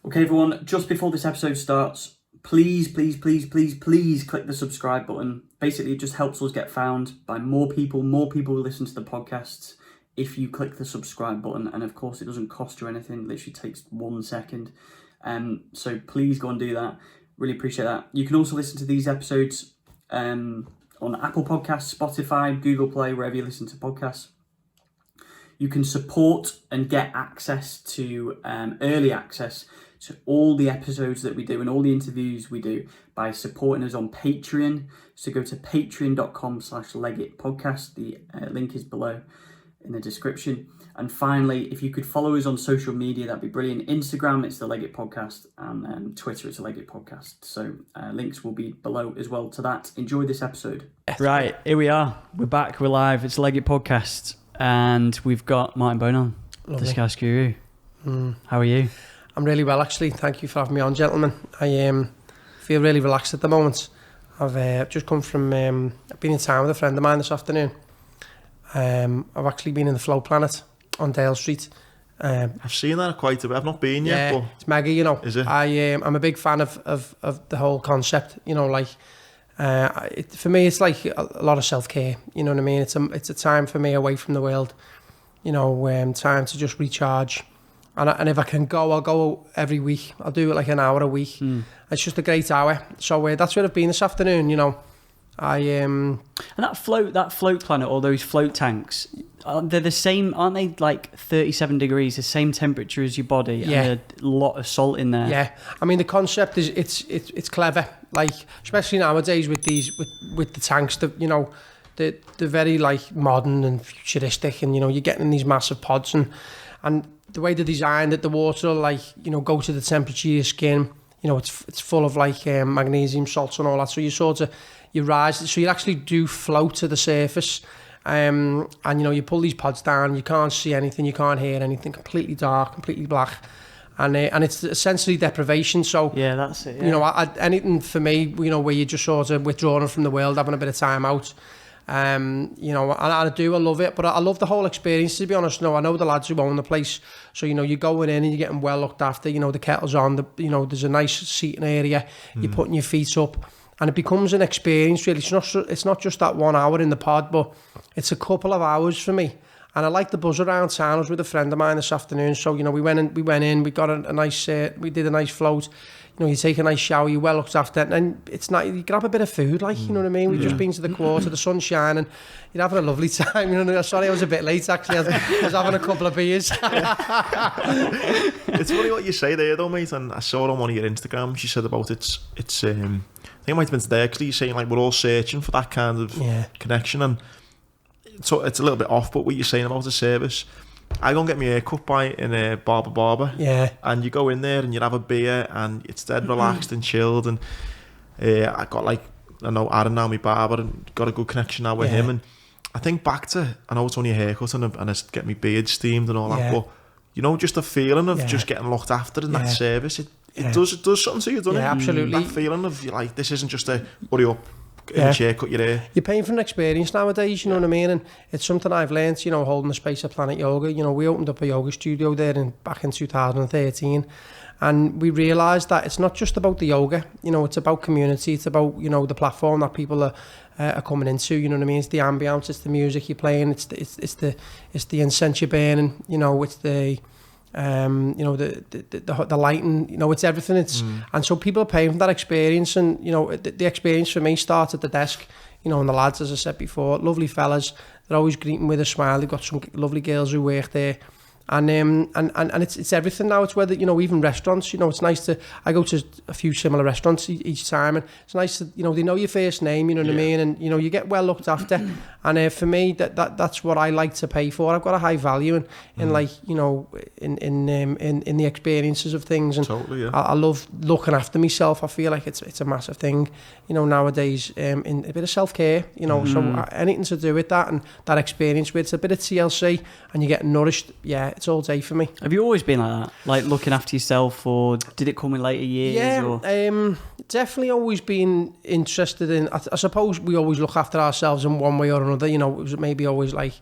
Okay, everyone, just before this episode starts, please click the subscribe button. Basically, it just helps us get found by more people who listen to the podcasts if you click the subscribe button. And of course, it doesn't cost you anything. It literally takes 1 second. So please go and do that. Really appreciate that. You can also listen to these episodes on Apple Podcasts, Spotify, Google Play, wherever you listen to podcasts. You can support and get access to early access to all the episodes that we do and all the interviews we do by supporting us on Patreon. So go to patreon.com/thelegitpodcast. The link is below in the description. And finally, if you could follow us on social media, that'd be brilliant. Instagram, it's The Legit Podcast, and Twitter, it's The Legit Podcast. So links will be below as well to that. Enjoy this episode. Right, here we are. We're back, we're live. It's The Legit Podcast. And we've got Martin Bone on, the Scouser. How are you? I'm really well, actually. Thank you for having me on, gentlemen. I feel really relaxed at the moment. I've just come from... I've been in town with a friend of mine this afternoon. I've actually been in the Flow Planet on Dale Street. I've seen that quite a bit. I've not been yet, but... It's mega, you know. Is it? I'm a big fan of the whole concept, you know, like... for me, it's like a lot of self-care, you know what I mean? It's a time for me away from the world, you know, time to just recharge. And if I can go, I'll go every week. I'll do it like an hour a week. It's just a great hour. So that's where I've been this afternoon, you know. And that float planet, or those float tanks, they're the same, aren't they? Like 37 degrees, the same temperature as your body, yeah. And a lot of salt in there. Yeah, I mean the concept is it's clever. Like especially nowadays with these with the tanks, that you know, they're very like modern and futuristic, and you know you're getting in these massive pods and the way they're designed, that the water will like, you know, go to the temperature of your skin. You know, it's full of like magnesium salts and all that. So you rise, so you actually do float to the surface. And you know, you pull these pods down, you can't see anything, you can't hear anything, completely dark, completely black. And it's essentially deprivation. So yeah, that's it. Yeah. You know, anything for me, you know, where you're just sort of withdrawing from the world, having a bit of time out. You know, and I love it, but I love the whole experience, to be honest. No, I know the lads who own the place, so you know you're going in and you're getting well looked after. You know, the kettle's on, you know, there's a nice seating area. You're putting your feet up, and it becomes an experience. Really, it's not just that 1 hour in the pod, but it's a couple of hours for me. And I like the buzz around town. I was with a friend of mine this afternoon, so you know we went in, we got a nice, we did a nice float. You know, you take a nice shower, you're well looked after, and then it's not, you grab a bit of food, like, you know what I mean? We've just been to the quarter, the sun's shining, you're having a lovely time, you know. Sorry, I was a bit late, actually. I was having a couple of beers. It's funny what you say there, though, mate, and I saw it on one of your Instagrams, you said about it's I think it might have been today, actually, you're saying, like, we're all searching for that kind of connection, and so it's a little bit off, but what you're saying about the service... I go and get my hair cut in a barber. Yeah. And you go in there and you have a beer and it's dead relaxed and chilled. And I got like, I know Aaron now, my barber, and got a good connection now with him. And I think back to, I know it's only a haircut and I get my beard steamed and all that, but you know, just the feeling of just getting looked after in that service, it does something to you, doesn't it? Yeah, absolutely. That feeling of like, this isn't just a hurry up. In a chair, cut your hair. You're paying for an experience nowadays, you know what I mean? And it's something I've learned, you know, holding the space of Planet Yoga. You know, we opened up a yoga studio there back in 2013, and we realised that it's not just about the yoga, you know, it's about community, it's about, you know, the platform that people are coming into, you know what I mean? It's the ambience, it's the music you're playing, it's the incense you're burning, you know, it's the... you know, the lighting, you know, it's everything. And so people are paying for that experience, and you know, the experience for me starts at the desk, you know, and the lads, as I said before, lovely fellas, they're always greeting with a smile. They've got some lovely girls who work there, and it's everything now. It's whether, you know, even restaurants, you know, it's nice to, I go to a few similar restaurants each time, and it's nice to, you know, they know your first name, you know what I mean, and you know, you get well looked after. And for me, that's what I like to pay for. I've got a high value in like, you know, in the experiences of things, and totally, I love looking after myself. I feel like it's a massive thing, you know, nowadays, in a bit of self-care, you know, so anything to do with that and that experience with, it's a bit of TLC and you get nourished. Yeah, it's all day for me. Have you always been like that, like looking after yourself, or did it come in later years? Yeah, definitely always been interested in, I suppose we always look after ourselves in one way or another, you know. It was maybe always like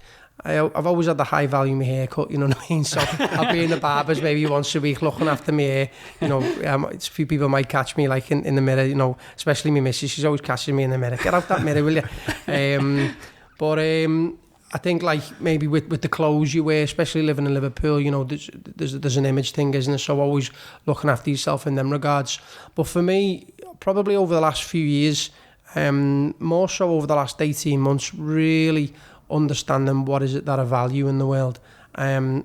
I've always had the high value my haircut, you know what I mean? So I'll be in the barbers maybe once a week looking after my hair. You know, a few people might catch me like in the mirror, you know, especially my missus. She's always catching me in the mirror. Get out that mirror, will you? But I think like maybe with the clothes you wear, especially living in Liverpool, you know, there's an image thing, isn't there? So always looking after yourself in them regards. But for me, probably over the last few years, more so over the last 18 months, really understanding what is it that I value in the world, and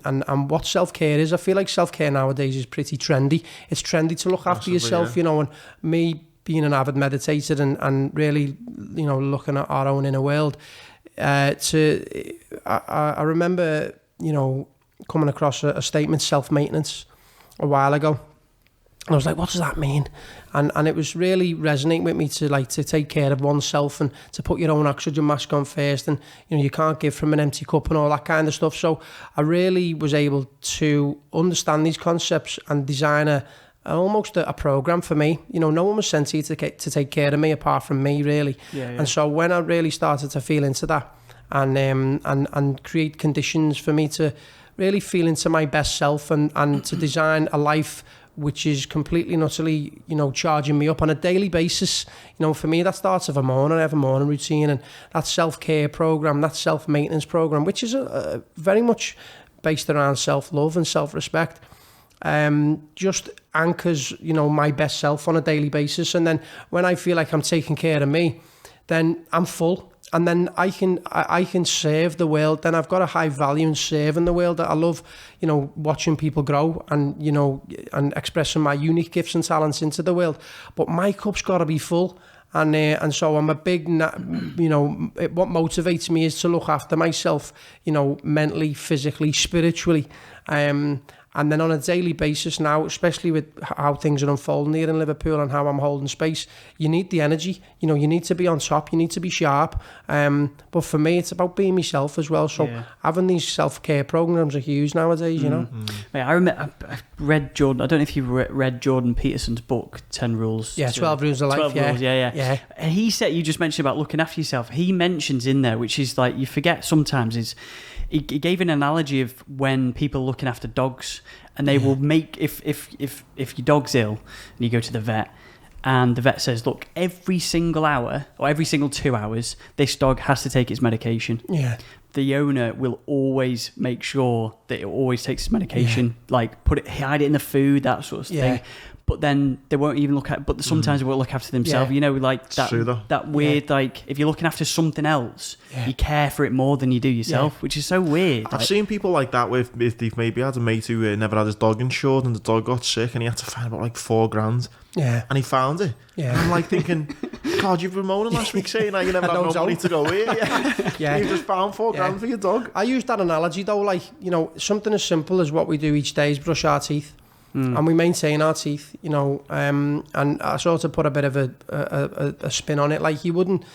what self-care is. I feel like self-care nowadays is pretty trendy. It's trendy to look after yourself, you know, and me being an avid meditator and really, you know, looking at our own inner world. I remember, you know, coming across a statement, self-maintenance, a while ago. And I was like, what does that mean? And it was really resonating with me to take care of oneself and to put your own oxygen mask on first. And, you know, you can't give from an empty cup and all that kind of stuff. So I really was able to understand these concepts and design almost a program for me. You know, no one was sent here to take care of me apart from me, really. Yeah. And so when I really started to feel into that and create conditions for me to really feel into my best self and to design a life which is completely and utterly, you know, charging me up on a daily basis. You know, for me, that starts with a morning. I have a morning routine, and that self-care program, that self-maintenance program, which is very much based around self-love and self-respect, just anchors, you know, my best self on a daily basis. And then when I feel like I'm taking care of me, then I'm full. And then I can serve the world. Then I've got a high value in serving the world. I love, you know, watching people grow and, you know, and expressing my unique gifts and talents into the world. But my cup's got to be full. And so I'm a big, you know, what motivates me is to look after myself, you know, mentally, physically, spiritually. And then on a daily basis now, especially with how things are unfolding here in Liverpool and how I'm holding space, you need the energy. You know, you need to be on top. You need to be sharp. But for me, it's about being myself as well. So having these self-care programs are huge nowadays, you know. Mate, I remember I read Jordan. I don't know if you've read Jordan Peterson's book, 10 Rules. Yeah, 12 Rules of Life. 12 Rules, yeah. And he said, you just mentioned about looking after yourself. He mentions in there, which is like, you forget sometimes, is he gave an analogy of when people are looking after dogs, and they will make, if your dog's ill and you go to the vet and the vet says, look, every single hour or every single 2 hours, this dog has to take its medication. Yeah. The owner will always make sure that it always takes its medication, like hide it in the food, that sort of thing. But then they won't even look at. But sometimes they won't look after themselves. You know, like that weird. Like if you're looking after something else, you care for it more than you do yourself, which is so weird. I've seen people like that with if they've maybe had a mate who never had his dog insured, and the dog got sick, and he had to find about like $4,000. Yeah, and he found it. Yeah, and I'm like thinking, God, you've been moaning last week saying that you never had no money to go here. Yeah, you just found $4,000 for your dog. I use that analogy though, like, you know, something as simple as what we do each day is brush our teeth. And we maintain our teeth, you know, and I sort of put a bit of a spin on it. Like, you wouldn't,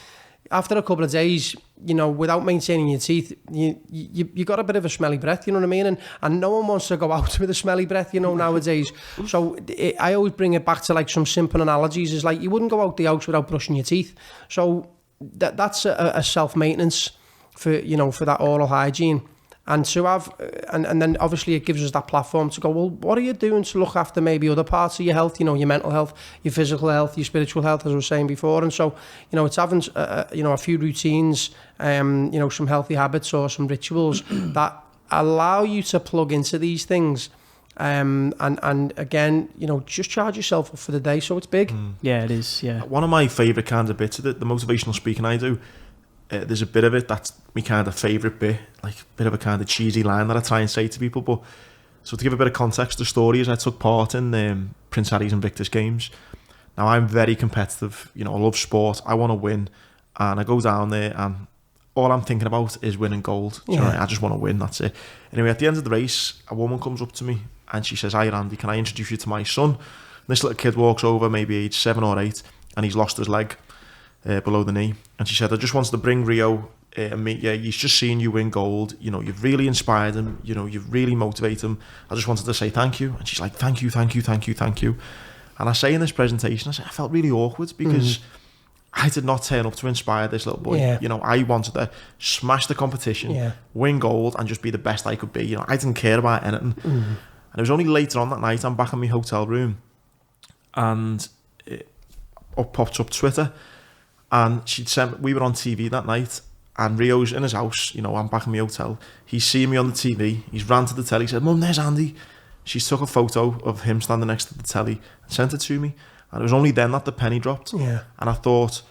after a couple of days, you know, without maintaining your teeth, you got a bit of a smelly breath, you know what I mean? And no one wants to go out with a smelly breath, you know, nowadays. So I always bring it back to like some simple analogies. It's like, you wouldn't go out the house without brushing your teeth. So that's a self-maintenance for, you know, for that oral hygiene. And to have, and then obviously it gives us that platform to go, well, what are you doing to look after maybe other parts of your health, you know, your mental health, your physical health, your spiritual health, as I was saying before. And so, you know, it's having, you know, a few routines, you know, some healthy habits or some rituals that allow you to plug into these things. And again, you know, just charge yourself up for the day. So it's big. Yeah, it is. Yeah. One of my favourite kinds of bits of it, the motivational speaking I do, there's a bit of it that's my kind of favourite bit, like a bit of a kind of cheesy line that I try and say to people. But so to give a bit of context, the story is I took part in Prince Harry's Invictus Games. Now I'm very competitive, you know, I love sport, I want to win, and I go down there and all I'm thinking about is winning gold. You know, I just want to win, that's it. Anyway, at the end of the race, a woman comes up to me and she says, "Hi Randy, can I introduce you to my son?" And this little kid walks over, maybe age 7 or 8, and he's lost his leg below the knee, and she said, "I just wanted to bring Rio and meet you. He's just seen you win gold. You know, you've really inspired him. You know, you've really motivated him. I just wanted to say thank you." And she's like, "Thank you, thank you, thank you, thank you." And I say in this presentation, I felt really awkward because I did not turn up to inspire this little boy. Yeah. You know, I wanted to smash the competition, win gold, and just be the best I could be. You know, I didn't care about anything. And it was only later on that night, I'm back in my hotel room, and popped up Twitter, and she'd sent, we were on TV that night, and Rio's in his house, you know, I'm back in my hotel. He's seen me on the TV, he's ran to the telly, he said, "Mum, there's Andy." She took a photo of him standing next to the telly and sent it to me. And it was only then that the penny dropped. Yeah. And I thought,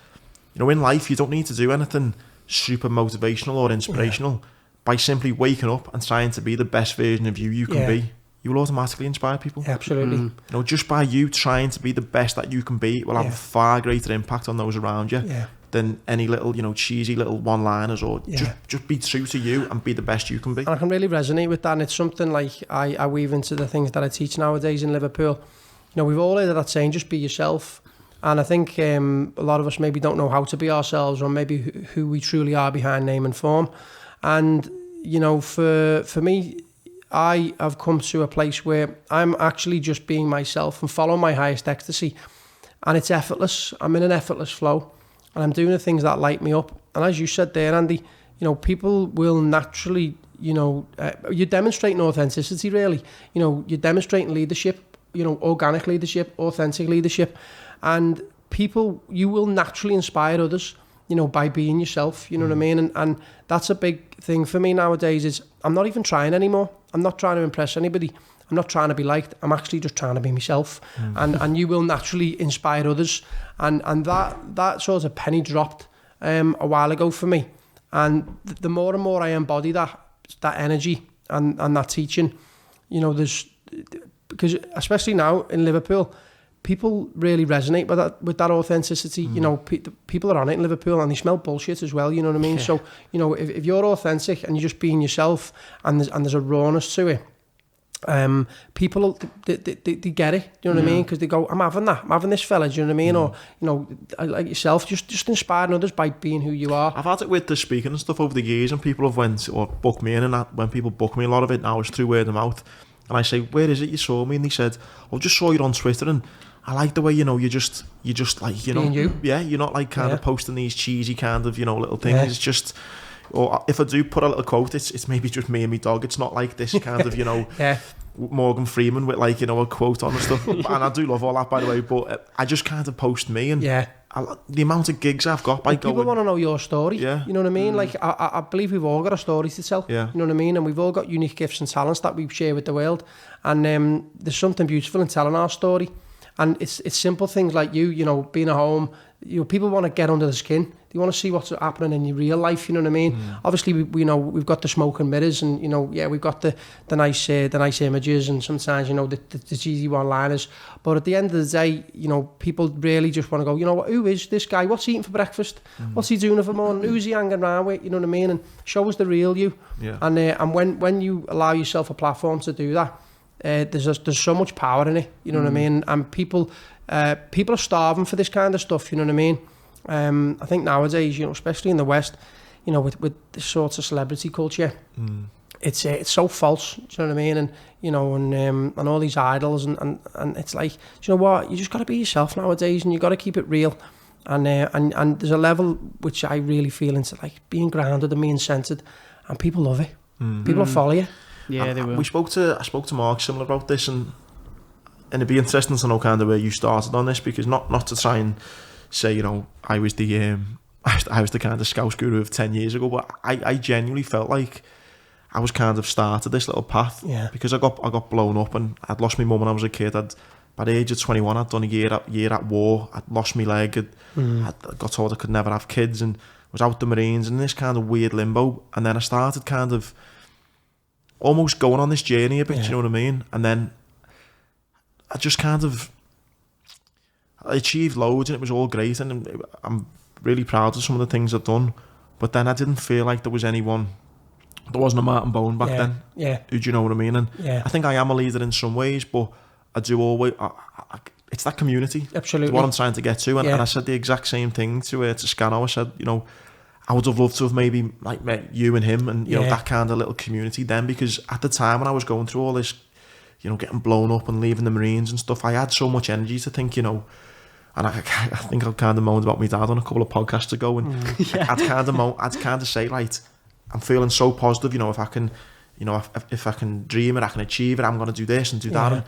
you know, in life, you don't need to do anything super motivational or inspirational. By simply waking up and trying to be the best version of you can be, you will automatically inspire people. Yeah, absolutely. You know, just by you trying to be the best that you can be, it will have a far greater impact on those around you than any little, you know, cheesy little one-liners, or just be true to you and be the best you can be. And I can really resonate with that, and it's something like I weave into the things that I teach nowadays in Liverpool. You know, we've all heard that saying, just be yourself. And I think a lot of us maybe don't know how to be ourselves, or maybe who we truly are behind name and form. And, you know, for me, I have come to a place where I'm actually just being myself and following my highest ecstasy. And it's effortless. I'm in an effortless flow. And I'm doing the things that light me up. And as you said there, Andy, you know, people will naturally, you know, you're demonstrating authenticity, really. You know, you're demonstrating leadership. You know, organic leadership, authentic leadership, and people, you will naturally inspire others, you know, by being yourself, you know what I mean? And that's a big thing for me nowadays, is I'm not even trying anymore. I'm not trying to impress anybody. I'm not trying to be liked. I'm actually just trying to be myself. And you will naturally inspire others. And that sort of penny dropped a while ago for me. And the more and more I embody that energy and that teaching, you know, because especially now in Liverpool, people really resonate with that authenticity. You know, people are on it in Liverpool, and they smell bullshit as well. You know what I mean? So, you know, if you're authentic and you're just being yourself, and there's a rawness to it, people they get it. Do you know what I mean? Because they go, I'm having this fella. Do you know what I mean? Or, you know, like yourself, just inspiring others by being who you are. I've had it with the speaking and stuff over the years, and people have went or booked me in, and that when people book me, a lot of it now is through word of mouth. And I say, "Where is it you saw me?" And they said, "I just saw you on Twitter, and I like the way, you know, you just like, you know, you're not like kind of posting these cheesy kind of, you know, little things. It's just, or if I do put a little quote, it's maybe just me and my dog. It's not like this kind of, you know, Morgan Freeman with, like, you know, a quote on and stuff. And I do love all that, by the way, but I just kind of post me, and the amount of gigs I've got by people want to know your story. You know what I mean? Like, I believe we've all got a story to tell. You know what I mean? And we've all got unique gifts and talents that we share with the world. And there's something beautiful in telling our story. And it's simple things like you know, being at home. You know, people want to get under the skin. They want to see what's happening in your real life. You know what I mean? Obviously, we know we've got the smoke and mirrors, and, you know, we've got the nice images, and sometimes, you know, the cheesy one-liners. But at the end of the day, you know, people really just want to go, you know, who is this guy? What's he eating for breakfast? What's he doing for morning? Who's he hanging around with? You know what I mean? And show us the real you. And when you allow yourself a platform to do that, there's so much power in it. You know what I mean? And people are starving for this kind of stuff. You know what I mean? I think nowadays, you know, especially in the West, you know, with this sort of celebrity culture, it's so false. Do you know what I mean? And, you know, and all these idols, and it's like, do you know what? You just got to be yourself nowadays, and you got to keep it real. And there's a level which I really feel into, like, being grounded and being centered, and people love it. People will follow you. Yeah, they will. I spoke to Mark similar about this, and it'd be interesting to know kind of where you started on this, because not to try and say, you know, I was the kind of Scouse guru of 10 years ago, but I genuinely felt like I was kind of started this little path, because I got blown up, and I'd lost my mum when I was a kid. By the age of 21, I'd done a year at war. I'd lost my leg. I got told I could never have kids, and was out the Marines in this kind of weird limbo. And then I started kind of almost going on this journey a bit, you know what I mean? And then I just kind of, I achieved loads, and it was all great, and I'm really proud of some of the things I've done. But then I didn't feel like there was anyone, there wasn't a Martin Bowen back then. Do you know what I mean? And I think I am a leader in some ways, but I do always, it's that community. Absolutely. It's what I'm trying to get to. And I said the exact same thing to Scano. I said, you know, I would have loved to have maybe like met you and him, and, you know, that kind of little community then, because at the time when I was going through all this, you know, getting blown up and leaving the Marines and stuff, I had so much energy to think, you know, And I think I kind of moaned about my dad on a couple of podcasts ago, and I'd kind of say, right, I'm feeling so positive, you know, if I can, you know, if I can dream it, I can achieve it, I'm going to do this and do that. And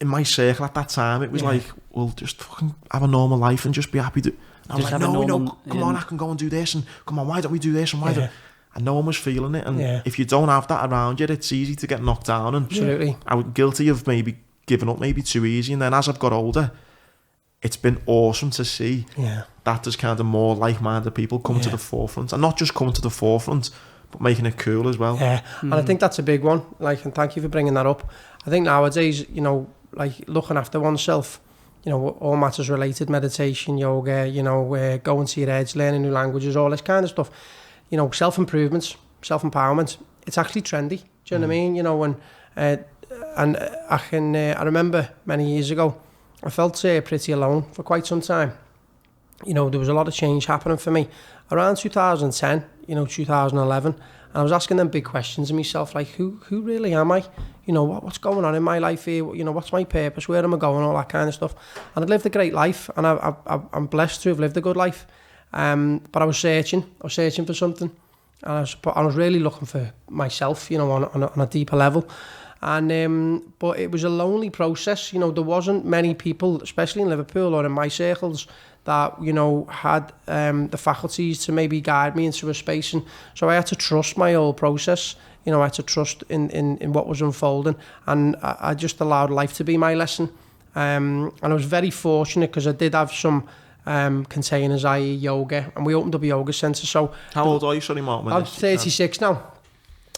in my circle at that time, it was like, well, just fucking have a normal life and just be happy. I was like, no, come on, I can go and do this, and come on, why don't we do this, and why don't... And no one was feeling it, and if you don't have that around you, it's easy to get knocked down. And absolutely, I was guilty of maybe giving up maybe too easy. And then as I've got older, it's been awesome to see that there's kind of more like-minded people come to the forefront, and not just come to the forefront, but making it cool as well. And I think that's a big one. Like, and thank you for bringing that up. I think nowadays, you know, like looking after oneself, you know, all matters related, meditation, yoga, you know, going to your edge, learning new languages, all this kind of stuff. You know, self-improvements, self-empowerment, it's actually trendy. Do you know what I mean? You know, and I remember many years ago, I felt pretty alone for quite some time. You know, there was a lot of change happening for me around 2010, you know, 2011. And I was asking them big questions of myself, like, who really am I? You know, what's going on in my life here? You know, what's my purpose? Where am I going? All that kind of stuff. And I'd lived a great life, and I'm blessed to have lived a good life. But I was searching for something, and I was really looking for myself, you know, on a deeper level. And but it was a lonely process. You know, there wasn't many people, especially in Liverpool or in my circles, that, you know, had the faculties to maybe guide me into a space. And so I had to trust my whole process. You know, I had to trust in what was unfolding, and I just allowed life to be my lesson. And I was very fortunate because I did have some containers, i.e. yoga, and we opened up a yoga centre. So how old are you, sorry, Mark? I'm 36 now.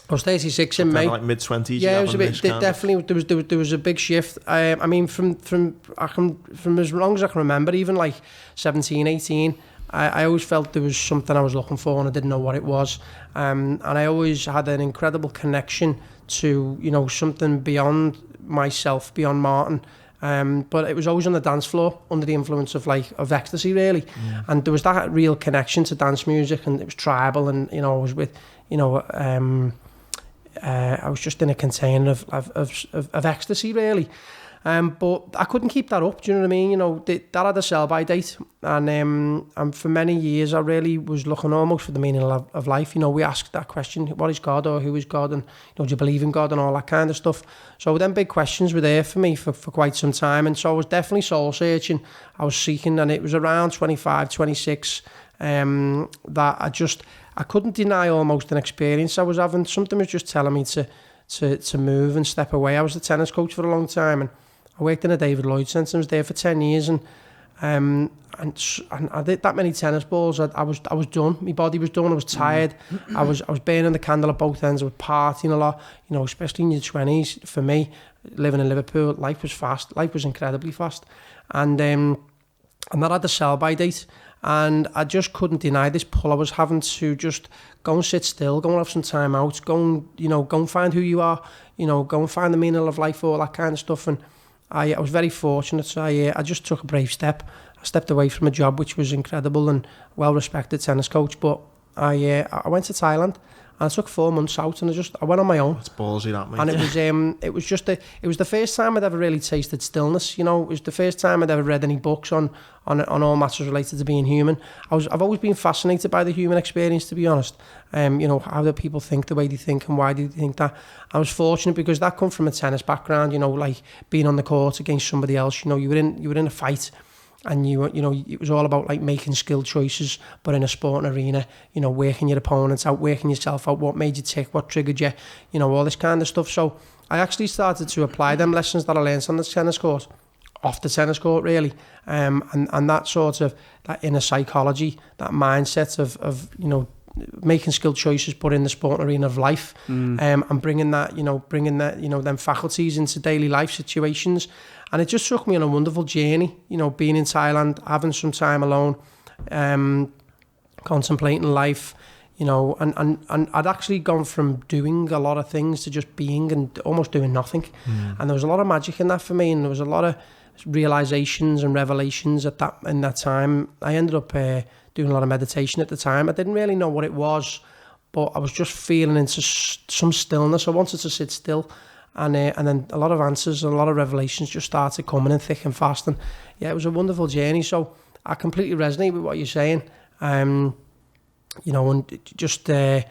I was 36 in May. Like mid-20s. Yeah, it was a bit. Definitely, there was a big shift. I mean, from as long as I can remember, even like 17, 18, I always felt there was something I was looking for, and I didn't know what it was. And I always had an incredible connection to, you know, something beyond myself, beyond Martin. But it was always on the dance floor under the influence of ecstasy, really. And there was that real connection to dance music, and it was tribal, and, you know, I was with, you know, I was just in a container of ecstasy, really. But I couldn't keep that up, do you know what I mean? You know, that had a sell-by date. And for many years, I really was looking almost for the meaning of life. You know, we asked that question, what is God, or who is God? And, you know, do you believe in God, and all that kind of stuff? So them big questions were there for me for quite some time. And so I was definitely soul-searching. I was seeking, and it was around 25, 26 that I couldn't deny almost an experience I was having. Something was just telling me to move and step away. I was the tennis coach for a long time, and I worked in a David Lloyd centre. I was there for 10 years, and I did that many tennis balls. I was done. My body was done. I was tired. I was burning the candle at both ends. I was partying a lot. You know, especially in your 20s. For me, living in Liverpool, life was fast. Life was incredibly fast, and that had the sell-by date. And I just couldn't deny this pull. I was having to just go and sit still, go and have some time out, go and find who you are, you know, go and find the meaning of life, all that kind of stuff. And I was very fortunate. So I just took a brave step. I stepped away from a job which was incredible and well-respected tennis coach. But I went to Thailand, and I took 4 months out, and I went on my own. It's ballsy, that, mate. And it was the first time I'd ever really tasted stillness. You know, it was the first time I'd ever read any books on all matters related to being human. I've always been fascinated by the human experience, to be honest. You know, how do people think the way they think, and why do they think that? I was fortunate because that come from a tennis background. You know, like being on the court against somebody else. You know, you were in a fight. And you know, it was all about like making skilled choices, but in a sporting arena, you know, working your opponents out, working yourself out, what made you tick, what triggered you, you know, all this kind of stuff. So I actually started to apply them lessons that I learned on the tennis court, off the tennis court, really, and that sort of that inner psychology, that mindset of you know, making skilled choices, but in the sporting arena of life, and bringing that, you know, them faculties into daily life situations. And it just took me on a wonderful journey, you know, being in Thailand, having some time alone, contemplating life, you know, and I'd actually gone from doing a lot of things to just being and almost doing nothing. And there was a lot of magic in that for me, and there was a lot of realizations and revelations in that time. I ended up doing a lot of meditation at the time. I didn't really know what it was, but I was just feeling into some stillness. I wanted to sit still. and then a lot of answers and a lot of revelations just started coming in thick and fast. And yeah, it was a wonderful journey. So I completely resonate with what you're saying. And just that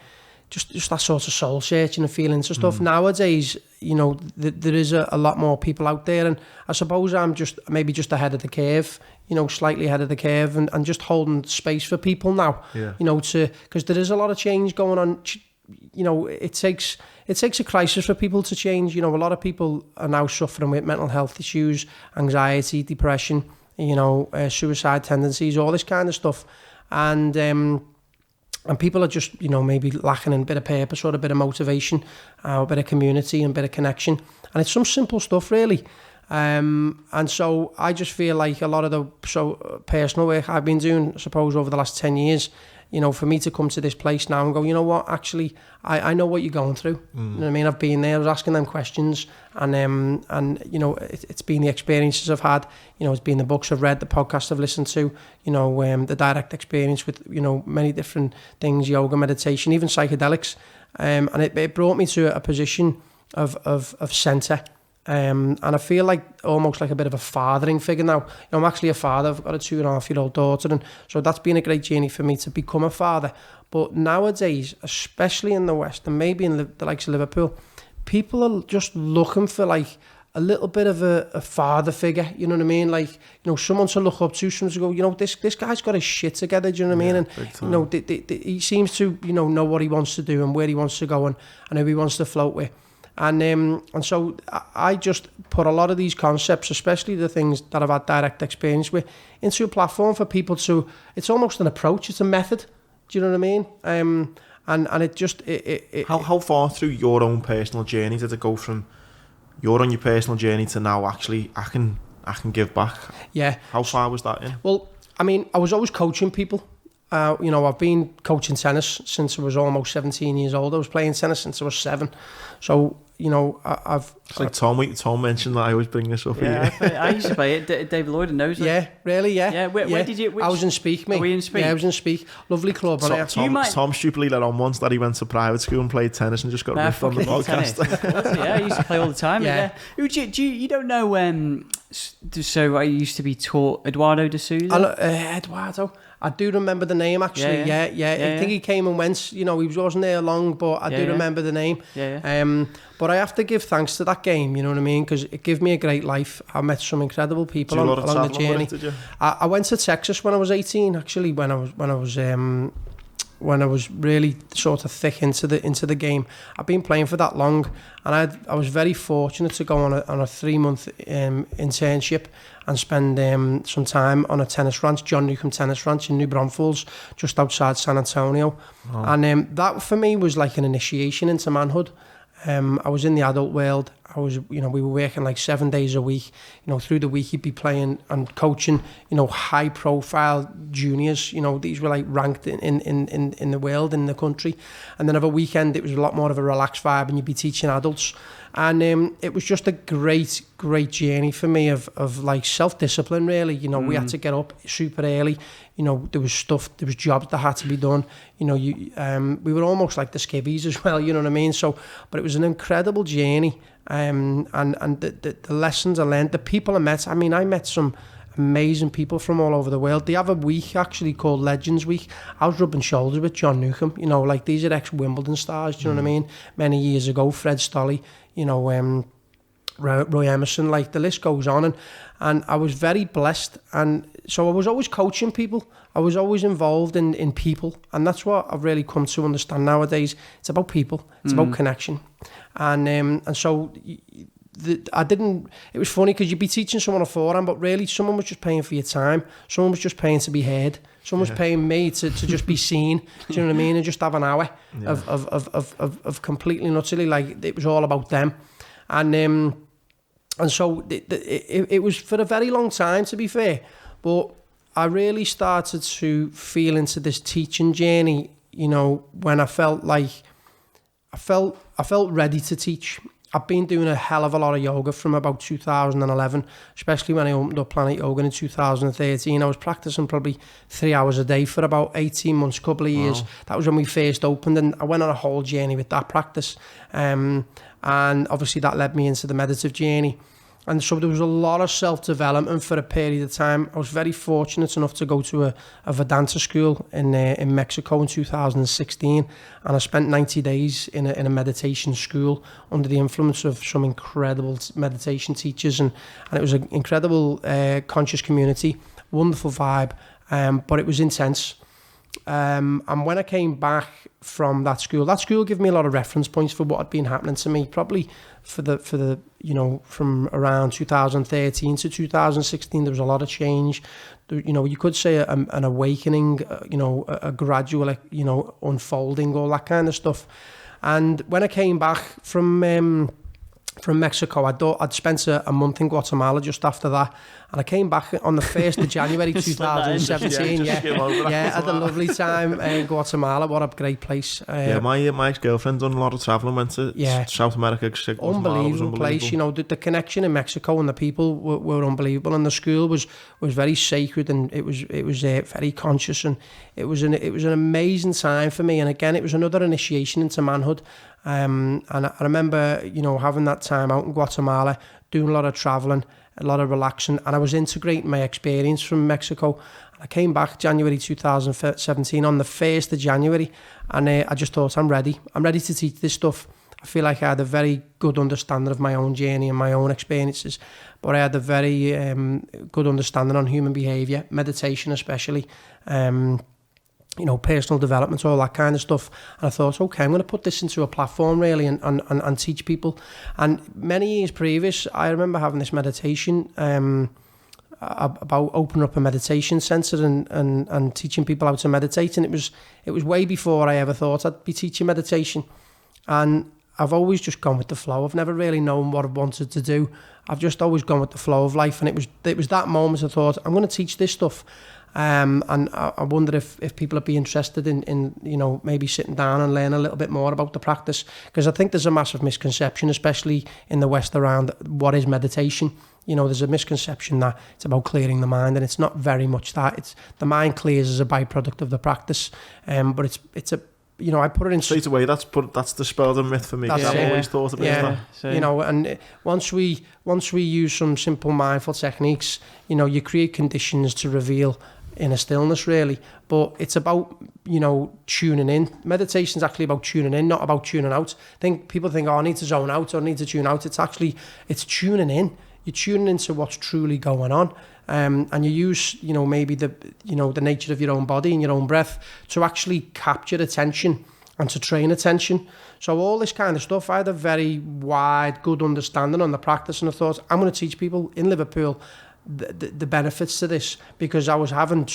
sort of soul searching and feelings and stuff. Nowadays, there is a lot more people out there, and I suppose I'm maybe just ahead of the curve, slightly ahead of the curve, and just holding space for people now, because there is a lot of change going on. It takes a crisis for people to change. A lot of people are now suffering with mental health issues, anxiety, depression, suicide tendencies, all this kind of stuff, and people are just, maybe lacking in a bit of purpose or a bit of motivation, or a bit of community and a bit of connection. And it's some simple stuff, really. And so I just feel like a lot of the personal work I've been doing, I suppose, over the last 10 years, for me to come to this place now and go, you know what, actually, I know what you're going through. You know what I mean? I've been there, I was asking them questions, and it's been the experiences I've had, it's been the books I've read, the podcasts I've listened to, the direct experience with, many different things, yoga, meditation, even psychedelics. And it brought me to a position of centre. And I feel like almost like a bit of a fathering figure now. I'm actually a father. I've got a 2.5-year-old daughter, and so that's been a great journey for me to become a father. But nowadays, especially in the West and maybe in the likes of Liverpool, people are just looking for like a little bit of a father figure. You know what I mean? Like, someone to look up to, someone to go, this guy's got his shit together. Do you know what I mean? And he seems to know what he wants to do and where he wants to go and who he wants to float with. And so I just put a lot of these concepts, especially the things that I've had direct experience with, into a platform for people to. It's almost an approach. It's a method. Do you know what I mean? And it just. How far through your own personal journey did it go from you're on your personal journey to now actually I can give back? Yeah. How far was that in? Well, I mean, I was always coaching people. I've been coaching tennis since I was almost 17 years old. I was playing tennis since I was 7. So, I've... It's like Tom mentioned that I always bring this up. Yeah, I used to play it. David Lloyd knows that. Yeah, really, yeah. Yeah, where did you... I was in Speak, mate. Were you in Speak? Yeah, I was in Speak. Lovely club. Tom stupidly let on once that he went to private school and played tennis and just got ripped on the podcast. Yeah, I used to play all the time. Yeah. You don't know... so I used to be taught Eduardo de Souza. Eduardo... I do remember the name, actually. Yeah. I think he came and went. He wasn't there long, but I do remember the name. But I have to give thanks to that game, you know what I mean? Because it gave me a great life. I met some incredible people along the journey. Did you? I went to Texas when I was 18, actually, when I was really sort of thick into the game. I've been playing for that long, and I was very fortunate to go on a 3-month internship and spend some time on a tennis ranch, John Newcombe Tennis Ranch in New Braunfels, just outside San Antonio. Oh. And that for me was like an initiation into manhood. I was in the adult world. We were working like 7 days a week. Through the week you'd be playing and coaching, high profile juniors. These were like ranked in the world, in the country. And then over a weekend it was a lot more of a relaxed vibe, and you'd be teaching adults. And it was just a great journey for me of like self-discipline, really. We had to get up super early. There was jobs that had to be done. We were almost like the skivvies as well, you know what I mean? So, but it was an incredible journey. And the lessons I learned, the people I met. I mean, I met some amazing people from all over the world. They have a week actually called Legends Week. I was rubbing shoulders with John Newcombe. Like these are ex-Wimbledon stars, do you know what I mean? Many years ago, Fred Stolle, Roy Emerson, like the list goes on. And I was very blessed. And so I was always coaching people. I was always involved in people. And that's what I've really come to understand nowadays. It's about people. It's about connection. And so it was funny because you'd be teaching someone a forehand, but really someone was just paying for your time. Someone was just paying to be heard. Someone was paying me to just be seen. Do you know what I mean? And just have an hour of completely and utterly, like, it was all about them. And so it was for a very long time, to be fair. But I really started to feel into this teaching journey, when I felt like I felt ready to teach. I've been doing a hell of a lot of yoga from about 2011, especially when I opened up Planet Yoga in 2013. I was practicing probably 3 hours a day for about 18 months, couple of years. That was when we first opened, and I went on a whole journey with that practice. And obviously that led me into the meditative journey. And so there was a lot of self-development for a period of time. I was very fortunate enough to go to a Vedanta school in Mexico in 2016. And I spent 90 days in a meditation school under the influence of some incredible meditation teachers. And it was an incredible conscious community, wonderful vibe, but it was intense. And when I came back from that school gave me a lot of reference points for what had been happening to me, probably for the from around 2013 to 2016. There was a lot of change. You could say an awakening, a gradual, unfolding, all that kind of stuff. And when I came back from Mexico, I'd spent a month in Guatemala just after that, and I came back on the 1st of January 2017. I had a lovely time in Guatemala. What a great place. My ex-girlfriend done a lot of travelling, went to South America. Unbelievable place. The connection in Mexico and the people were unbelievable, and the school was very sacred, and it was very conscious, and it was an amazing time for me. And again, it was another initiation into manhood. And I remember, having that time out in Guatemala, doing a lot of travelling, a lot of relaxing, and I was integrating my experience from Mexico. I came back January 2017 on the 1st of January, and I just thought, I'm ready to teach this stuff. I feel like I had a very good understanding of my own journey and my own experiences, but I had a very good understanding on human behaviour, meditation especially, personal development, all that kind of stuff. And I thought, okay, I'm going to put this into a platform really and teach people. And many years previous, I remember having this meditation about opening up a meditation centre and teaching people how to meditate. And it was way before I ever thought I'd be teaching meditation. And I've always just gone with the flow. I've never really known what I wanted to do. I've just always gone with the flow of life. And it was that moment I thought, I'm going to teach this stuff. And I wonder if people would be interested in maybe sitting down and learn a little bit more about the practice, because I think there's a massive misconception, especially in the West, around what is meditation. There's a misconception that it's about clearing the mind, and it's not very much that. It's the mind clears as a byproduct of the practice, but it's a I put it in straight away. That's dispelled a myth for me. I've always thought of it as that. So. And once we use some simple mindful techniques, you create conditions to reveal inner stillness really, but it's about tuning in. Meditation's actually about tuning in, not about tuning out. People think, I need to zone out or I need to tune out. It's tuning in. You're tuning into what's truly going on, and you use maybe the nature of your own body and your own breath to actually capture attention and to train attention. So all this kind of stuff, I had a very wide, good understanding on the practice, and I thought, I'm going to teach people in Liverpool the benefits to this, because I was having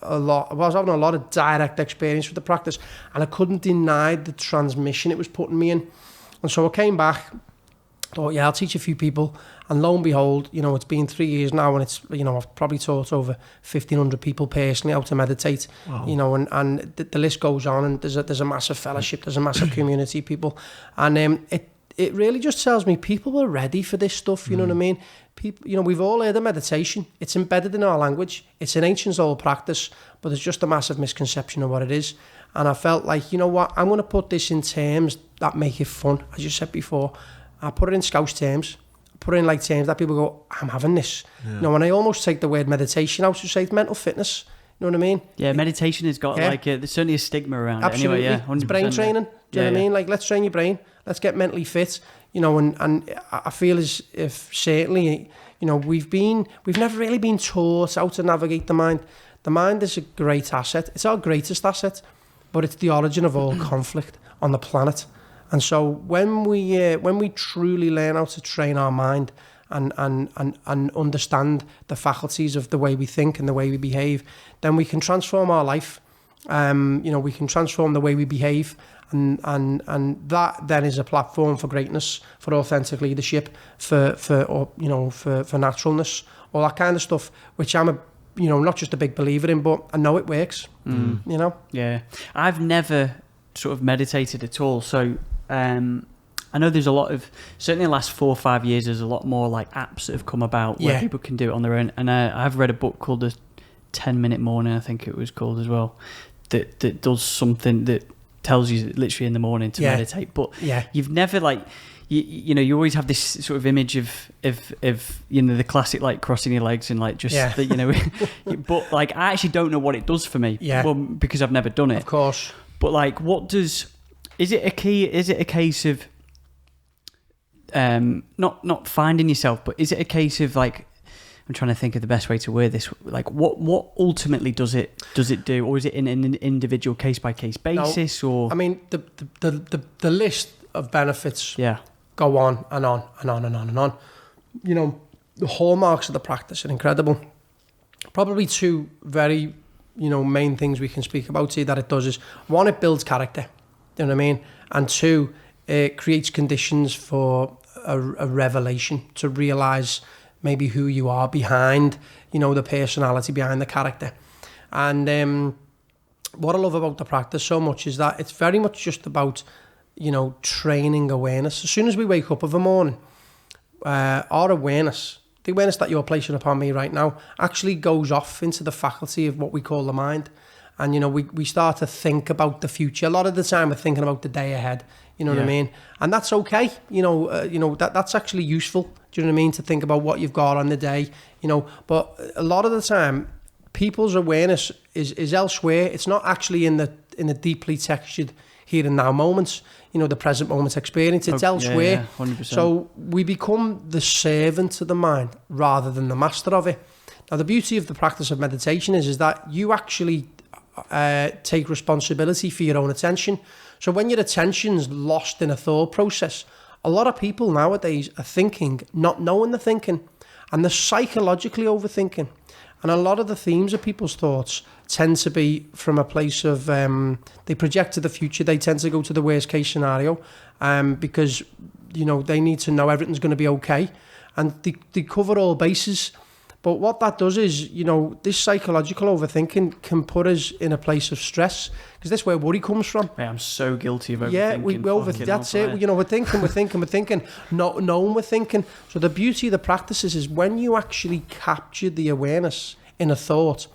a lot of direct experience with the practice, and I couldn't deny the transmission it was putting me in. And so I came back, thought, I'll teach a few people, and lo and behold, it's been 3 years now, and it's I've probably taught over 1,500 people personally how to meditate. Wow. And the list goes on, and there's a massive fellowship, there's a massive community of people, and it really just tells me people were ready for this stuff. You know what I mean? People, we've all heard of meditation. It's embedded in our language. It's an ancient old practice, but there's just a massive misconception of what it is. And I felt like, I'm going to put this in terms that make it fun. As you said before, I put it in Scouse terms. I put it in terms that people go, I'm having this. Yeah. And I almost take the word meditation out to say it's mental fitness. You know what I mean? Yeah, meditation has got there's certainly a stigma around Absolutely. it. Anyway, it's brain training. Do you know what I mean? Let's train your brain. Let's get mentally fit. And I feel as if certainly, we've never really been taught how to navigate the mind. The mind is a great asset. It's our greatest asset, but it's the origin of all conflict on the planet. And so when we truly learn how to train our mind and understand the faculties of the way we think and the way we behave, then we can transform our life. We can transform the way we behave, and that then is a platform for greatness, for authentic leadership, for naturalness, all that kind of stuff, which I'm not just a big believer in, but I know it works. Yeah, I've never sort of meditated at all, so and I know there's a lot of, certainly in the last 4 or 5 years, there's a lot more like apps that have come about where people can do it on their own. And I've read a book called The 10-Minute Morning, I think it was called as well, that does something that tells you literally in the morning to meditate. But you've never like, you know, you always have this sort of image of you know, the classic like crossing your legs and like just you know, but like I actually don't know what it does for me. Well, because I've never done it. Of course. But like, is it a case of not finding yourself, but is it a case of like, I'm trying to think of the best way to word this, like what ultimately does it do, or is it in an individual case by case basis? No, or I mean the list of benefits go on and on and on and on and on. You know, the hallmarks of the practice are incredible. Probably two very, you know, main things we can speak about here that it does is, one, it builds character, you know what I mean? And two, it creates conditions for a revelation, to realise maybe who you are behind, you know, the personality behind the character. And what I love about the practice so much is that it's very much just about, you know, training awareness. As soon as we wake up of a morning, our awareness, the awareness that you're placing upon me right now, actually goes off into the faculty of what we call the mind. And, you know, we start to think about the future. A lot of the time we're thinking about the day ahead, you know what I mean? And that's okay. You know, that's actually useful. Do you know what I mean? To think about what you've got on the day, you know, but a lot of the time people's awareness is elsewhere. It's not actually in the deeply textured here and now moments, you know, the present moment experience. It's elsewhere. 100%. So we become the servant to the mind rather than the master of it. Now, the beauty of the practice of meditation is that you actually take responsibility for your own attention. So when your attention's lost in a thought process, a lot of people nowadays are thinking, not knowing the thinking, and they're psychologically overthinking. And a lot of the themes of people's thoughts tend to be from a place of, they project to the future. They tend to go to the worst case scenario because, you know, they need to know everything's going to be okay. And they cover all bases. But what that does is, you know, this psychological overthinking can put us in a place of stress, because that's where worry comes from. Mate, I'm so guilty of overthinking. Yeah, that's it. You know, we're thinking, not knowing we're thinking. So the beauty of the practices is when you actually capture the awareness in a thought,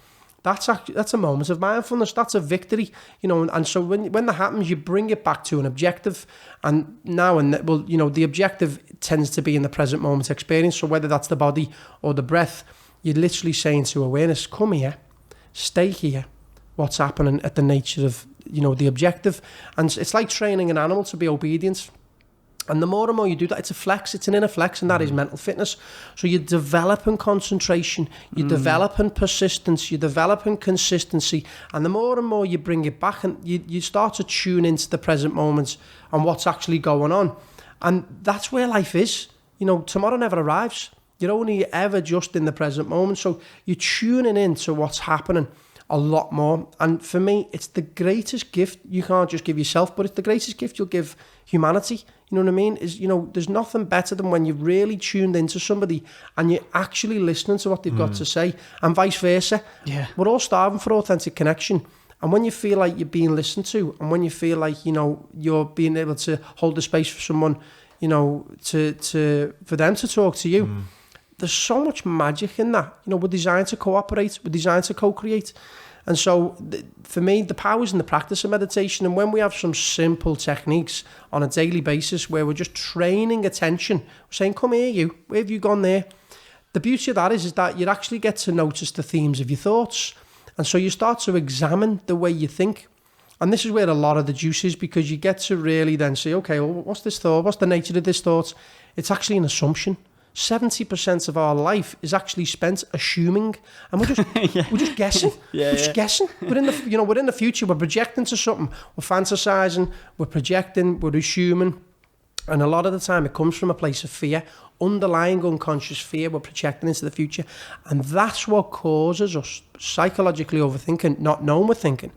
that's a moment of mindfulness. That's a victory, you know. And so when that happens, you bring it back to an objective, and now well, you know, the objective tends to be in the present moment experience. So whether that's the body or the breath, you're literally saying to awareness, come here, stay here. What's happening at the nature of, you know, the objective. And it's like training an animal to be obedient. And the more and more you do that, it's a flex, it's an inner flex, and that is mental fitness. So you're developing concentration, you're developing persistence, you're developing consistency. And the more and more you bring it back, and you start to tune into the present moments and what's actually going on. And that's where life is. You know, tomorrow never arrives. You're only ever just in the present moment. So you're tuning into what's happening a lot more. And for me, it's the greatest gift you can't just give yourself, but it's the greatest gift you'll give humanity. You know what I mean? Is, you know, there's nothing better than when you've really tuned into somebody and you're actually listening to what they've got to say, and vice versa. Yeah. We're all starving for authentic connection. And when you feel like you're being listened to, and when you feel like, you know, you're being able to hold the space for someone, you know, for them to talk to you, there's so much magic in that. You know, we're designed to cooperate, we're designed to co-create. And so for me, the power's in the practice of meditation. And when we have some simple techniques on a daily basis where we're just training attention, we're saying, come here, you, where have you gone there? The beauty of that is that you actually get to notice the themes of your thoughts. And so you start to examine the way you think. And this is where a lot of the juice is, because you get to really then say, okay, well, what's this thought? What's the nature of this thought? It's actually an assumption. 70% of our life is actually spent assuming, and we're just guessing. We're just guessing. We're in the future. We're projecting to something. We're fantasizing. We're projecting. We're assuming, and a lot of the time it comes from a place of fear, underlying unconscious fear. We're projecting into the future, and that's what causes us psychologically overthinking, not knowing we're thinking,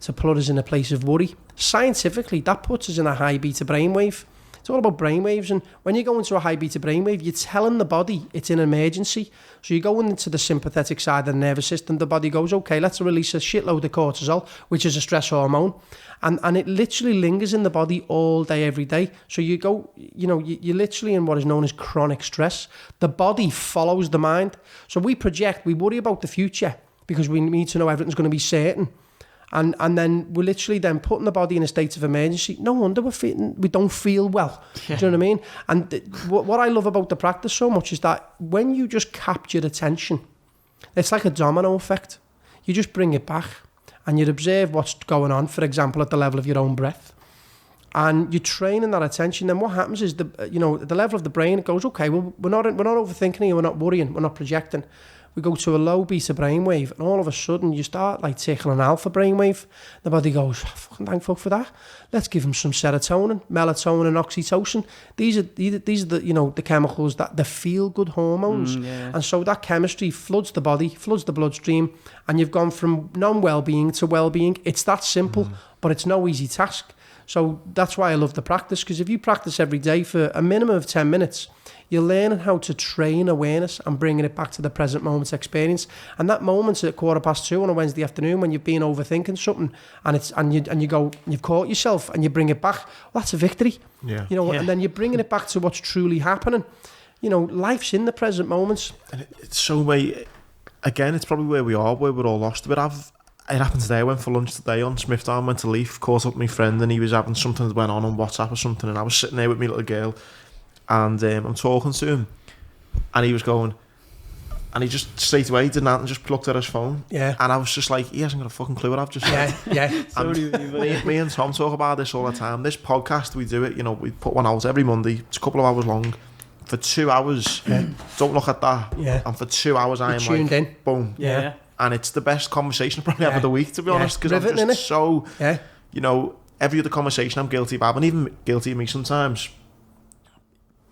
to put us in a place of worry. Scientifically, that puts us in a high beta brainwave. It's all about brainwaves. And when you go into a high beta brainwave, you're telling the body it's in emergency. So you go into the sympathetic side of the nervous system. The body goes, okay, let's release a shitload of cortisol, which is a stress hormone. And it literally lingers in the body all day, every day. So you go, you're literally in what is known as chronic stress. The body follows the mind. So we project, we worry about the future because we need to know everything's going to be certain. And then we're literally then putting the body in a state of emergency. No wonder we don't feel well. Yeah. Do you know what I mean? And what I love about the practice so much is that when you just capture attention, it's like a domino effect. You just bring it back and you observe what's going on, for example, at the level of your own breath. And you're training that attention. Then what happens is, at the level of the brain, it goes, okay, well, we're not overthinking here, we're not worrying, we're not projecting. We go to a low beta brainwave, and all of a sudden you start like taking an alpha brainwave. The body goes, fucking thank fuck for that. Let's give them some serotonin, melatonin, and oxytocin. These are the chemicals, that the feel good hormones. And so that chemistry floods the body, floods the bloodstream, and you've gone from non-well-being to well-being. It's that simple, but it's no easy task. So that's why I love the practice, because if you practice every day for a minimum of 10 minutes, you're learning how to train awareness and bringing it back to the present moment's experience. And that moment's at 2:15 on a Wednesday afternoon when you've been overthinking something and you go, you've caught yourself and you bring it back. Well, that's a victory. Yeah. And then you're bringing it back to what's truly happening. Life's in the present moments. And it's so again, it's probably where we are, where we're all lost. But it happened today. I went for lunch today on Smithdown, went to Leaf, caught up with my friend, and he was having something that went on WhatsApp or something, and I was sitting there with my little girl, and I'm talking to him, and he was going, and he just straight away did that and just looked at his phone. Yeah. And I was just like, he hasn't got a fucking clue what I've just said. Yeah. Me and Tom talk about this all the time. This podcast, we do it, we put one out every Monday. It's a couple of hours long. For 2 hours, don't look at that. Yeah. And for 2 hours, I am tuned in. Boom. Yeah. And it's the best conversation I probably have of the week, to be honest, because I'm just so, every other conversation I'm guilty of, and even guilty of me sometimes,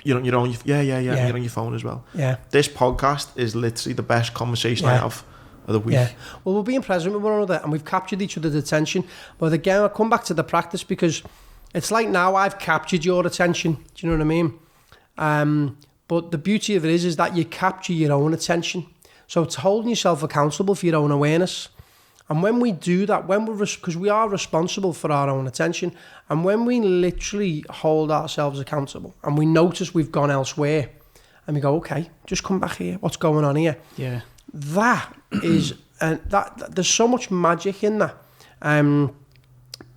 you're on your, you're on your phone as well. Yeah. This podcast is literally the best conversation I have of the week. Yeah. Well, we're being present with one another, and we've captured each other's attention. But again, I'll come back to the practice, because it's like now I've captured your attention. Do you know what I mean? But the beauty of it is that you capture your own attention. So it's holding yourself accountable for your own awareness. And when we do that, because we are responsible for our own attention, and when we literally hold ourselves accountable and we notice we've gone elsewhere and we go, okay, just come back here. What's going on here? Yeah. That is, there's so much magic in that.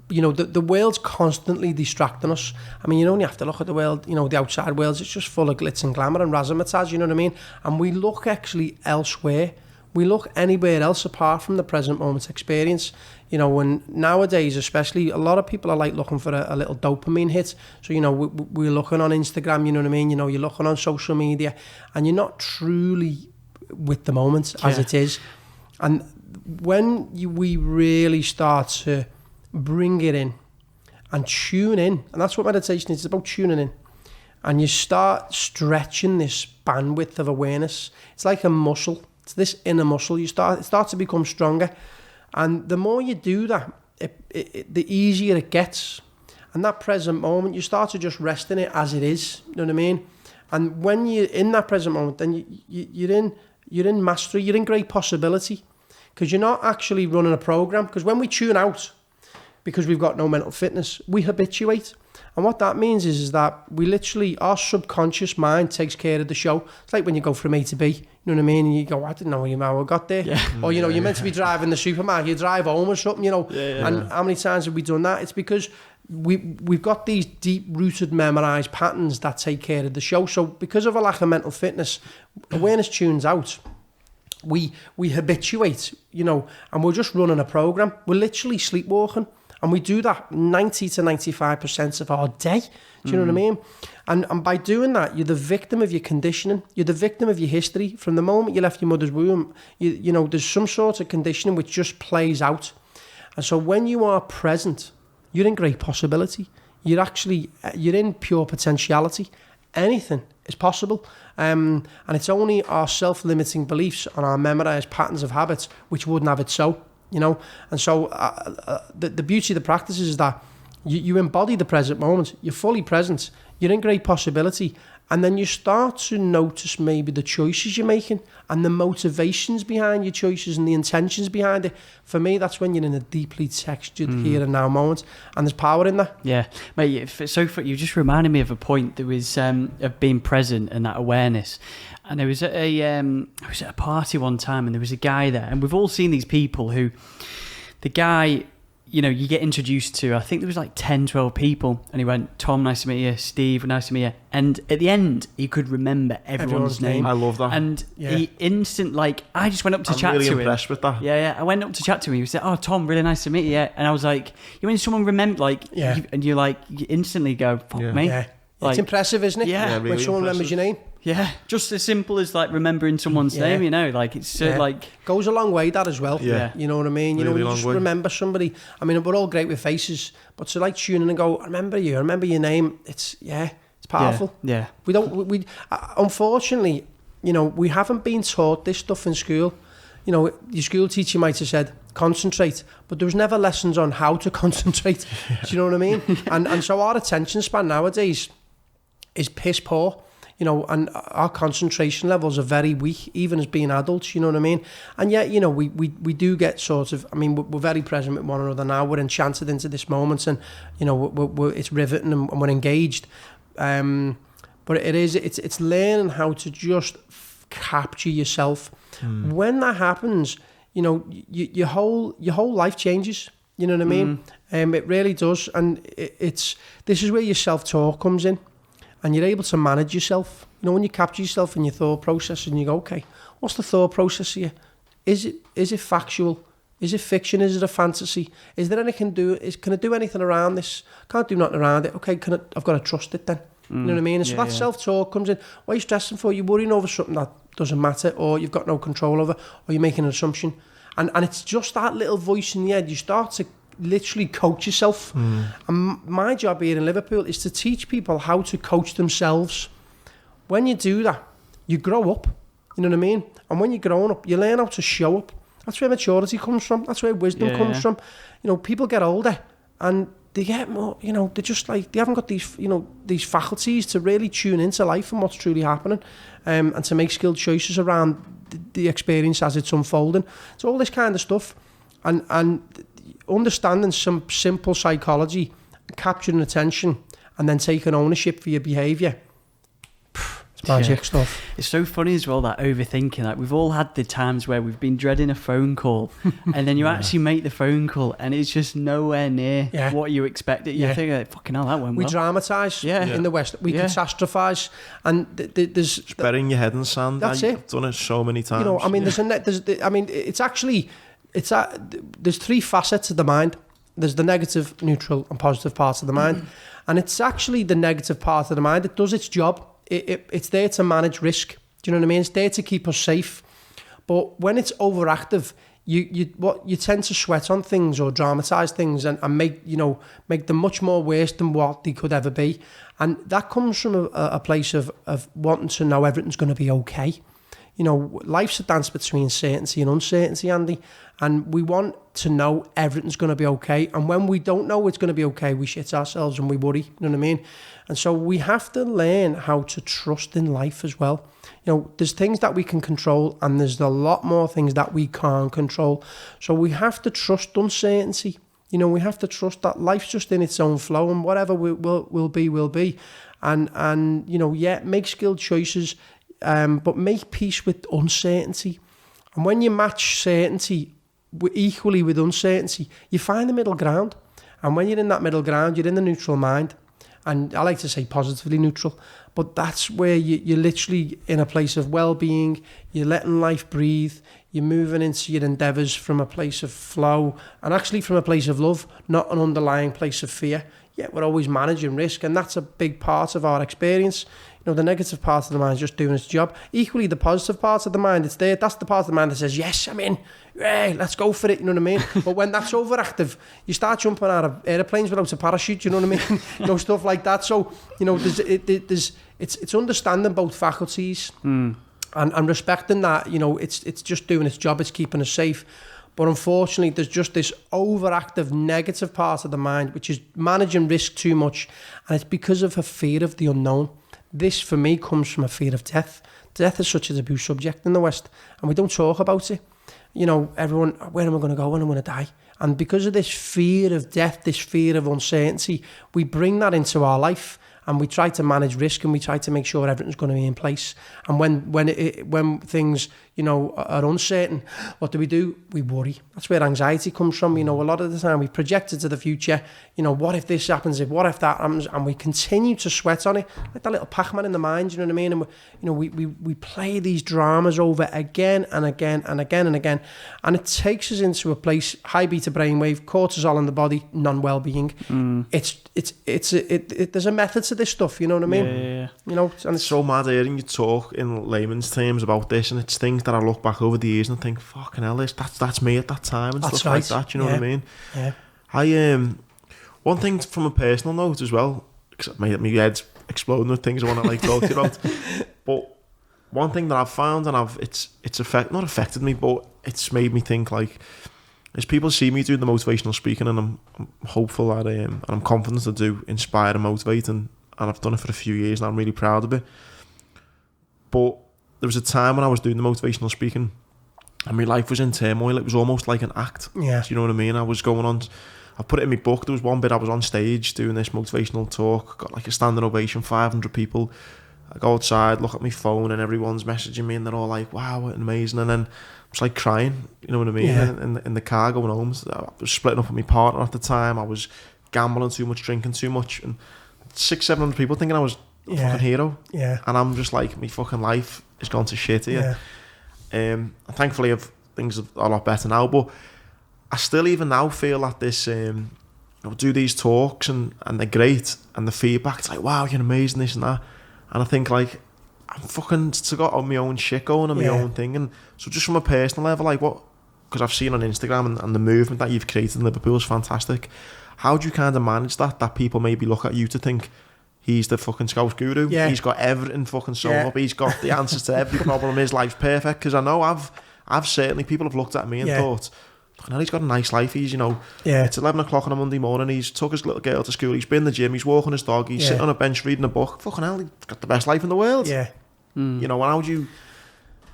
The world's constantly distracting us. I mean, you only have to look at the world, the outside world, it's just full of glitz and glamour and razzmatazz, you know what I mean? And we look actually elsewhere. We look anywhere else apart from the present moment's experience. And nowadays, especially, a lot of people are like looking for a little dopamine hit. So, we're looking on Instagram, you know what I mean? You're looking on social media, and you're not truly with the moment as it is. And when we really start to bring it in and tune in, and that's what meditation is, it's about tuning in, and you start stretching this bandwidth of awareness. It's like a muscle. It's this inner muscle. It starts to become stronger, and the more you do that, the easier it gets. And that present moment, you start to just rest in it as it is. You know what I mean? And when you're in that present moment, then you're in mastery. You're in great possibility, because you're not actually running a program. Because when we tune out, because we've got no mental fitness, we habituate. And what that means is that we literally, our subconscious mind takes care of the show. It's like when you go from A to B, you know what I mean? And you go, I didn't know how I got there. Yeah. Or, you're meant to be driving the supermarket, you drive home or something, And how many times have we done that? It's because we've got these deep-rooted, memorised patterns that take care of the show. So because of a lack of mental fitness, awareness tunes out. We habituate, and we're just running a program. We're literally sleepwalking. And we do that 90 to 95% of our day. Do you know what I mean? And by doing that, you're the victim of your conditioning. You're the victim of your history. From the moment you left your mother's womb, there's some sort of conditioning which just plays out. And so when you are present, you're in great possibility. You're in pure potentiality. Anything is possible. And it's only our self-limiting beliefs and our memorized patterns of habits which wouldn't have it so. And so the beauty of the practice is that you embody the present moment. You're fully present. you're in great possibility. And then you start to notice maybe the choices you're making and the motivations behind your choices and the intentions behind it. For me, that's when you're in a deeply textured here and now moment, and there's power in that. Yeah, mate. You just reminded me of a point that was of being present and that awareness. And I was at a party one time, and there was a guy there, and we've all seen these people who, the guy, you know, you get introduced to, I think there was like 10, 12 people, and he went, Tom, nice to meet you, Steve, nice to meet you. And at the end, he could remember everyone's name. I love that. And he I just went up to chat really to him. I'm really impressed with that. Yeah, I went up to chat to him. He said, oh, Tom, really nice to meet you. And I was like, you when someone remember, and you instantly go, fuck me. Yeah. Like, it's impressive, isn't it? Yeah, really when someone remembers your name. Yeah, just as simple as like remembering someone's name, you know, like it's goes a long way, that as well. Yeah. You know what I mean? You Really know, you long just way. remember somebody. I mean, we're all great with faces, but to like tune in and go, I remember you, I remember your name. It's powerful. Yeah. We unfortunately, you know, we haven't been taught this stuff in school. You know, your school teacher might have said, concentrate, but there was never lessons on how to concentrate. Do you know what I mean? And so our attention span nowadays is piss poor. You know, and our concentration levels are very weak, even as being adults, you know what I mean? And yet, you know, we do get sort of, I mean, we're very present with one another now. We're enchanted into this moment, and, you know, it's riveting and we're engaged. But it's learning how to just capture yourself. When that happens, you know, your whole life changes. You know what I mean? It really does. And this is where your self-talk comes in. And you're able to manage yourself. You know, when you capture yourself in your thought process and you go, okay, what's the thought process here? Is it factual? Is it fiction? Is it a fantasy? Is there anything can I do anything around this? Can't do nothing around it. Okay, I've got to trust it then. You know what I mean? And so that self-talk comes in. What are you stressing for? You're worrying over something that doesn't matter, or you've got no control over, or you're making an assumption. And it's just that little voice in the head. You start to literally coach yourself. And my job here in Liverpool is to teach people how to coach themselves. When you do that, you grow up. You know what I mean? And when you're growing up, you learn how to show up. That's where maturity comes from. That's where wisdom comes from. You know, people get older and they get more, you know, they're just like, they haven't got these, you know, these faculties to really tune into life and what's truly happening, and to make skilled choices around the experience as it's unfolding. So all this kind of stuff. And understanding some simple psychology, capturing attention, and then taking ownership for your behaviour. It's magic stuff. It's so funny as well, that overthinking. Like, we've all had the times where we've been dreading a phone call, and then you actually make the phone call, and it's just nowhere near what you expected. You think, like, fucking hell, that went well. We dramatise in the West. We catastrophise, and there's burying your head in sand. That's it. I've done it so many times. You know, I mean, there's three facets of the mind. There's the negative, neutral, and positive parts of the mind, and it's actually the negative part of the mind. It does its job. It's there to manage risk. Do you know what I mean? It's there to keep us safe. But when it's overactive, you tend to sweat on things or dramatise things and make them much more worse than what they could ever be. And that comes from a place of wanting to know everything's going to be okay. You know, life's a dance between certainty and uncertainty, Andy. And we want to know everything's going to be okay. And when we don't know it's going to be okay, we shit ourselves and we worry. You know what I mean? And so we have to learn how to trust in life as well. You know, there's things that we can control and there's a lot more things that we can't control. So we have to trust uncertainty. You know, we have to trust that life's just in its own flow, and whatever will be. And you know, make skilled choices, but make peace with uncertainty. And when you match certainty equally with uncertainty, you find the middle ground. And when you're in that middle ground, you're in the neutral mind. And I like to say positively neutral, but that's where you're literally in a place of well-being. You're letting life breathe. You're moving into your endeavours from a place of flow, and actually from a place of love, not an underlying place of fear. Yeah, we're always managing risk, and that's a big part of our experience. You know, the negative part of the mind is just doing its job. Equally, the positive part of the mind, it's there. That's the part of the mind that says, yes, I'm in. Yeah, let's go for it. You know what I mean? But when that's overactive, you start jumping out of airplanes without a parachute. You know what I mean? You know, stuff like that. So, you know, it's understanding both faculties and respecting that. You know, it's just doing its job. It's keeping us safe. But unfortunately, there's just this overactive negative part of the mind, which is managing risk too much. And it's because of a fear of the unknown. This, for me, comes from a fear of death. Death is such a taboo subject in the West, and we don't talk about it. You know, everyone, where am I going to go when I'm going to die? And because of this fear of death, this fear of uncertainty, we bring that into our life, and we try to manage risk, and we try to make sure everything's going to be in place. And when things, you know, are uncertain, what do? We worry. That's where anxiety comes from. You know, a lot of the time we project it to the future. You know, what if this happens? What if that happens? And we continue to sweat on it, like that little Pac-Man in the mind. You know what I mean? And we play these dramas over again and again and again and again, and it takes us into a place: high beta brainwave, cortisol in the body, non-well-being. There's a method to this stuff, you know what I mean? Yeah. You know, and It's so mad hearing you talk in layman's terms about this, and it's things that I look back over the years and think, fucking hell, that's me at that time and That's stuff like right. that. You know what I mean? Yeah. One thing from a personal note as well, because my head's exploding with things I want to like talk to you about. But one thing that I've found, and it's not affected me, but it's made me think, like, as people see me doing the motivational speaking, and I'm hopeful that and I'm confident to do inspire and motivate, and I've done it for a few years and I'm really proud of it. But there was a time when I was doing the motivational speaking and my life was in turmoil. It was almost like an act. Yeah. Do you know what I mean? I was going on, I put it in my book, there was one bit I was on stage doing this motivational talk, got like a standing ovation, 500 people. I go outside, look at my phone, and everyone's messaging me, and they're all like, wow, what amazing. And then I was like crying, you know what I mean? Yeah. In the car going home. I was splitting up with my partner at the time. I was gambling too much, drinking too much, and 600-700 people thinking I was a fucking hero. Yeah. And I'm just like, my fucking life has gone to shit here. And thankfully things are a lot better now, but I still even now feel that this do these talks and they're great, and the feedback, it's like, wow, you're amazing, this and that. And I think, like, I'm fucking still got on my own shit going and my own thing. And so just from a personal level, like, what, because I've seen on Instagram and the movement that you've created in Liverpool is fantastic. How do you kind of manage that people maybe look at you to think, he's the fucking Scouse guru. Yeah. He's got everything fucking sewn up. He's got the answers to every problem. His life's perfect. Because I know I've certainly, people have looked at me and thought, fucking hell, he's got a nice life. He's, you know, it's 11 o'clock on a Monday morning. He's took his little girl to school. He's been in the gym. He's walking his dog. He's sitting on a bench reading a book. Fucking hell, he's got the best life in the world. Yeah. You know, and how do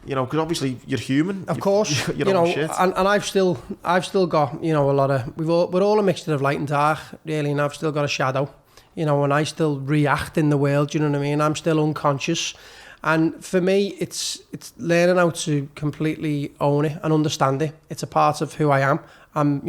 you know, because obviously you're human. Of course, you you know, know, shit. and I've still got, you know, a lot of, we're all a mixture of light and dark, really, and I've still got a shadow, you know, and I still react in the world, you know what I mean? I'm still unconscious, and for me, it's learning how to completely own it and understand it. It's a part of who I am. I'm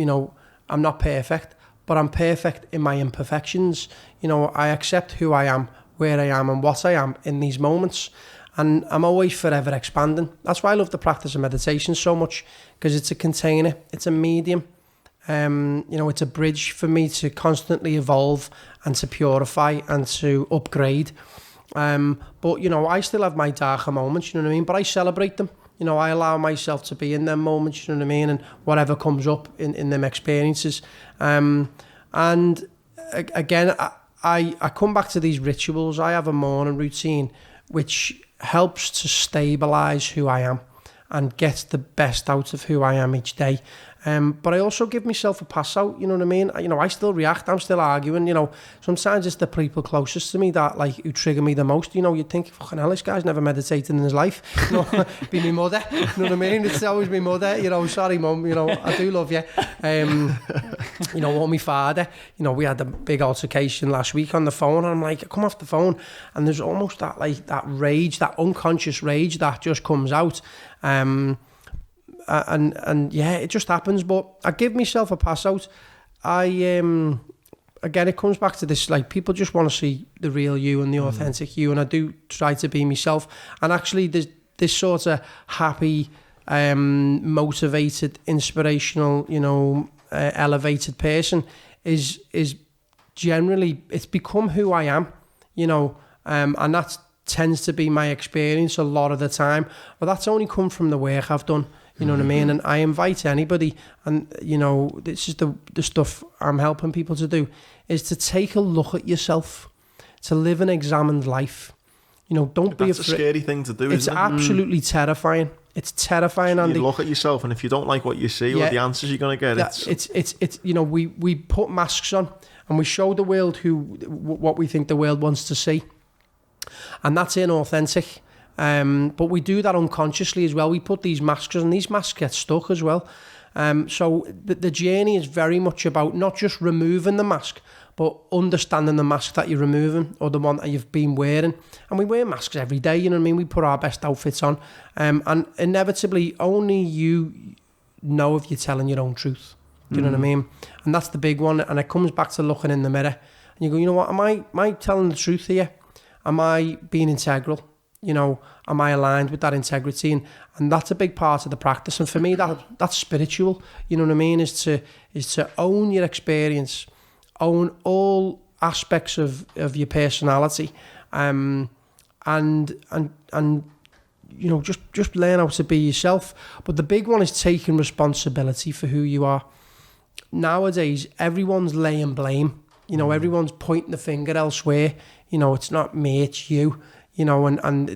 not perfect, but I'm perfect in my imperfections. You know, I accept who I am, where I am, and what I am in these moments. And I'm always forever expanding. That's why I love the practice of meditation so much, because it's a container, it's a medium. You know, it's a bridge for me to constantly evolve and to purify and to upgrade. But, you know, I still have my darker moments, you know what I mean? But I celebrate them. You know, I allow myself to be in them moments, you know what I mean? And whatever comes up in them experiences. And again, I come back to these rituals. I have a morning routine which helps to stabilize who I am and gets the best out of who I am each day. But I also give myself a pass out, you know what I mean? You know, I still react, I'm still arguing, you know. Sometimes it's the people closest to me that, like, who trigger me the most. You know, you'd think, fucking hell, this guy's never meditated in his life. You know, be my mother, you know what I mean? It's always my mother, you know, sorry, mum, you know, I do love you. You know, or my father, you know, we had a big altercation last week on the phone, and I'm like, I come off the phone, and there's almost that, like, that rage, that unconscious rage that just comes out. And yeah, it just happens. But I give myself a pass out. Again, it comes back to this, like, people just want to see the real you and the authentic you, and I do try to be myself. And actually, this sort of happy, motivated, inspirational, you know, elevated person is generally, it's become who I am, you know, and that tends to be my experience a lot of the time. But that's only come from the work I've done. You know what I mean? And I invite anybody, and, you know, this is the stuff I'm helping people to do, is to take a look at yourself, to live an examined life. You know, don't be afraid. That's a scary thing to do, It's isn't it? absolutely terrifying. It's terrifying, Andy. You look at yourself, and if you don't like what you see or the answers you're going to get, it's you know, we put masks on and we show the world what we think the world wants to see, and that's inauthentic. But we do that unconsciously as well. We put these masks on, and these masks get stuck as well. So the journey is very much about not just removing the mask, but understanding the mask that you're removing or the one that you've been wearing. And we wear masks every day, you know what I mean? We put our best outfits on. And inevitably, only you know if you're telling your own truth. Do you know what I mean? And that's the big one. And it comes back to looking in the mirror. And you go, you know what, am I telling the truth here? Am I being integral? You know, am I aligned with that integrity? And that's a big part of the practice. And for me, that's spiritual. You know what I mean? Is to own your experience, own all aspects of your personality, and you know, just learn how to be yourself. But the big one is taking responsibility for who you are. Nowadays, everyone's laying blame. You know, everyone's pointing the finger elsewhere. You know, it's not me, it's you. You know, and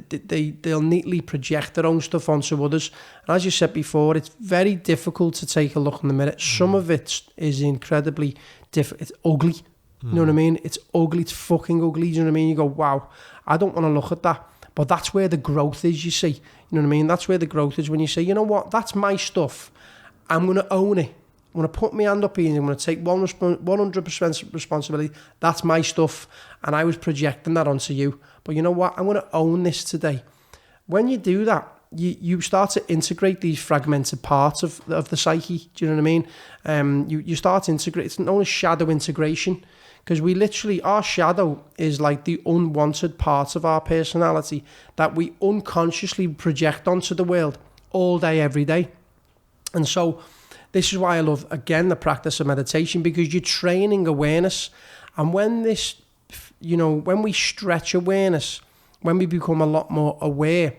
they'll neatly project their own stuff onto others. And as you said before, it's very difficult to take a look in the mirror. Some of it is incredibly difficult. It's ugly. You know what I mean? It's ugly. It's fucking ugly. You know what I mean? You go, wow, I don't want to look at that. But that's where the growth is, you see. You know what I mean? That's where the growth is when you say, you know what? That's my stuff. I'm going to own it. I'm going to put my hand up here and I'm going to take 100% responsibility. That's my stuff. And I was projecting that onto you. But you know what? I'm going to own this today. When you do that, you start to integrate these fragmented parts of the psyche. Do you know what I mean? You start to integrate. It's known as shadow integration. Because our shadow is like the unwanted parts of our personality that we unconsciously project onto the world all day, every day. And so this is why I love, again, the practice of meditation, because you're training awareness. And when when we stretch awareness, when we become a lot more aware,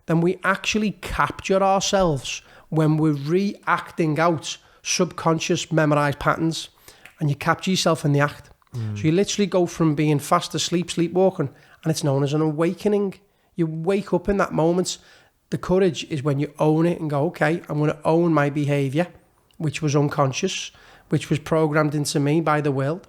then we actually capture ourselves when we're reacting out subconscious memorized patterns, and you capture yourself in the act. So you literally go from being fast asleep, sleepwalking, and it's known as an awakening. You wake up in that moment. The courage is when you own it and go, okay, I'm going to own my behavior, which was unconscious, which was programmed into me by the world.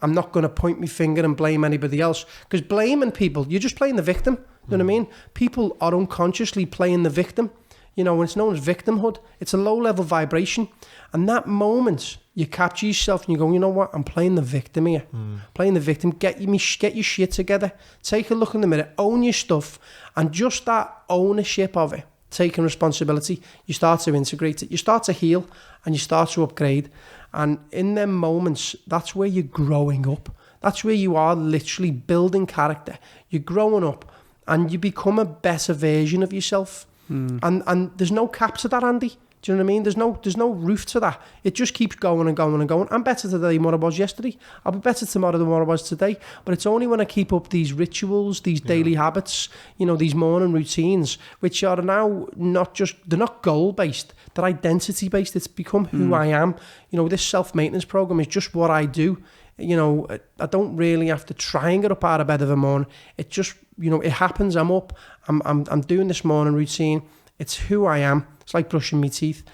I'm not going to point my finger and blame anybody else, because blaming people, you're just playing the victim. You know what I mean? People are unconsciously playing the victim. You know, it's known as victimhood. It's a low-level vibration. And that moment, you capture yourself and you go, you know what? I'm playing the victim here. Playing the victim. Get your shit together. Take a look in the mirror. Own your stuff. And just that ownership of it, taking responsibility, you start to integrate it. You start to heal and you start to upgrade. And in them moments, that's where you're growing up. That's where you are literally building character. You're growing up and you become a better version of yourself. And there's no cap to that, Andy. Do you know what I mean? There's no roof to that. It just keeps going and going and going. I'm better today than what I was yesterday. I'll be better tomorrow than what I was today. But it's only when I keep up these rituals, these daily habits, you know, these morning routines, which are now they're not goal-based, they're identity-based. It's become who I am. You know, this self-maintenance program is just what I do. You know, I don't really have to try and get up out of bed every morning. It just, you know, it happens. I'm up. I'm doing this morning routine. It's who I am. It's like brushing my teeth.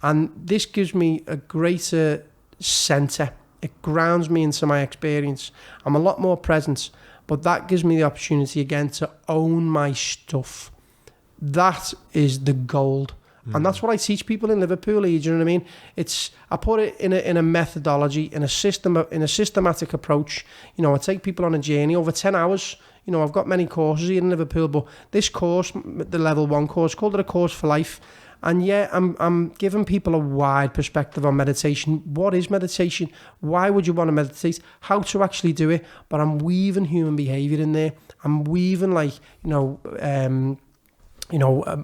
And this gives me a greater centre. It grounds me into my experience. I'm a lot more present. But that gives me the opportunity again to own my stuff. That is the gold. And that's what I teach people in Liverpool. Do you know what I mean? I put it in a methodology, in a systematic approach. You know, I take people on a journey over 10 hours. You know, I've got many courses here in Liverpool, but this course, the level 1 course, called it a course for life. And yeah, I'm giving people a wide perspective on meditation. What is meditation? Why would you want to meditate? How to actually do it? But I'm weaving human behaviour in there. I'm weaving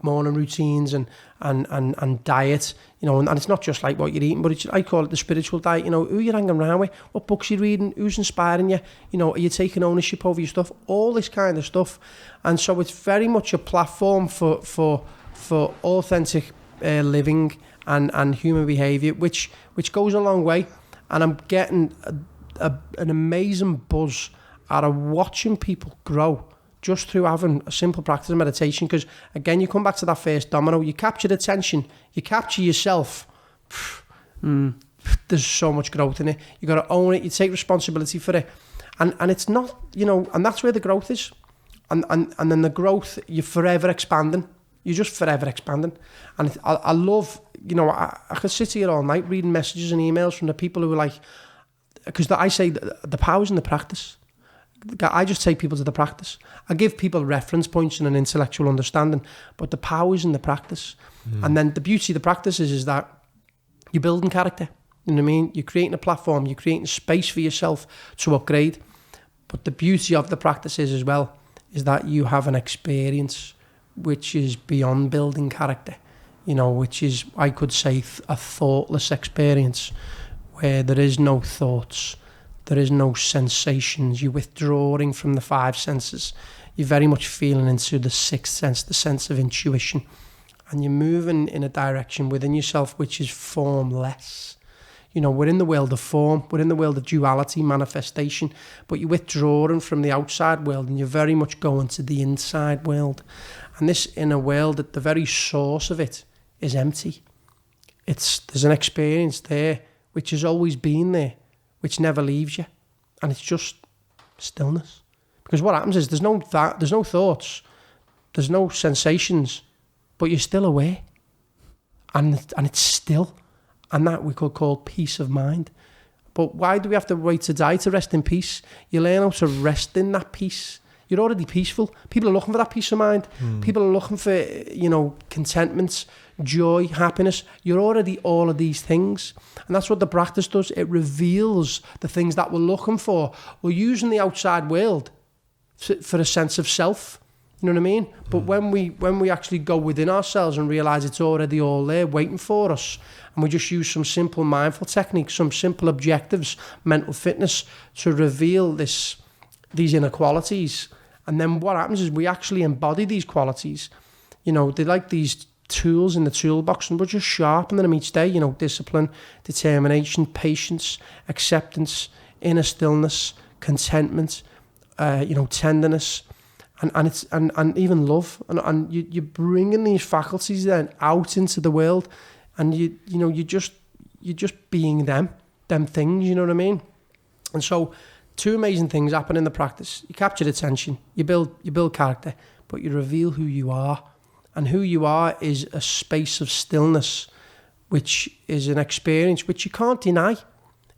morning routines and diet, you know, and it's not just like what you're eating, but I call it the spiritual diet. You know, who you're hanging around with, what books you're reading, who's inspiring you, you know, are you taking ownership over your stuff, all this kind of stuff. And so it's very much a platform for authentic living and human behaviour, which goes a long way. And I'm getting an amazing buzz out of watching people grow just through having a simple practice of meditation. Because again, you come back to that first domino, you capture attention, you capture yourself. There's so much growth in it. You got to own it. You take responsibility for it, and it's not, you know, and that's where the growth is. And then the growth, you're forever expanding. You're just forever expanding. And I love, you know, I could sit here all night reading messages and emails from the people who are like, because I say the power's in the practice. I just take people to the practice. I give people reference points and an intellectual understanding, but the power's in the practice. And then the beauty of the practice is that you're building character. You know what I mean? You're creating a platform, you're creating space for yourself to upgrade. But the beauty of the practice is as well, is that you have an experience which is beyond building character, you know, which is, I could say, a thoughtless experience where there is no thoughts, there is no sensations, you're withdrawing from the five senses, you're very much feeling into the sixth sense, the sense of intuition, and you're moving in a direction within yourself which is formless. You know, we're in the world of form, we're in the world of duality, manifestation, but you're withdrawing from the outside world and you're very much going to the inside world. And this inner world, at the very source of it, is empty. There's an experience there which has always been there, which never leaves you. And it's just stillness. Because what happens is there's no thoughts, there's no sensations, but you're still aware. And it's still. And that we could call peace of mind. But why do we have to wait to die to rest in peace? You learn how to rest in that peace. You're already peaceful. People are looking for that peace of mind. People are looking for, you know, contentment, joy, happiness. You're already all of these things. And that's what the practice does. It reveals the things that we're looking for. We're using the outside world for a sense of self. You know what I mean? But when we actually go within ourselves and realise it's already all there waiting for us, and we just use some simple mindful techniques, some simple objectives, mental fitness, to reveal these inequalities. And then what happens is we actually embody these qualities. You know, they're like these tools in the toolbox, and we're just sharpening them each day. You know, discipline, determination, patience, acceptance, inner stillness, contentment, you know, tenderness, and even love. And you're bringing these faculties then out into the world, and you're just being them things. You know what I mean? And so, two amazing things happen in the practice. You capture attention, you build character, but you reveal who you are. And who you are is a space of stillness, which is an experience which you can't deny.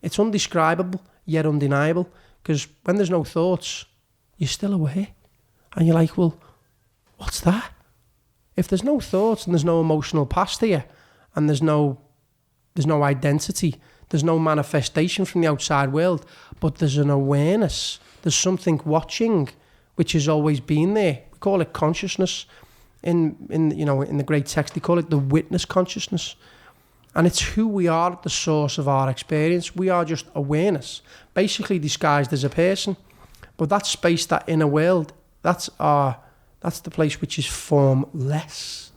It's undescribable, yet undeniable, because when there's no thoughts, you're still aware. And you're like, well, what's that? If there's no thoughts and there's no emotional past here, and there's no identity, there's no manifestation from the outside world, but there's an awareness, there's something watching, which has always been there. We call it consciousness. In the great text, they call it the witness consciousness. And it's who we are at the source of our experience. We are just awareness, basically disguised as a person. But that space, that inner world, that's the place which is formless.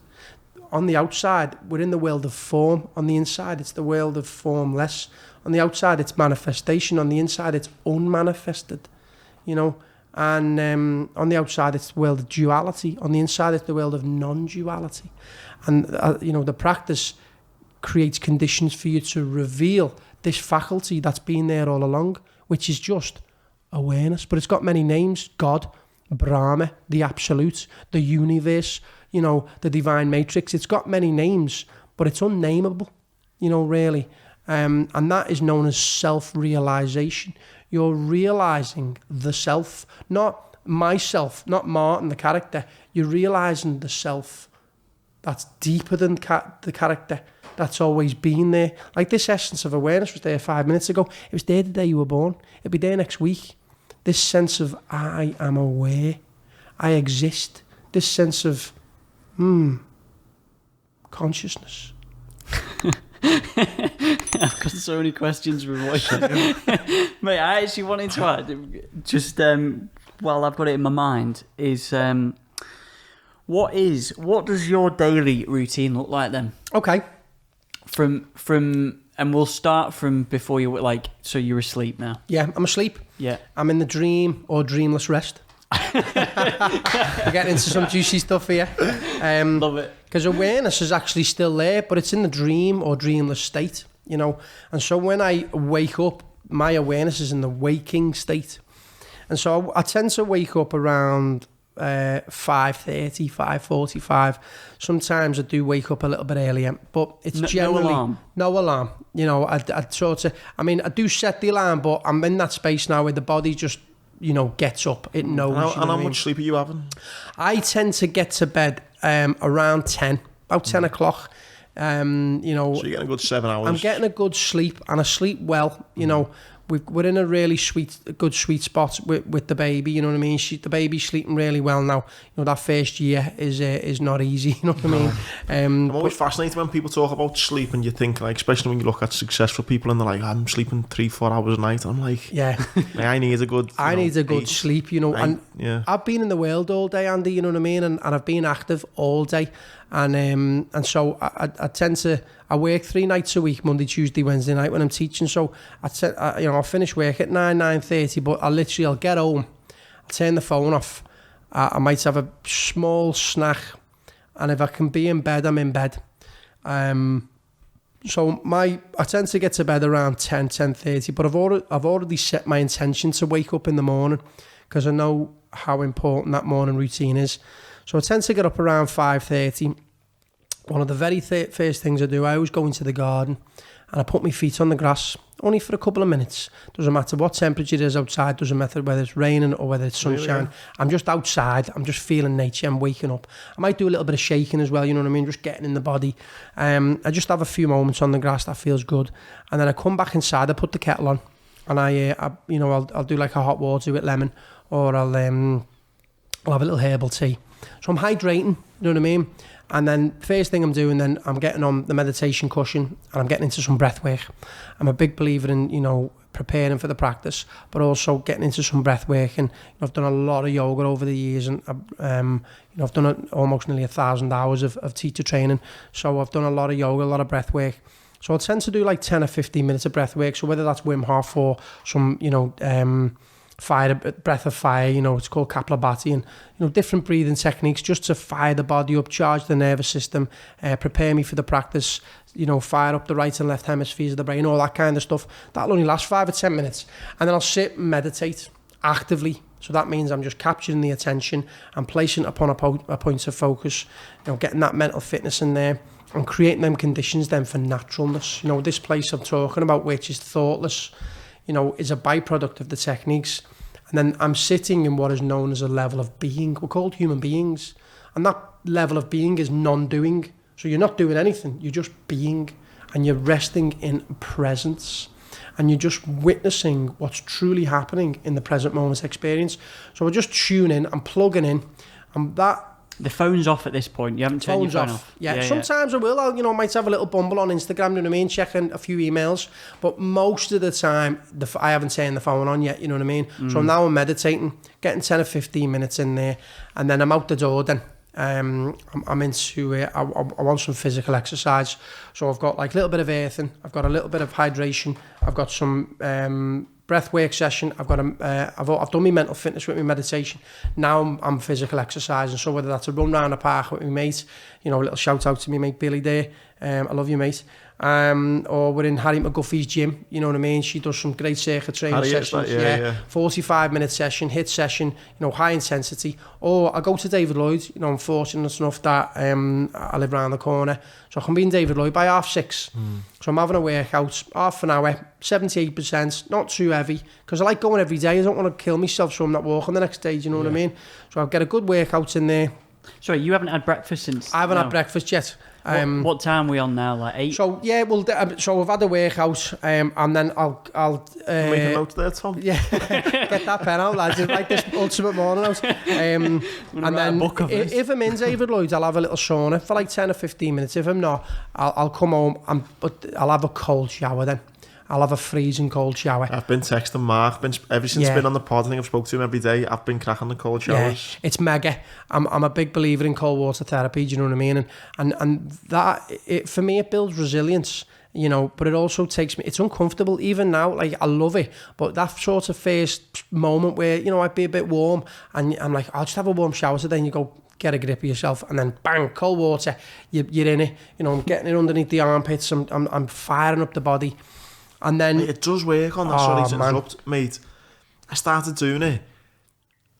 On the outside, we're in the world of form. On the inside, it's the world of formless. On the outside, it's manifestation. On the inside, it's unmanifested. You know, and on the outside, it's the world of duality. On the inside, it's the world of non-duality. And the practice creates conditions for you to reveal this faculty that's been there all along, which is just awareness. But it's got many names: God, Brahma, the Absolute, the universe, you know, the divine matrix. It's got many names, but it's unnameable, you know, really. And that is known as self-realization. You're realizing the self, not myself, not Martin, the character. You're realizing the self that's deeper than the character, that's always been there. Like this essence of awareness was there 5 minutes ago. It was there the day you were born. It'll be there next week. This sense of I am aware, I exist. This sense of consciousness. I've got so many questions for what mate, I actually wanted to add, just while I've got it in my mind, is what does your daily routine look like then? Okay. From and we'll start from before you, like, so you're asleep now. Yeah, I'm asleep. Yeah. I'm in the dream or dreamless rest. We're getting into some juicy stuff here. Love it. Because awareness is actually still there, but it's in the dream or dreamless state, you know. And so when I wake up, my awareness is in the waking state. And so I tend to wake up around 5:30, 5:45. Sometimes I do wake up a little bit earlier, but it's generally no alarm. You know, I sort of, I mean, I do set the alarm, but I'm in that space now where the body just, you know, gets up. It knows. And how much sleep are you having? I tend to get to bed around 10, about 10 o'clock. You know, so you're getting a good 7 hours. I'm getting a good sleep, and I sleep well. You know, we're in a really good sweet spot with the baby. You know what I mean? The baby's sleeping really well now. You know, that first year is not easy. You know what I mean? I'm always fascinated when people talk about sleep, and you think, like, especially when you look at successful people, and they're like, I'm sleeping 3-4 hours a night. I'm like, yeah, I need a good. I need a good sleep. You know, and I've been in the world all day, Andy. You know what I mean? And I've been active all day. And so I tend to, I work 3 nights a week, Monday, Tuesday, Wednesday night when I'm teaching. So you know, I'll finish work at 9:30, but I'll get home, I'll turn the phone off. I might have a small snack, and if I can be in bed, I'm in bed. So I tend to get to bed around 10:30, but I've already set my intention to wake up in the morning, because I know how important that morning routine is. So I tend to get up around 5:30. One of the very first things I do, I always go into the garden and I put my feet on the grass, only for a couple of minutes. Doesn't matter what temperature it is outside, doesn't matter whether it's raining or whether it's sunshine. Really? I'm just outside, I'm just feeling nature, I'm waking up. I might do a little bit of shaking as well, you know what I mean, just getting in the body. I just have a few moments on the grass, that feels good. And then I come back inside, I put the kettle on, and I'll do like a hot water with lemon, or I'll have a little herbal tea. So I'm hydrating, you know what I mean? And then first thing I'm doing, then I'm getting on the meditation cushion, and I'm getting into some breath work. I'm a big believer in, you know, preparing for the practice, but also getting into some breath work. And you know, I've done a lot of yoga over the years, and you know, I've done almost nearly 1,000 hours of teacher training. So I've done a lot of yoga, a lot of breath work. So I tend to do like 10 or 15 minutes of breath work. So whether that's Wim Hof or some, you know, breath of fire, you know, it's called Kapalabhati, and you know, different breathing techniques just to fire the body up, charge the nervous system, prepare me for the practice, you know, fire up the right and left hemispheres of the brain, all that kind of stuff. That'll only last 5 or 10 minutes, and then I'll sit and meditate actively. So that means I'm just capturing the attention and placing it upon a point of focus, you know, getting that mental fitness in there and creating them conditions then for naturalness. You know, this place I'm talking about, which is thoughtless, you know, is a byproduct of the techniques. And then I'm sitting in what is known as a level of being. We're called human beings. And that level of being is non-doing. So you're not doing anything. You're just being. And you're resting in presence. And you're just witnessing what's truly happening in the present moment's experience. So we're just tuning in and plugging in. And that... The phone's off at this point. You haven't turned your phone off. Yeah, sometimes I will. I might have a little bumble on Instagram, you know what I mean, checking a few emails. But most of the time, I haven't turned the phone on yet, you know what I mean? So now I'm meditating, getting 10 or 15 minutes in there, and then I'm out the door then. I'm into, I want some physical exercise. So I've got like a little bit of earthing, I've got a little bit of hydration, I've got some... breath work session. I've done my mental fitness with my meditation. Now I'm physical exercising. So whether that's a run round the park with my mate, you know, a little shout out to me mate Billy there. I love you, mate. Or we're in Harry McGuffey's gym. You know what I mean? She does some great circuit training sessions. Yeah. 45-minute session, HIIT session. You know, high intensity. Or I go to David Lloyd. You know, I'm fortunate enough that I live around the corner, so I can be in David Lloyd by 6:30. So I'm having a workout, half an hour, 78%, not too heavy, because I like going every day. I don't want to kill myself, so I'm not walking the next day. Do you know what I mean? So I'll get a good workout in there. Sorry, you haven't had breakfast since... I haven't had breakfast yet. What time are we on now? Like 8? So yeah, so I've had a workout, and then I'll make a note there, Tom. Yeah, get that pen out, lads. It's like this ultimate morning out. And then if I'm in David Lloyd, I'll have a little sauna for like 10 or 15 minutes. If I'm not, I'll come home but I'll have a cold shower then. I'll have a freezing cold shower. I've been texting Mark, ever since been on the pod. I think I've spoke to him every day. I've been cracking the cold showers. Yeah, it's mega. I'm a big believer in cold water therapy. Do you know what I mean? And that for me, it builds resilience. you know, but it also takes me, it's uncomfortable even now, like I love it, but that sort of first moment where, you know, I'd be a bit warm and I'm like, I'll just have a warm shower today, and you go, get a grip of yourself, and then bang, cold water, you're in it, you know, I'm getting it underneath the armpits, I'm firing up the body, and then... It does work on that, sorry to interrupt, mate. I started doing it,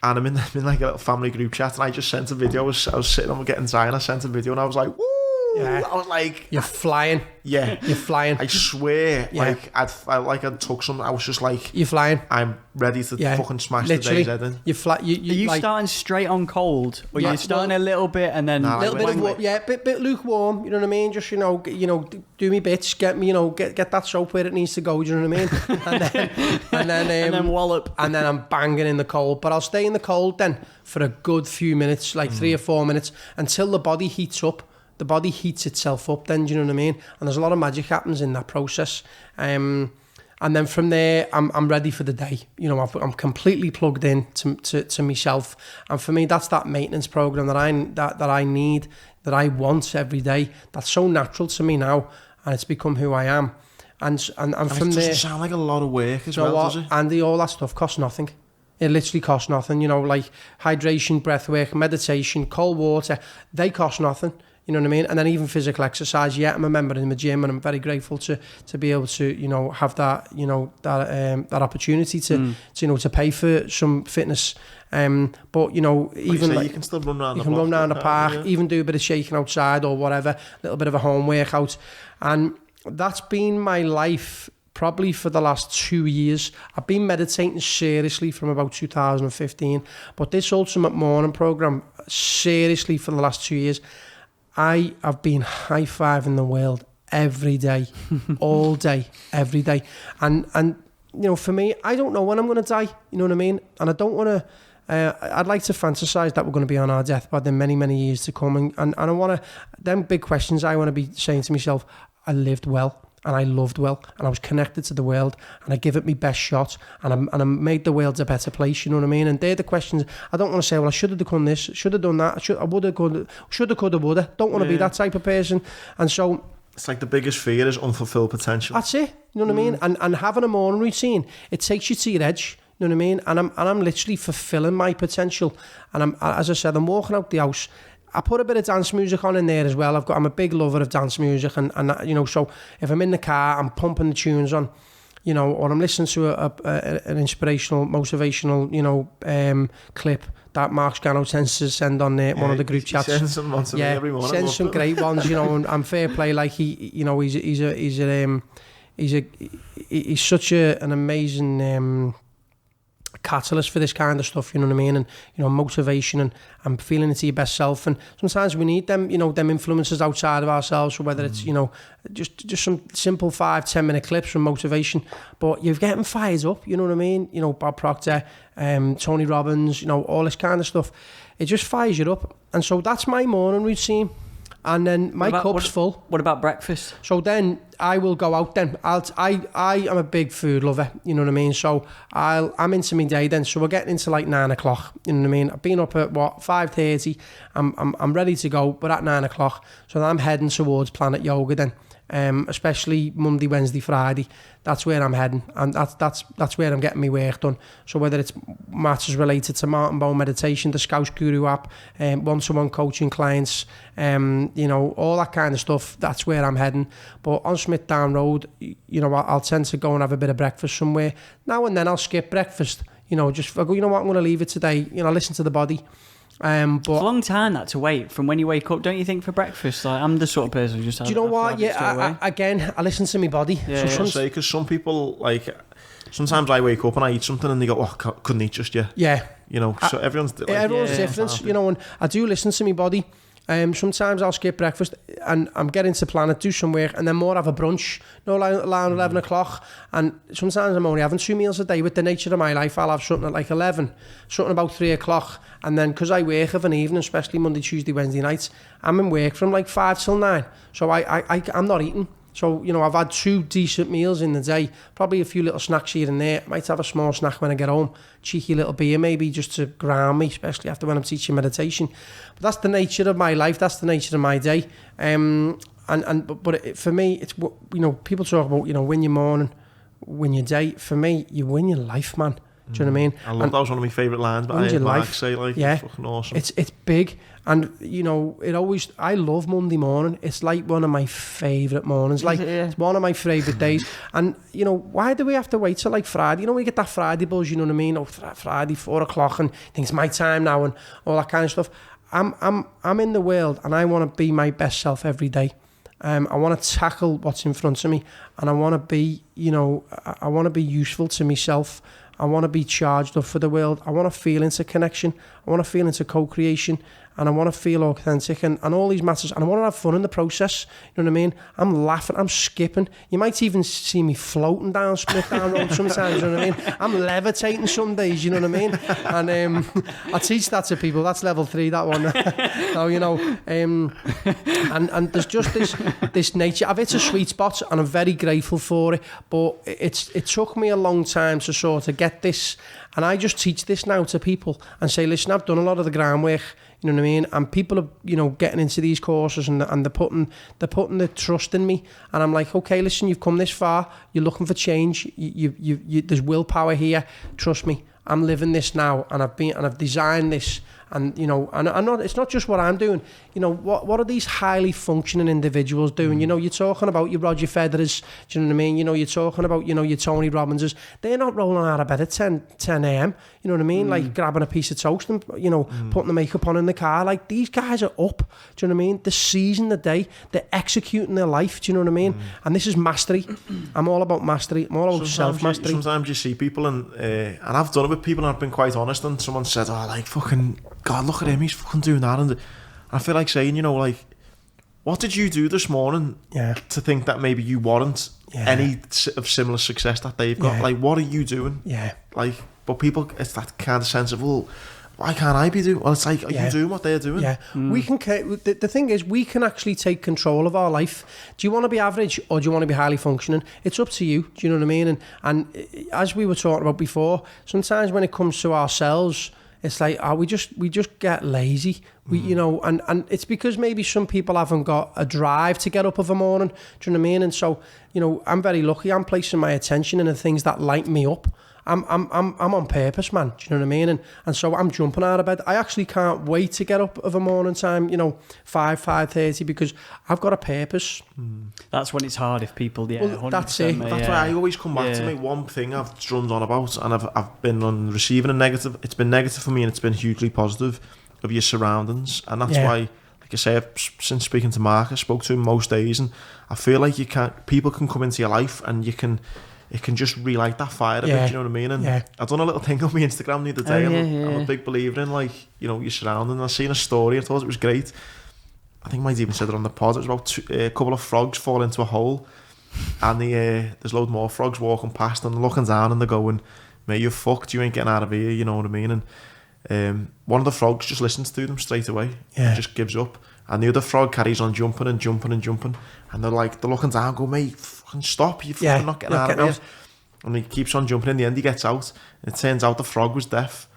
and I'm in like a little family group chat, and I just sent a video. I was sitting on getting tired, I sent a video, and I was like, woo! Yeah. I was like... You're flying. Yeah. You're flying. I swear, like, I took some, I was just like... You're flying. I'm ready to fucking smash literally, the day's head in. Are you like, starting straight on cold? Or you're starting a little bit and then... A little bit of warm, bit lukewarm, you know what I mean? Just, you know, do me bits, get me, you know, get that soap where it needs to go, do you know what I mean? and then wallop. And then I'm banging in the cold. But I'll stay in the cold then for a good few minutes, like 3 or 4 minutes, until the body heats up. The body heats itself up then, do you know what I mean? And there's a lot of magic happens in that process. And then from there, I'm ready for the day. You know, I'm completely plugged in to myself. And for me, that's that maintenance program that I need, that I want every day. That's so natural to me now, and it's become who I am. And from it there... doesn't sound like a lot of work as well, does it? Andy, all that stuff costs nothing. It literally costs nothing. You know, like hydration, breath work, meditation, cold water, they cost nothing. You know what I mean? And then even physical exercise. Yeah, I'm a member in the gym, and I'm very grateful to be able to, you know, have that, you know, that opportunity to you know, to pay for some fitness. But you know, even you can still run around. You can run around the park, even do a bit of shaking outside or whatever, a little bit of a home workout, and that's been my life. Probably for the last 2 years. I've been meditating seriously from about 2015, but this Ultimate Morning program, seriously for the last 2 years, I have been high-fiving the world every day, all day, every day. And you know, for me, I don't know when I'm going to die, you know what I mean? And I don't want to, I'd like to fantasize that we're going to be on our deathbed in many, many years to come. And I want to, them big questions I want to be saying to myself, I lived well. And I loved well, and I was connected to the world, and I give it my best shot, and I made the world a better place, you know what I mean? And they're the questions. I don't want to say, well, I should have done this, should have done that, I would have, shoulda, coulda, woulda. Don't want to be that type of person. And so... It's like the biggest fear is unfulfilled potential. That's it, you know what I mean? And having a morning routine, it takes you to your edge, you know what I mean? And I'm literally fulfilling my potential. And as I said, I'm walking out the house. I put a bit of dance music on in there as well. I'm a big lover of dance music, and you know, so if I'm in the car, I'm pumping the tunes on, you know, or I'm listening to an inspirational, motivational, you know, clip that Mark Scano tends to send on one of the group chats. He sends some on to me every morning. Sends some great ones, you know, and fair play. Like you know, he's such an amazing. Catalyst for this kind of stuff, you know what I mean? And you know, motivation and feeling into your best self. And sometimes we need them, you know, them influences outside of ourselves. So whether it's, you know, just some simple 5-10 minute clips from motivation, but you're getting fired up, you know what I mean? You know, Bob Proctor, Tony Robbins, you know, all this kind of stuff. It just fires you up. And so that's my morning routine. And then my cup's full. What about breakfast? So then I will go out then. I am a big food lover, you know what I mean? So I'm into my day then. So we're getting into like 9 o'clock, you know what I mean? I've been up at 5:30. I'm ready to go, but at 9 o'clock. So then I'm heading towards Planet Yoga then. Especially Monday, Wednesday, Friday. That's where I'm heading, and that's where I'm getting my work done. So whether it's matters related to Martin Bowen meditation, the Scouser app, one-to-one coaching clients, you know, all that kind of stuff, that's where I'm heading. But on Smith Down Road, you know, I'll tend to go and have a bit of breakfast somewhere. Now and then I'll skip breakfast, you know, just I go, you know what, I'm going to leave it today, you know, listen to the body. But it's a long time that to wait from when you wake up, don't you think, for breakfast? Like, I'm the sort of person who just do you know what? Yeah, I listen to my body. Yeah, so because some people, like, sometimes I wake up and I eat something and they go, oh, couldn't eat just yet. Yeah. You know, so everyone's different, you know, and I do listen to my body. Sometimes I'll skip breakfast and I'm getting to Planet, do some work, and then more have a brunch, around 11 o'clock. And sometimes I'm only having 2 meals a day. With the nature of my life, I'll have something at like 11, something about 3 o'clock. And then because I work of an evening, especially Monday, Tuesday, Wednesday nights, I'm in work from like 5 till 9. So I'm not eating. So, you know, I've had 2 decent meals in the day, probably a few little snacks here and there. Might have a small snack when I get home, cheeky little beer maybe, just to ground me, especially after when I'm teaching meditation. But that's the nature of my life, that's the nature of my day. But for me, it's what, you know, people talk about, you know, win your morning, win your day. For me, you win your life, man. Do you know what I mean? I love that. Was one of my favourite lines, but I heard Mark say, like, it's fucking awesome. It's big, and you know, I love Monday morning. It's like one of my favourite mornings. Like, it's one of my favourite days. And you know, why do we have to wait till like Friday? You know, we get that Friday buzz. You know what I mean? Oh, Friday 4:00, and I think it's my time now, and all that kind of stuff. I'm in the world, and I want to be my best self every day. I want to tackle what's in front of me, and I want to be, you know, I want to be useful to myself. I want to be charged up for the world. I want to feel into connection. I want to feel into co-creation, and I want to feel authentic, and all these matters. And I want to have fun in the process. You know what I mean? I'm laughing. I'm skipping. You might even see me floating down Smithdown Road sometimes. You know what I mean? I'm levitating some days. You know what I mean? And I teach that to people. That's level 3. That one. So, you know, and there's just this nature. I've hit a sweet spot, and I'm very grateful for it. But it took me a long time to sort of get this. And I just teach this now to people and say, listen, I've done a lot of the groundwork, you know what I mean? And people are, you know, getting into these courses, and they're putting the trust in me. And I'm like, okay, listen, you've come this far. You're looking for change. You there's willpower here. Trust me, I'm living this now, and I've designed this. And you know, and I'm not. It's not just what I'm doing. You know, what are these highly functioning individuals doing? You know, you're talking about your Roger Federers. Do you know what I mean? You know, you're talking about, you know, your Tony Robbins's. They're not rolling out of bed at 10 a.m. You know what I mean? Like grabbing a piece of toast and, you know, putting the makeup on in the car. Like, these guys are up. Do you know what I mean? They're seizing the day. They're executing their life. Do you know what I mean? And this is mastery. I'm all about mastery. I'm all about self-mastery. Sometimes you see people, and I've done it with people, and I've been quite honest, and someone said, oh, like, fucking, God, look at him, he's fucking doing that. And I feel like saying, you know, like, what did you do this morning to think that maybe you warrant any of similar success that they've got? Like, what are you doing? Like, but people, it's that kind of sense of, well, why can't I be doing? Well, it's like, are you doing what they're doing? We can. The thing is, we can actually take control of our life. Do you want to be average, or do you want to be highly functioning? It's up to you. Do you know what I mean? And as we were talking about before, sometimes when it comes to ourselves, it's like, we just get lazy. We, you know, and it's because maybe some people haven't got a drive to get up of a morning. Do you know what I mean? And so, you know, I'm very lucky. I'm placing my attention in the things that light me up. I'm on purpose, man. Do you know what I mean? And so I'm jumping out of bed. I actually can't wait to get up of a morning time, you know, 5:30, because I've got a purpose. That's when it's hard if people, well, that's it. That's why I always come back to me. One thing I've drummed on about, and I've been on receiving a negative. It's been negative for me, and it's been hugely positive, of your surroundings. And that's why, like I say, since speaking to Mark, I spoke to him most days, and I feel like people can come into your life, and it can just relight that fire a bit, you know what I mean? And I've done a little thing on my Instagram the other day. I'm a big believer in, like, you know, your surroundings. I've seen a story, I thought it was great. I think I might even said it on the pod. It was about a couple of frogs fall into a hole, and there's loads more frogs walking past, and they're looking down, and they're going, mate, you're fucked, you ain't getting out of here, you know what I mean? And one of the frogs just listens to them straight away, and just gives up. And the other frog carries on jumping and jumping and jumping, and they're looking down, go, mate, fucking stop, you're fucking not getting out of here. And he keeps on jumping. In the end, he gets out. It turns out the frog was deaf.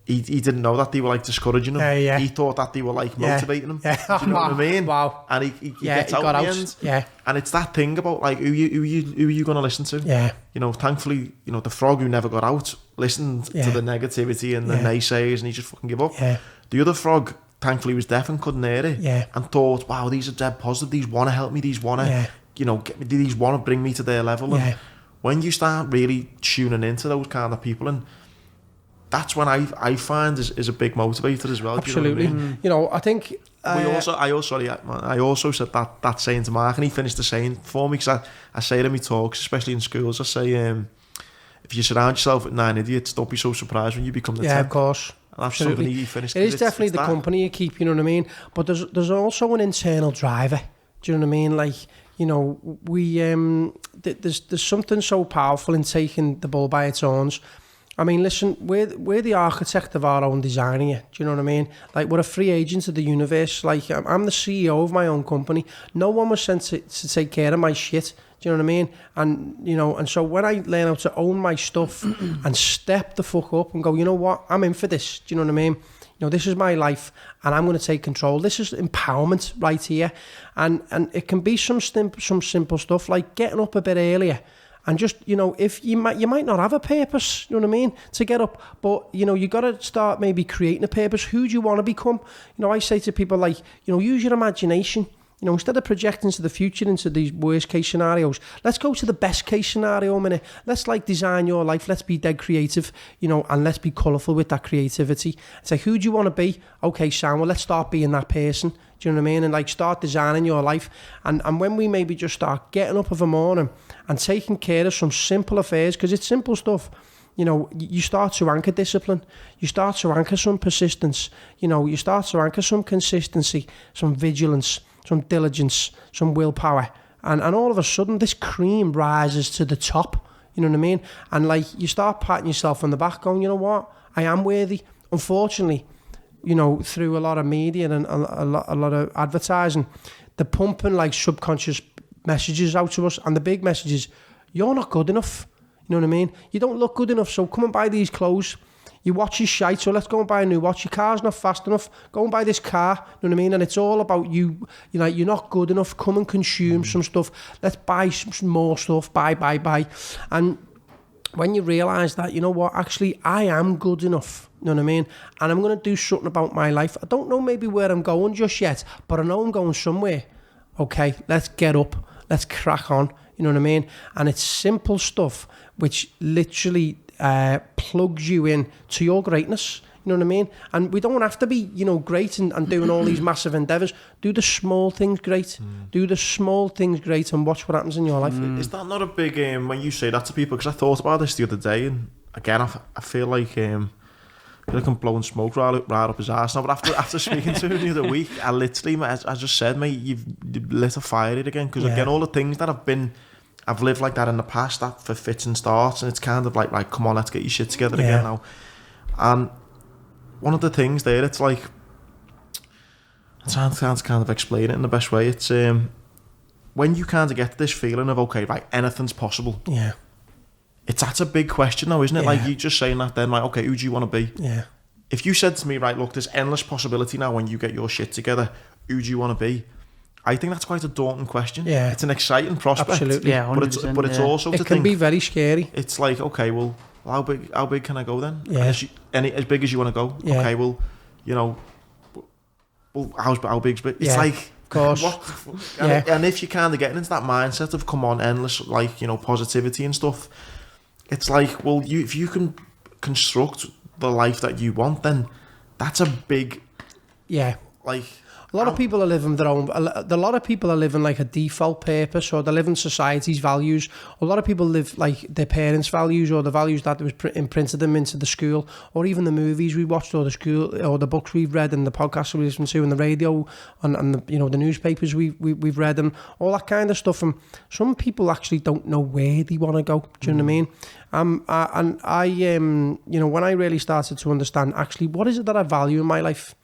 He didn't know that they were, like, discouraging him. He thought that they were, like, motivating him. Do you know what I mean? Wow. And he gets out in the end. And it's that thing about, like, who you going to listen to? You know, thankfully, you know, the frog who never got out listened to the negativity and the naysayers, and he just fucking gave up. The other frog, thankfully, was deaf and couldn't hear it, and thought, wow, these are dead positive, these want to help me, these want to, you know, get me, these want to bring me to their level. And when you start really tuning into those kind of people, and that's when I find is a big motivator as well. Absolutely. You know what I mean? You know, I think I also said that saying to Mark, and he finished the saying for me, because I say it in my talks, especially in schools. I say, if you surround yourself with 9 idiots, don't be so surprised when you become the 10th. Of course. Absolutely. It is definitely the company you keep, you know what I mean? But there's also an internal driver. Do you know what I mean? Like, you know, we there's something so powerful in taking the bull by its horns. I mean, listen, we're the architect of our own design here. Do you know what I mean? Like, we're a free agent of the universe. Like, I'm the CEO of my own company. No one was sent to take care of my shit. Do you know what I mean? And, you know, and so when I learn how to own my stuff and step the fuck up and go, you know what, I'm in for this. Do you know what I mean? You know, this is my life and I'm going to take control. This is empowerment right here. And it can be some simple stuff like getting up a bit earlier. And just, you know, if you might not have a purpose, you know what I mean, to get up, but, you know, you got to start maybe creating a purpose. Who do you want to become? You know, I say to people like, you know, use your imagination. You know, instead of projecting to the future into these worst case scenarios, let's go to the best case scenario a minute. Let's like design your life. Let's be dead creative, you know, and let's be colourful with that creativity. It's like, who do you want to be? Okay, Sam, well, let's start being that person. Do you know what I mean? And like start designing your life. And when we maybe just start getting up of a morning and taking care of some simple affairs, because it's simple stuff. You know, you start to anchor discipline. You start to anchor some persistence. You know, you start to anchor some consistency, some vigilance, some diligence, some willpower. And all of a sudden, this cream rises to the top. You know what I mean? And like, you start patting yourself on the back going, you know what? I am worthy. Unfortunately, you know, through a lot of media and a lot of advertising, they're pumping like subconscious messages out to us. And the big message is, you're not good enough. You know what I mean? You don't look good enough, so come and buy these clothes. Your watch is shite, so let's go and buy a new watch. Your car's not fast enough, go and buy this car. You know what I mean? And it's all about you. You know, you're not good enough. Come and consume some stuff. Let's buy some more stuff. Buy. And when you realise that, you know what? Actually, I am good enough. You know what I mean? And I'm going to do something about my life. I don't know maybe where I'm going just yet, but I know I'm going somewhere. Okay, let's get up. Let's crack on. You know what I mean? And it's simple stuff which literally plugs you in to your greatness. You know what I mean? And we don't have to be, you know, great and doing all these massive endeavours. Do the small things great. Do the small things great and watch what happens in your life. Is that not a big, when you say that to people, because I thought about this the other day, and again, I feel like I'm blowing smoke right up his arse now, but after speaking to him the other week, I literally, I just said, mate, you've lit a fire here again, because again, all the things that I've lived like that in the past, that for fits and starts, and it's kind of like, right, come on, let's get your shit together again now. And one of the things there, it's like, I'm trying to kind of explain it in the best way. It's when you kind of get this feeling of, okay, right, anything's possible. Yeah. That's a big question though, isn't it? Yeah. Like, you just saying that then, like, okay, who do you want to be? Yeah. If you said to me, right, look, there's endless possibility now when you get your shit together, who do you want to be? I think that's quite a daunting question. Yeah. It's an exciting prospect. Absolutely. Yeah, 100%, but it's also it can be very scary. It's like, okay, well, how big can I go then? Yeah. As big as you want to go. Yeah. Okay, well, you know, well, how big's big? It's Yeah, like, of course. what? Yeah. And if you're kind of getting into that mindset of, come on, endless, like, you know, positivity and stuff, it's like, well, if you can construct the life that you want, then that's a big, like, A lot of people are living their own. A lot of people are living like a default purpose, or they live in society's values. A lot of people live like their parents' values, or the values that was imprinted them into the school, or even the movies we watched, or the school, or the books we've read, and the podcasts we listened to, and the radio, and the, you know, the newspapers we've read, and all that kind of stuff. And some people actually don't know where they want to go. Do you know what I mean? And I you know, when I really started to understand actually what is it that I value in my life.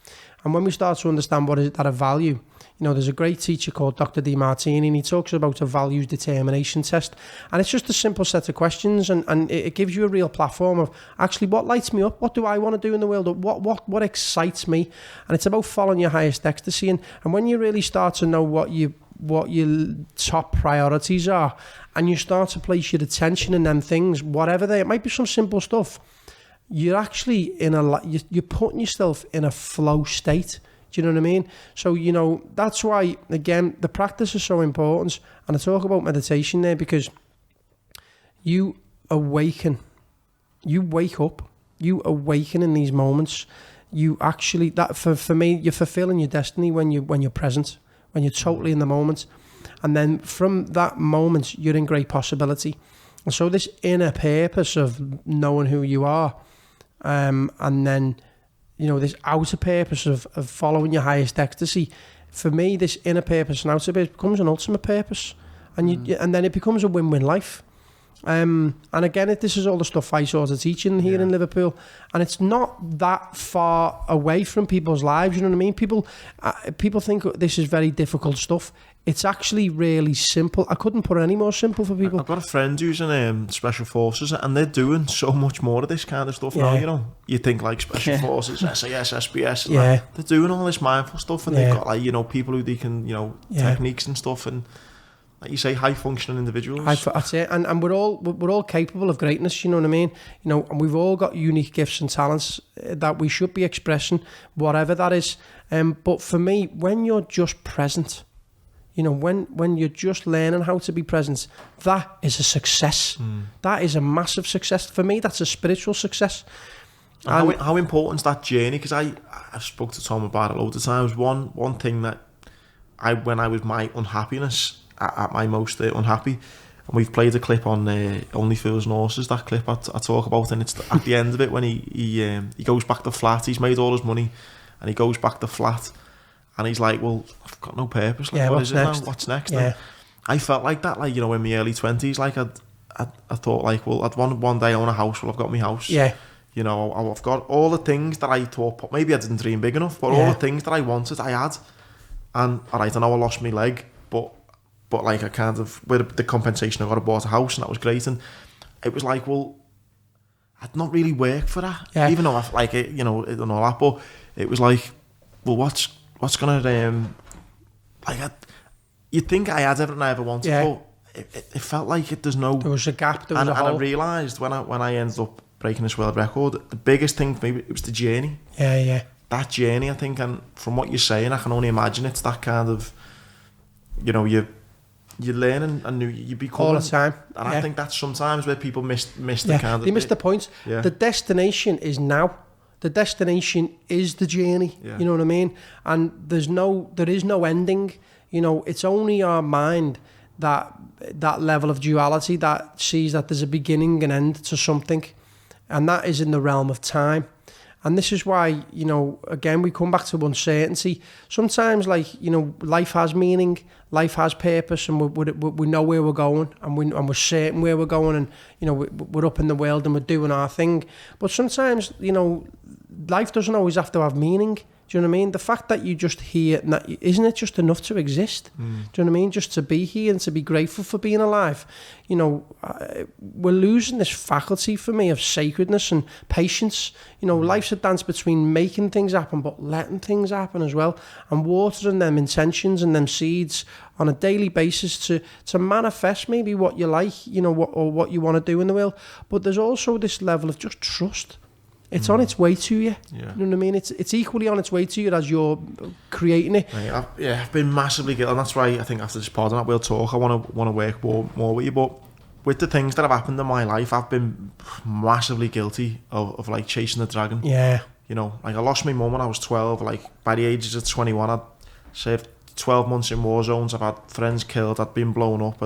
And when we start to understand what is it that I value, you know, there's a great teacher called Dr. DeMartini, and he talks about a values determination test. And it's just a simple set of questions, and it gives you a real platform of actually what lights me up, what do I want to do in the world, what excites me. And it's about following your highest ecstasy. And when you really start to know what your top priorities are, and you start to place your attention in them things, whatever it might be, some simple stuff, you're actually you're putting yourself in a flow state. Do you know what I mean? So, you know, that's why, again, the practice is so important. And I talk about meditation there because you awaken. You wake up. You awaken in these moments. You actually, that for me, you're fulfilling your destiny when you're present, when you're totally in the moment. And then from that moment, you're in great possibility. And so this inner purpose of knowing who you are, and then, you know, this outer purpose of following your highest ecstasy, for me, this inner purpose and outer purpose becomes an ultimate purpose, and and then it becomes a win-win life. And again, this is all the stuff I sort of teaching here in Liverpool, and it's not that far away from people's lives. You know what I mean? People think this is very difficult stuff. it's actually really simple. I couldn't put it any more simple for people. I've got a friend who's in Special Forces, and they're doing so much more of this kind of stuff now, you know. You think like Special Forces, SAS, SBS, and that. They're doing all this mindful stuff, and they've got like, you know, people who they can, you know, techniques and stuff, and like you say, high functioning individuals. That's it, and we're all capable of greatness, you know what I mean? You know, and we've all got unique gifts and talents that we should be expressing, whatever that is. But for me, when you're just present, you know, when you're just learning how to be present, that is a success. That is a massive success. For me, that's a spiritual success. And how important is that journey? Because I've spoke to Tom about it loads of times. One thing that when I was my unhappiness, at my most unhappy, and we've played a clip on Only Fools and Horses, that clip I talk about, and it's at the end of it when he goes back to flat. He's made all his money, and he goes back to flat. And he's like, well, I've got no purpose. Like, what is it now? What's next? Yeah. I felt like that, like, you know, in my early 20s, like I thought, like, well, I'd one day own a house. Well, I've got my house. Yeah. You know, I've got all the things that I thought, maybe I didn't dream big enough, but all the things that I wanted, I had. And, all right, I know I lost my leg, but like, I kind of, with the compensation, I bought a house, and that was great. And it was like, well, I'd not really worked for that. Yeah. Even though I like it, you know, and all that, but it was like, well, what's gonna like you'd think I had everything I ever wanted, but it felt like there was a gap, there was and, a hole. And I realised when I ended up breaking this world record, the biggest thing for me, it was the journey. That journey, I think, and from what you're saying, I can only imagine it's that kind of, you know, you learn and you become all the time, and I think that's sometimes where people miss the kind of they miss the point. The destination is now. The destination is the journey, you know what I mean? And there is no ending. You know, it's only our mind that level of duality that sees that there's a beginning and end to something, and that is in the realm of time. And this is why, you know, again, we come back to uncertainty. Sometimes, like, you know, life has meaning, life has purpose, and we know where we're going, and we're certain where we're going, and, you know, we're up in the world and we're doing our thing. But sometimes, you know, life doesn't always have to have meaning. Do you know what I mean? The fact that you just here, isn't it just enough to exist? Do you know what I mean? Just to be here and to be grateful for being alive. You know, we're losing this faculty for me of sacredness and patience. You know, life's a dance between making things happen but letting things happen as well, and watering them intentions and them seeds on a daily basis to manifest maybe what you like, you know, what you want to do in the world. But there's also this level of just trust. It's on its way to you. You know what I mean? It's equally on its way to you as you're creating it. I've been massively guilty, and that's why I think after this pod, and we'll talk, I want to work more with you. But with the things that have happened in my life, I've been massively guilty of like chasing the dragon. Yeah. You know, like I lost my mum when I was 12. Like by the ages of 21, I'd served 12 months in war zones. I've had friends killed. I'd been blown up.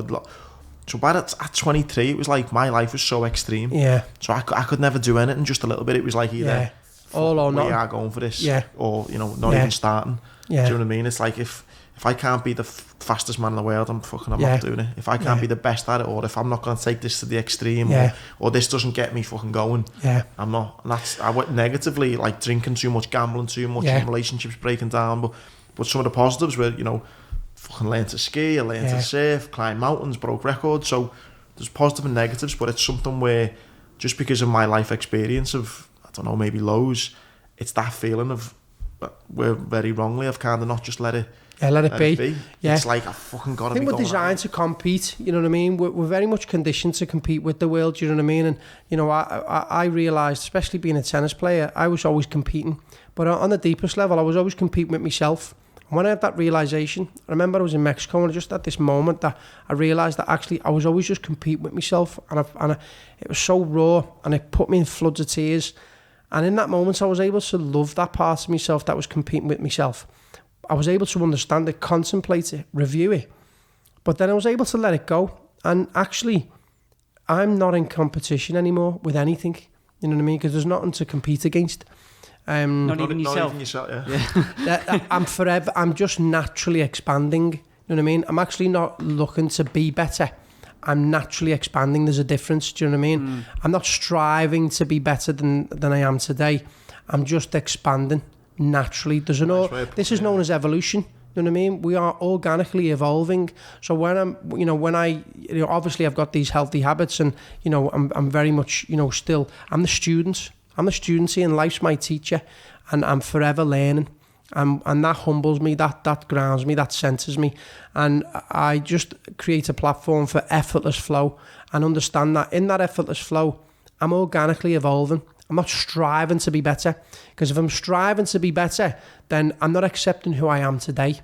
So at 23, it was like my life was so extreme. Yeah. So I could never do anything just a little bit. It was like either all or nothing. We are going for this, or, you know, not even starting. Yeah. Do you know what I mean? It's like if I can't be the fastest man in the world, I'm not doing it. If I can't be the best at it, or if I'm not going to take this to the extreme, or this doesn't get me fucking going, I'm not. And I went negatively, like drinking too much, gambling too much, and relationships breaking down. But some of the positives were, you know, fucking learn to ski, I learned to surf, climb mountains, broke records. So there's positive and negatives, but it's something where just because of my life experience of, I don't know, maybe lows, it's that feeling of where very wrongly I've kind of not just let it be. Yeah. It's like I fucking got to be going. I think we're designed to compete, you know what I mean? We're very much conditioned to compete with the world, you know what I mean? And, you know, I realised, especially being a tennis player, I was always competing. But on the deepest level, I was always competing with myself. When I had that realisation, I remember I was in Mexico and just at this moment that I realised that actually I was always just competing with myself, and it was so raw, and it put me in floods of tears. And in that moment, I was able to love that part of myself that was competing with myself. I was able to understand it, contemplate it, review it. But then I was able to let it go. And actually, I'm not in competition anymore with anything. You know what I mean? Because there's nothing to compete against. Not even yourself. I'm just naturally expanding. You know what I mean? I'm actually not looking to be better. I'm naturally expanding. There's a difference. Do you know what I mean? I'm not striving to be better than I am today. I'm just expanding naturally. This is known as evolution. You know what I mean? We are organically evolving. So when obviously I've got these healthy habits, and I'm very much still I'm the student. I'm the student here, and life's my teacher, and I'm forever learning. And that humbles me, that grounds me, that centers me. And I just create a platform for effortless flow, and understand that in that effortless flow, I'm organically evolving. I'm not striving to be better, because if I'm striving to be better, then I'm not accepting who I am today.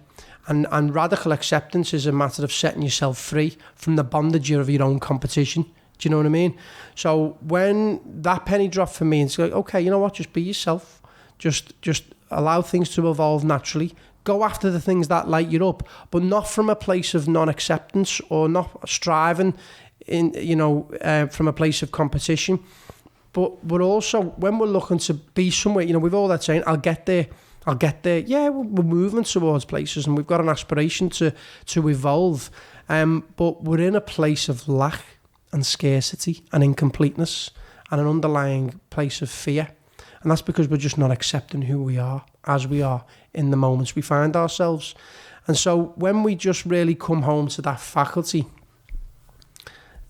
And radical acceptance is a matter of setting yourself free from the bondage of your own competition. Do you know what I mean? So when that penny dropped for me, it's like, okay, you know what? Just be yourself. Just allow things to evolve naturally. Go after the things that light you up, but not from a place of non-acceptance or not striving from a place of competition. But also, when we're looking to be somewhere, we've all that saying, I'll get there. Yeah, we're moving towards places, and we've got an aspiration to evolve. But we're in a place of lack and scarcity and incompleteness, and an underlying place of fear. And that's because we're just not accepting who we are as we are in the moments we find ourselves. And so when we just really come home to that faculty,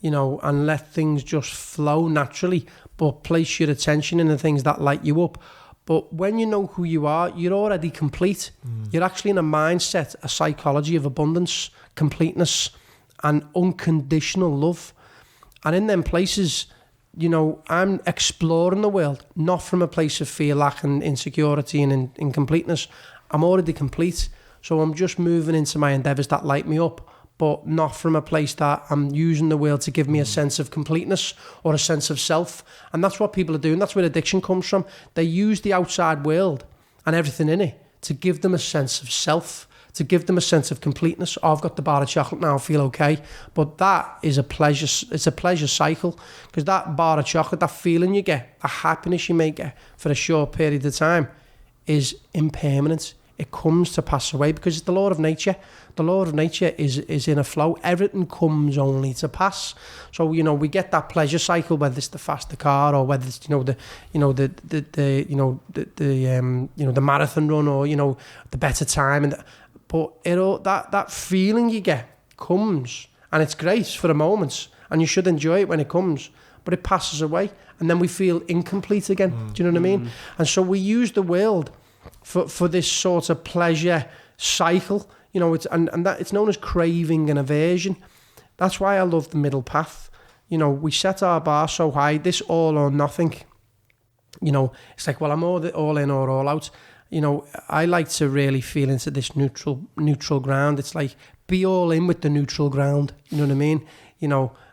and let things just flow naturally, but place your attention in the things that light you up. But when you know who you are, you're already complete. You're actually in a mindset, a psychology of abundance, completeness, and unconditional love. And in them places, I'm exploring the world, not from a place of fear, lack, and insecurity and incompleteness. I'm already complete. So I'm just moving into my endeavours that light me up, but not from a place that I'm using the world to give me a sense of completeness or a sense of self. And that's what people are doing. That's where addiction comes from. They use the outside world and everything in it to give them a sense of self, to give them a sense of completeness. Oh, I've got the bar of chocolate now, I feel okay. But that is a pleasure. It's a pleasure cycle, because that bar of chocolate, that feeling you get, the happiness you may get for a short period of time, is impermanent. It comes to pass away, because it's the law of nature. The law of nature is in a flow. Everything comes only to pass. So we get that pleasure cycle, whether it's the faster car, or whether it's the marathon run, or the better time. But that feeling you get comes, and it's great for a moment, and you should enjoy it when it comes. But it passes away, and then we feel incomplete again. Do you know what I mean? And so we use the world for this sort of pleasure cycle, that it's known as craving and aversion. That's why I love the middle path. We set our bar so high, this all or nothing. It's like, well, I'm all in or all out. I like to really feel into this neutral ground. It's like, be all in with the neutral ground. You know what I mean?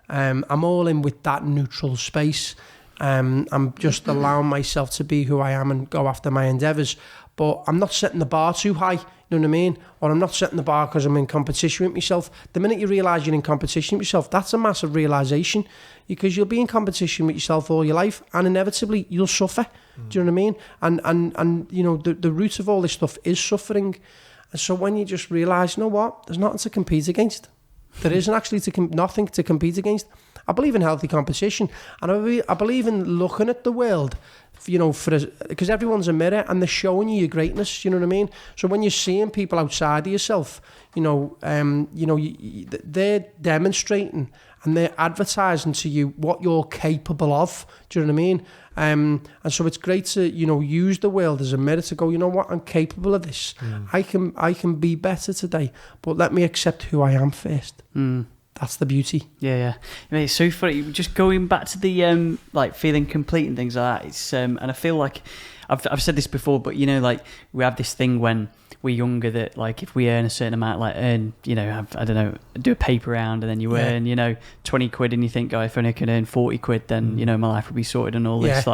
I'm all in with that neutral space. I'm just allowing myself to be who I am and go after my endeavours. But I'm not setting the bar too high, you know what I mean? Or I'm not setting the bar because I'm in competition with myself. The minute you realise you're in competition with yourself, that's a massive realisation, because you'll be in competition with yourself all your life, and inevitably you'll suffer. Do you know what I mean? And the root of all this stuff is suffering. And so when you just realise, you know what, there's nothing to compete against. There isn't actually nothing to compete against. I believe in healthy competition, and I believe in looking at the world, because everyone's a mirror, and they're showing you your greatness. You know what I mean? So when you're seeing people outside of yourself, they're demonstrating and they're advertising to you what you're capable of. Do you know what I mean? And so it's great to use the world as a mirror to go, you know what, I'm capable of this. I can be better today, but let me accept who I am first. That's the beauty. Yeah. I mean, it's so funny. Just going back to the feeling complete and things like that. It's and I feel like I've said this before, but we have this thing when we're younger that if we earn a certain amount, do a paper round, and then you earn 20 quid, and you think, if only I could earn 40 quid, then my life would be sorted and all this.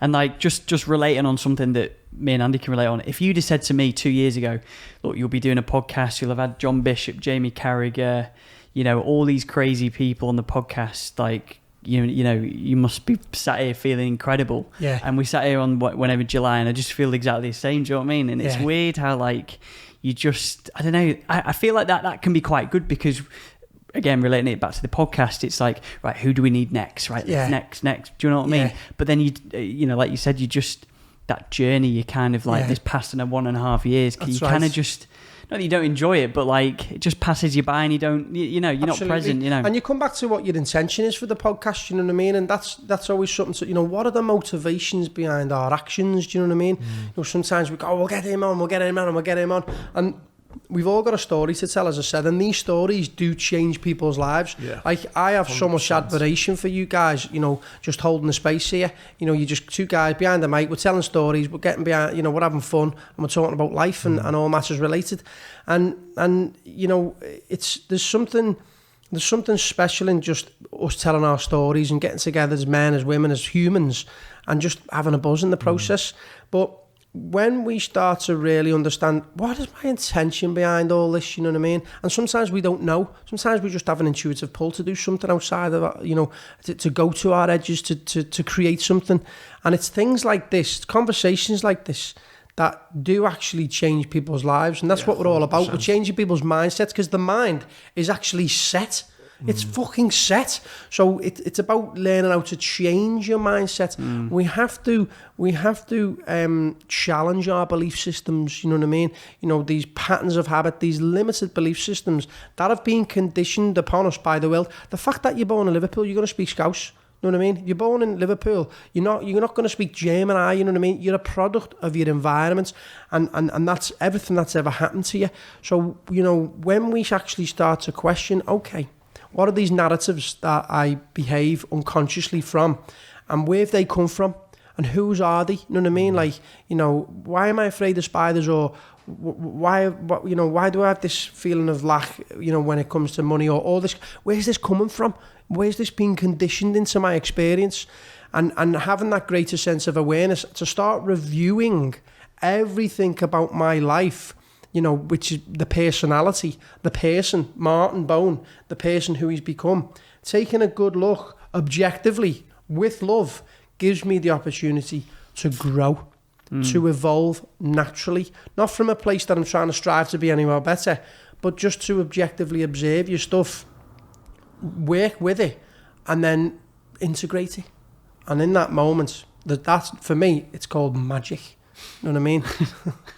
And just relating on something that me and Andy can relate on. If you'd have said to me 2 years ago, look, you'll be doing a podcast, you'll have had John Bishop, Jamie Carragher, all these crazy people on the podcast, you must be sat here feeling incredible. Yeah. And we sat here on whenever July, and I just feel exactly the same. Do you know what I mean? And it's weird how you just, I don't know. I feel like that can be quite good, because again, relating it back to the podcast, it's like, right, who do we need next? Right. Next. Do you know what I mean? But then like you said, you just, that journey, you kind of this past 1.5 years, you kind of just that you don't enjoy it, but like it just passes you by, and you don't, you're not present, And you come back to what your intention is for the podcast, you know what I mean? And that's always something to, what are the motivations behind our actions, do you know what I mean? Sometimes we go, we'll get him on. And we've all got a story to tell, as I said, and these stories do change people's lives. Yeah. Like, I have so much 100%. admiration for you guys, just holding the space here. You're just two guys behind the mic, we're telling stories, we're getting behind, we're having fun, and we're talking about life and all matters related. And there's something special in just us telling our stories and getting together as men, as women, as humans, and just having a buzz in the process. But when we start to really understand what is my intention behind all this, you know what I mean? And sometimes we don't know. Sometimes we just have an intuitive pull to do something outside of, to go to our edges, to create something. And it's things like this, conversations like this, that do actually change people's lives. And that's what we're all about. 100%. We're changing people's mindsets, because the mind is actually set. It's fucking set. So it's about learning how to change your mindset. We have to challenge our belief systems, you know what I mean? These patterns of habit, these limited belief systems that have been conditioned upon us by the world. The fact that you're born in Liverpool, you're going to speak Scouse. You know what I mean? You're born in Liverpool. You're not going to speak German, you know what I mean? You're a product of your environment, and that's everything that's ever happened to you. So, when we actually start to question, okay, what are these narratives that I behave unconsciously from, and where have they come from, and whose are they? You know what I mean? Like, why am I afraid of spiders, or why do I have this feeling of lack, when it comes to money, or all this? Where's this coming from? Where's this being conditioned into my experience? And having that greater sense of awareness to start reviewing everything about my life, which is the personality, the person, Martin Bone, the person who he's become. Taking a good look objectively with love gives me the opportunity to grow, to evolve naturally, not from a place that I'm trying to strive to be anywhere better, but just to objectively observe your stuff, work with it, and then integrate it. And in that moment, that's for me, it's called magic. You know what I mean?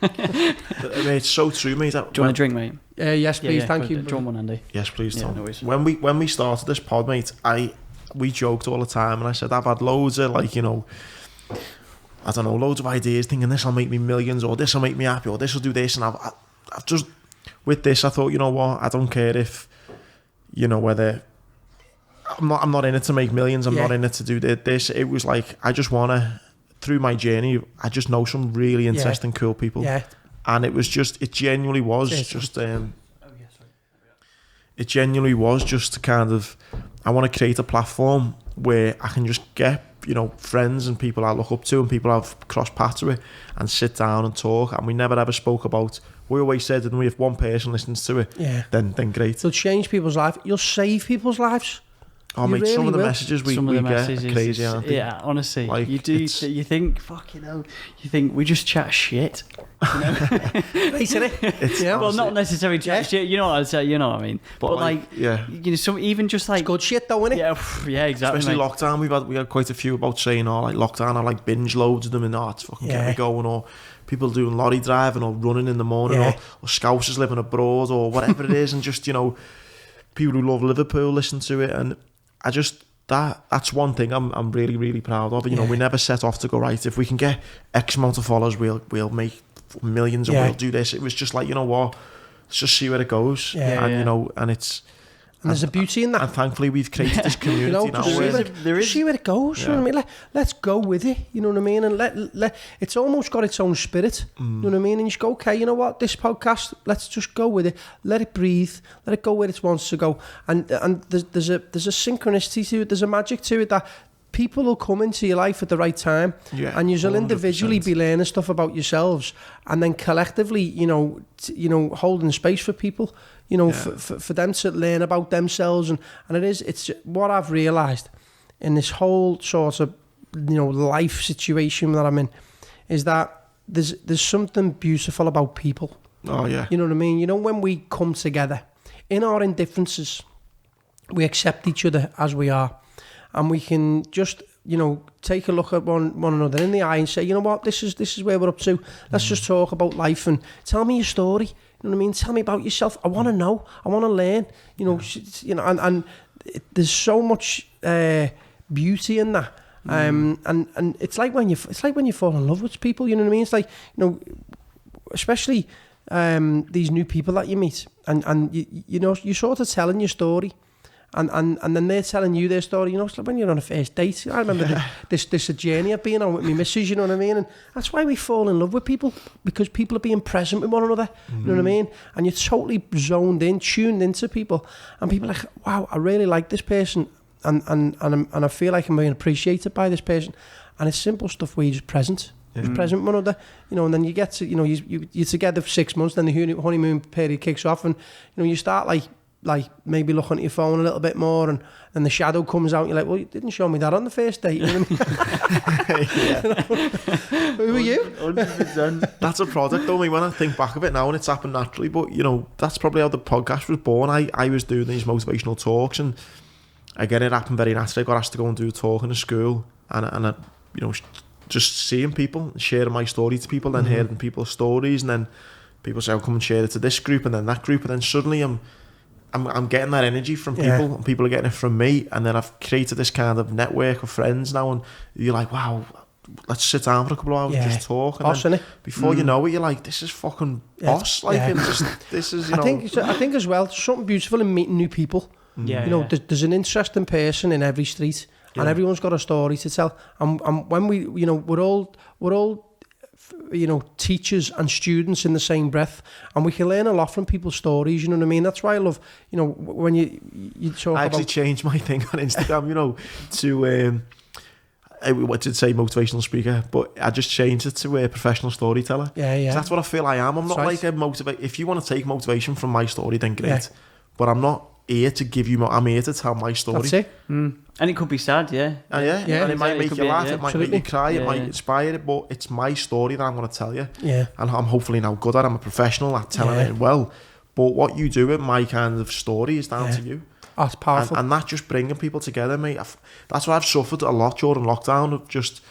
It's so true, mate. Do you want a drink, mate? Yes, please. Thank you. Do you want one, Andy? Yes, please, Tom. No worries. When we started this pod, mate, we joked all the time, and I said I've had loads of loads of ideas, thinking this will make me millions, or this will make me happy, or this will do this, and I've just, with this, I thought, you know what, I don't care if, whether I'm not in it to make millions, I'm not in it to do this. It was like, I just want to, through my journey, I just know some really interesting, cool people. Yeah. And it genuinely was just, it genuinely was just to kind of, I want to create a platform where I can just get, friends and people I look up to and people I've crossed paths with, and sit down and talk. And we never ever spoke about, we always said, and if one person listens to it, then great. You'll change people's life. You'll save people's lives. Oh, mate, really some of the messages we get are crazy, aren't they? Yeah, honestly. Like, you think, fucking hell, we just chat shit. Right, isn't it? Well, not necessarily chat shit, you know what I'd say, you know what I mean? But some even just like... It's good shit though, isn't it? Yeah, exactly. Especially lockdown, we had quite a few about saying, lockdown, I binge loads of them, and it's fucking get me going, or people doing lorry driving, or running in the morning, or Scousers living abroad, or whatever it is, and just, people who love Liverpool listen to it, and I just, that's one thing I'm really, really proud of. We never set off to go, right, if we can get X amount of followers, we'll make millions, or we'll do this. It was just like, you know what, let's just see where it goes. And it's... And there's a beauty in that. And thankfully we've created this community now. See where it goes. You know what I mean? Let's go with it. You know what I mean? And let it's almost got its own spirit. You know what I mean? And you just go, okay, you know what? This podcast, let's just go with it. Let it breathe. Let it go where it wants to go. And there's a synchronicity to it. There's a magic to it that people will come into your life at the right time, and you'll individually be learning stuff about yourselves, and then collectively, holding space for people, for them to learn about themselves, and it's what I've realised in this whole sort of life situation that I'm in, is that there's something beautiful about people. Oh yeah, you know what I mean? When we come together in our indifferences, we accept each other as we are. and we can just, you know, take a look at one another in the eye and say, you know what, this is where we're up to. Let's just talk about life and tell me your story. You know what I mean? Tell me about yourself. I want to know. I want to learn. You know, and there's so much beauty in that. And it's like when you fall in love with people. You know what I mean? It's like, you know, especially these new people that you meet, and you know, you're sort of telling your story. And then they're telling you their story. You know, it's like when you're on a first date. I remember this journey I've been on with my missus, you know what I mean? And that's why we fall in love with people, because people are being present with one another, you know what I mean? And you're totally zoned in, tuned into people. And people are like, wow, I really like this person. And I feel like I'm being appreciated by this person. And it's simple stuff where you're just present. Just present with one another, you know, and then you get to, you know, you're together for 6 months, then the honeymoon period kicks off, and, you know, you start like maybe looking at your phone a little bit more, and then the shadow comes out, and you're like, well, you didn't show me that on the first date. You know what I mean? Who are you? 100%. That's a product, though. When I think back of it now, and it's happened naturally, but, you know, that's probably how the podcast was born. I was doing these motivational talks, and again, it happened very naturally. I got asked to go and do a talk in a school, and I, you know, just seeing people, sharing my story to people, then hearing people's stories, and then people say, I'll come and share it to this group and then that group, and then suddenly I'm getting that energy from people, and people are getting it from me, and then I've created this kind of network of friends now, and you're like, wow, let's sit down for a couple of hours and just talk, and boss, then before you know it, you're like, this is fucking boss, like, and just, this is, you know. I think as well, there's something beautiful in meeting new people. You know, there's an interesting person in every street, and everyone's got a story to tell, and when we, you know, we're all you know, teachers and students in the same breath, and we can learn a lot from people's stories, you know what I mean? That's why I love, you know, when you talk I actually changed my thing on Instagram, you know, to what did say motivational speaker, but I just changed it to a professional storyteller. Yeah. That's what I feel I am. I'm not like a motivate. If you want to take motivation from my story, then great. But I'm not here to give you. I'm here to tell my story. That's it. And it could be sad, and it might make you laugh, it might make you cry, it might inspire it, but it's my story that I'm going to tell you. And I'm hopefully now good at it. I'm a professional at telling it well. But what you do with my kind of story is down to you. That's powerful. And that's just bringing people together, mate. That's why I've suffered a lot during lockdown of just,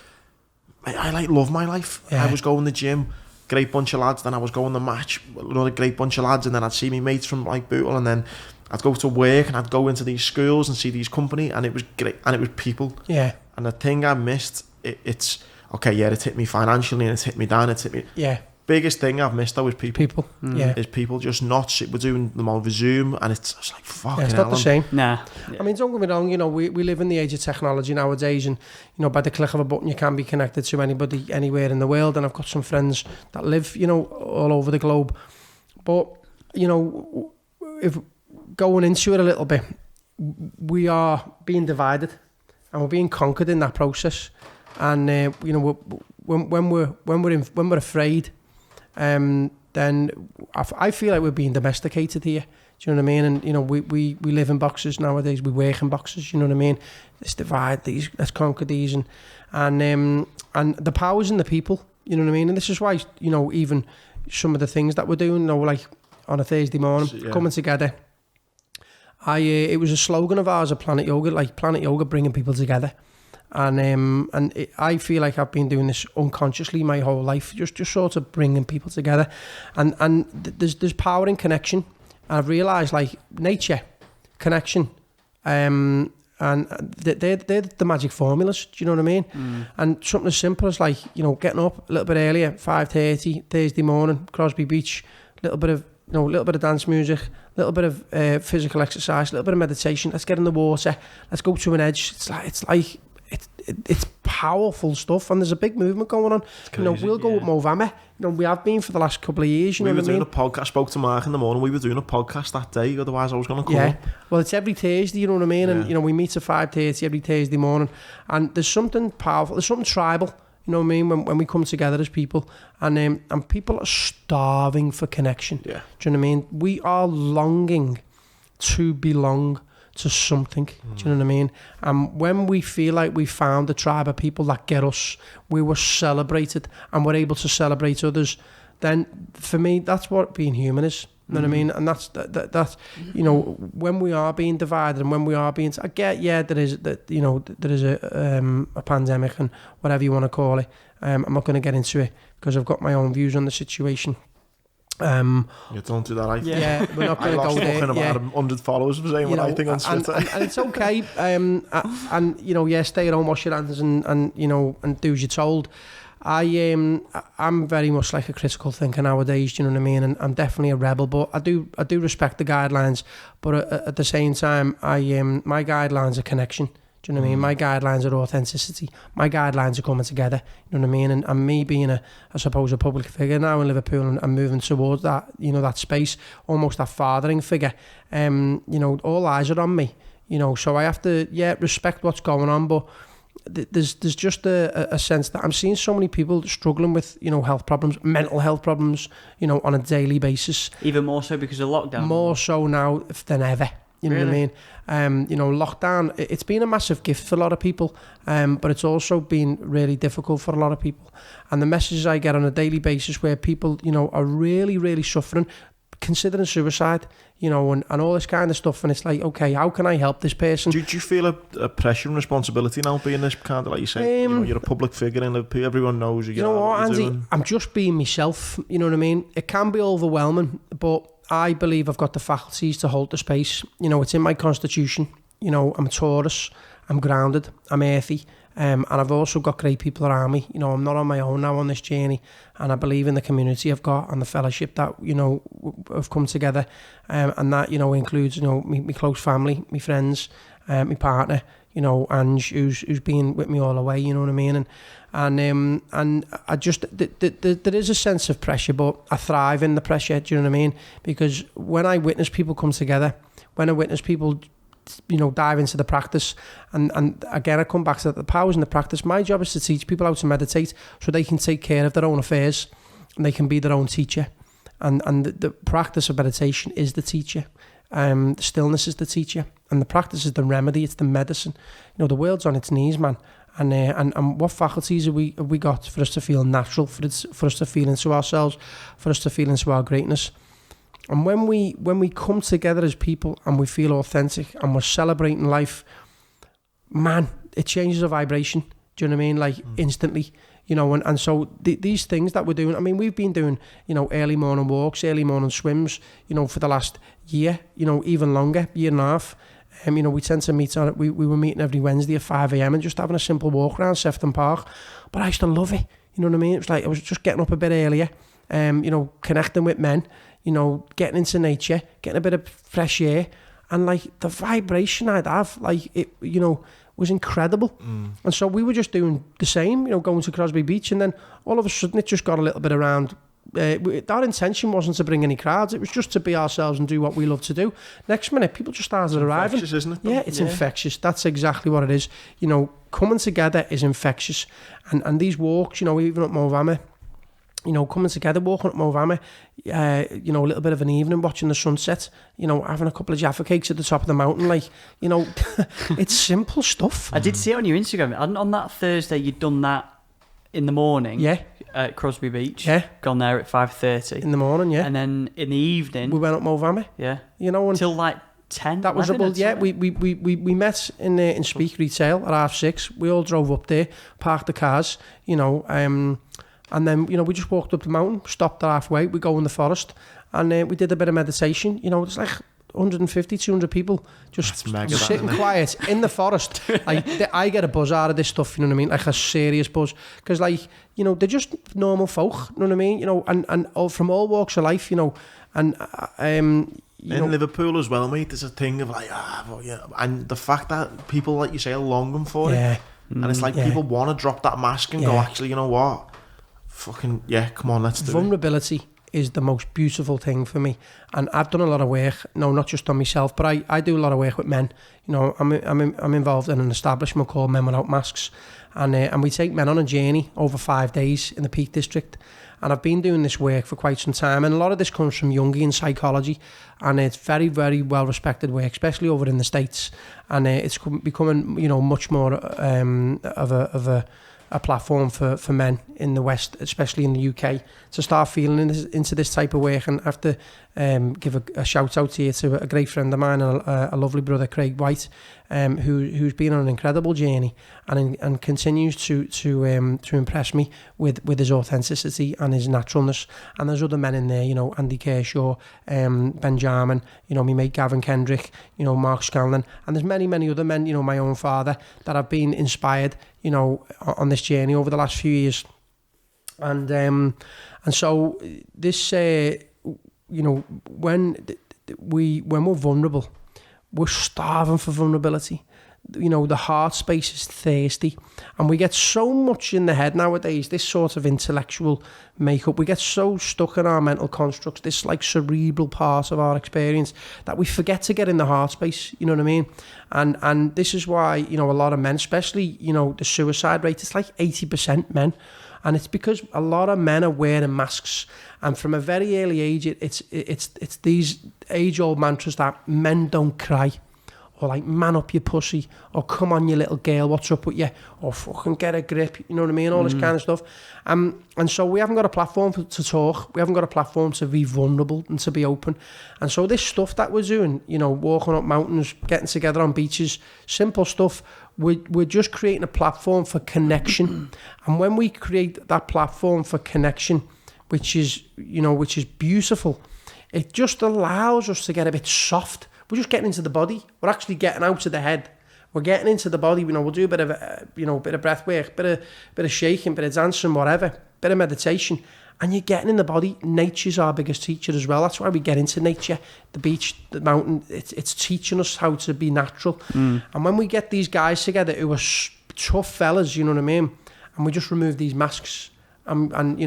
I like love my life. I was going to the gym, great bunch of lads, then I was going to the match, another great bunch of lads, and then I'd see me mates from like Bootle, and then I'd go to work and I'd go into these schools and see these company, and it was great, and it was people. And the thing I missed, it's okay, it hit me financially and it's hit me down, it's hit me. Biggest thing I've missed though is people. Is people just not. We're doing them over Zoom, and it's just like fucking. It's not the same. Nah. I mean, don't get me wrong. You know, we live in the age of technology nowadays, and you know, by the click of a button, you can be connected to anybody anywhere in the world. And I've got some friends that live, you know, all over the globe. But you know, if going into it a little bit, we are being divided, and we're being conquered in that process. And you know, when we're afraid. Then I feel like we're being domesticated here. Do you know what I mean? And you know, we live in boxes nowadays. We work in boxes. You know what I mean? Let's divide these. Let's conquer these. And the power's in the people. You know what I mean? And this is why, you know, even some of the things that we're doing, you know, like on a Thursday morning, coming together. It was a slogan of ours at Planet Yoga, like Planet Yoga bringing people together. I feel like I've been doing this unconsciously my whole life, just sort of bringing people together, and there's power in connection. And I've realised, like, nature, connection, and they're the magic formulas. Do you know what I mean? And something as simple as, like, you know, getting up a little bit earlier, 5:30 Thursday morning, Crosby Beach, a little bit of dance music, a little bit of physical exercise, a little bit of meditation. Let's get in the water. Let's go to an edge. It's powerful stuff, and there's a big movement going on. You know, we'll go with Movame. You know, we have been for the last couple of years. You know what I mean? We were doing a podcast. Spoke to Mark in the morning. We were doing a podcast that day. Otherwise, I was going to come. Well, it's every Thursday. You know what I mean? And you know, we meet at 5:30 every Thursday morning. And there's something powerful. There's something tribal. You know what I mean? When we come together as people, and people are starving for connection. Do you know what I mean? We are longing to belong to something. Do you know what I mean? And when we feel like we found a tribe of people that get us, we were celebrated and we're able to celebrate others, then for me, that's what being human is. You know what I mean? And that's you know, when we are being divided and when we are being, I get, yeah, there is a pandemic and whatever you want to call it. I'm not going to get into it because I've got my own views on the situation. You don't do that, I think. Yeah, we're not going to go there. About 100 followers for saying what I think on Twitter. And it's okay. And you know, yeah, stay at home, wash your hands, and you know, and do as you're told. I'm very much like a critical thinker nowadays. Do you know what I mean? And I'm definitely a rebel, but I do respect the guidelines. But at the same time, my guidelines are connection. Do you know what I mean? My guidelines are authenticity. My guidelines are coming together. You know what I mean? And me being I suppose, a public figure now in Liverpool and moving towards that, you know, that space, almost that fathering figure. You know, all eyes are on me. You know, so I have to, respect what's going on, but there's just a sense that I'm seeing so many people struggling with, you know, health problems, mental health problems, you know, on a daily basis. Even more so because of lockdown? More so now than ever. You know what I mean? You know, lockdown, it's been a massive gift for a lot of people, but it's also been really difficult for a lot of people. And the messages I get on a daily basis where people, you know, are really, really suffering, considering suicide, you know, and all this kind of stuff. And it's like, okay, how can I help this person? Do you feel a pressure and responsibility now being this kind of, like you say, you know, you're a public figure in Liverpool, everyone knows you. You know what, Andy? I'm just being myself, you know what I mean? It can be overwhelming, but I believe I've got the faculties to hold the space. You know, it's in my constitution. You know, I'm a Taurus, I'm grounded, I'm earthy, and I've also got great people around me. You know, I'm not on my own now on this journey, and I believe in the community I've got and the fellowship that, you know, have come together, and that, you know, includes, you know, my close family, my friends, my partner, you know, Ange, who's been with me all the way, you know what I mean? And I just, there is a sense of pressure, but I thrive in the pressure, do you know what I mean? Because when I witness people come together, when I witness people, you know, dive into the practice, and again, I come back to the powers in the practice. My job is to teach people how to meditate so they can take care of their own affairs and they can be their own teacher. And the practice of meditation is the teacher. The stillness is the teacher, and the practice is the remedy. It's the medicine. You know, the world's on its knees, man. And what faculties have we got for us to feel natural, for us to feel into ourselves, for us to feel into our greatness? And when we come together as people and we feel authentic and we're celebrating life, man, it changes the vibration. Do you know what I mean? Like instantly. You know, and so these things that we're doing, I mean, we've been doing, you know, early morning walks, early morning swims, you know, for the last year, you know, even longer, year and a half. You know, we tend to meet we were meeting every Wednesday at 5 a.m. and just having a simple walk around Sefton Park. But I used to love it. You know what I mean? It was like I was just getting up a bit earlier, you know, connecting with men, you know, getting into nature, getting a bit of fresh air. And like the vibration I'd have, like it, you know, was incredible. And so we were just doing the same, you know, going to Crosby Beach, and then all of a sudden it just got a little bit around. Our intention wasn't to bring any crowds, it was just to be ourselves and do what we love to do. Next minute, people just started arriving. Infectious, isn't it? Yeah, it's infectious. That's exactly what it is. You know, coming together is infectious. And these walks, you know, even up Movama, you know, coming together, walking up Movama, you know, a little bit of an evening, watching the sunset, you know, having a couple of Jaffa cakes at the top of the mountain, like, you know, it's simple stuff. I did see it on your Instagram. On that Thursday, you'd done that in the morning. Yeah. At Crosby Beach. Yeah. Gone there at 5:30. In the morning, yeah. And then in the evening... we went up Movama. Yeah. You know, until like 10, that was about, yeah, we met in Speak Retail at 6:30. We all drove up there, parked the cars, you know, and then, you know, we just walked up the mountain, stopped halfway, we go in the forest, and we did a bit of meditation. You know, it's like 150, 200 people just sitting quiet in the forest. Like, I get a buzz out of this stuff, you know what I mean? Like a serious buzz. Because, like, you know, they're just normal folk, you know what I mean? You know, and all, from all walks of life, you know, and... you know, Liverpool as well, mate, there's a thing of like, well, yeah, and the fact that people, like you say, are longing for it. And it's like people want to drop that mask and go, actually, you know what? Fucking, yeah, come on, let's do it. Vulnerability is the most beautiful thing for me, and I've done a lot of work, no, not just on myself, but I do a lot of work with men. You know, I'm involved in an establishment called Men Without Masks, and we take men on a journey over 5 days in the Peak District. And I've been doing this work for quite some time, and a lot of this comes from Jungian psychology, and it's very, very well respected work, especially over in the States, and it's becoming, you know, much more of a platform for men in the West, especially in the UK, to start feeling into this type of work. And after give a shout out here to a great friend of mine, a lovely brother, Craig White, who's been on an incredible journey and continues to impress me with his authenticity and his naturalness. And there's other men in there, Andy Kershaw, Ben Jarman, my mate Gavin Kendrick, Mark Scanlon, and there's many other men, my own father, that have been inspired, on this journey over the last few years. And so this, when we're vulnerable, we're starving for vulnerability. The heart space is thirsty, and we get so much in the head nowadays, this sort of intellectual makeup. We get so stuck in our mental constructs, this like cerebral part of our experience, that we forget to get in the heart space, you know what I mean? And this is why, a lot of men, especially, the suicide rate, it's like 80% men. And it's because a lot of men are wearing masks, and from a very early age, it's these age-old mantras that men don't cry, or like man up your pussy, or come on you little girl, what's up with you, or fucking get a grip, you know what I mean? All this kind of stuff. And so we haven't got a platform to talk. We haven't got a platform to be vulnerable and to be open. And so this stuff that we're doing, walking up mountains, getting together on beaches, simple stuff. We're just creating a platform for connection. And when we create that platform for connection, which is beautiful, it just allows us to get a bit soft. We're just getting into the body. We're actually getting out of the head. We're getting into the body. We'll do a bit of bit of breath work, bit of shaking, bit of dancing, whatever, bit of meditation, and you're getting in the body. Nature's our biggest teacher as well. That's why we get into nature, the beach, the mountain. It's teaching us how to be natural. And when we get these guys together who are tough fellas, you know what I mean, and we just remove these masks. And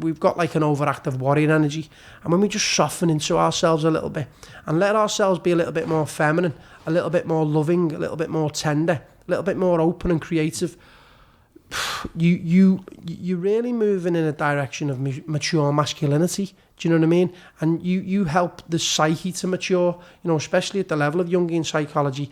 we've got like an overactive warrior energy, and when we just soften into ourselves a little bit and let ourselves be a little bit more feminine, a little bit more loving, a little bit more tender, a little bit more open and creative, you're really moving in a direction of mature masculinity. Do you know what I mean? And you help the psyche to mature, especially at the level of Jungian psychology.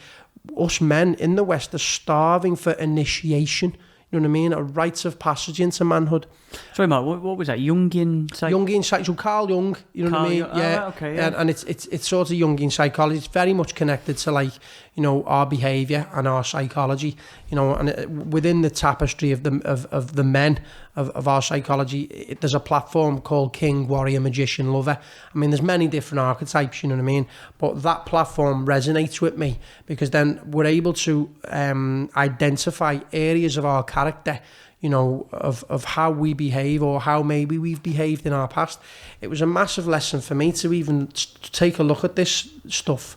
Us men in the West are starving for initiation. You know what I mean? A rite of passage into manhood. Sorry, Mark, what was that? Jungian psychology. So Carl Jung, you know what I mean? Yeah. Okay. Yeah. And it's sort of Jungian psychology. It's very much connected to our behaviour and our psychology. And within the tapestry of the men of our psychology, there's a platform called King, Warrior, Magician, Lover. I mean, there's many different archetypes. You know what I mean? But that platform resonates with me because then we're able to identify areas of our character, of how we behave or how maybe we've behaved in our past. It was a massive lesson for me to even take a look at this stuff,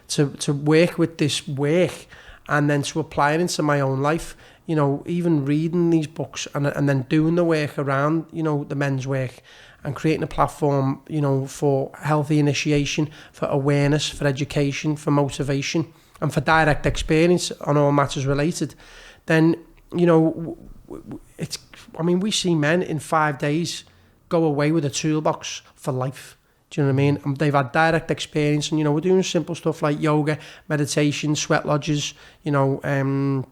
to work with this work, and then to apply it into my own life. Even reading these books and then doing the work around, the men's work, and creating a platform, for healthy initiation, for awareness, for education, for motivation, and for direct experience on all matters related. Then, we see men in 5 days go away with a toolbox for life. Do you know what I mean? And they've had direct experience, and we're doing simple stuff like yoga, meditation, sweat lodges, different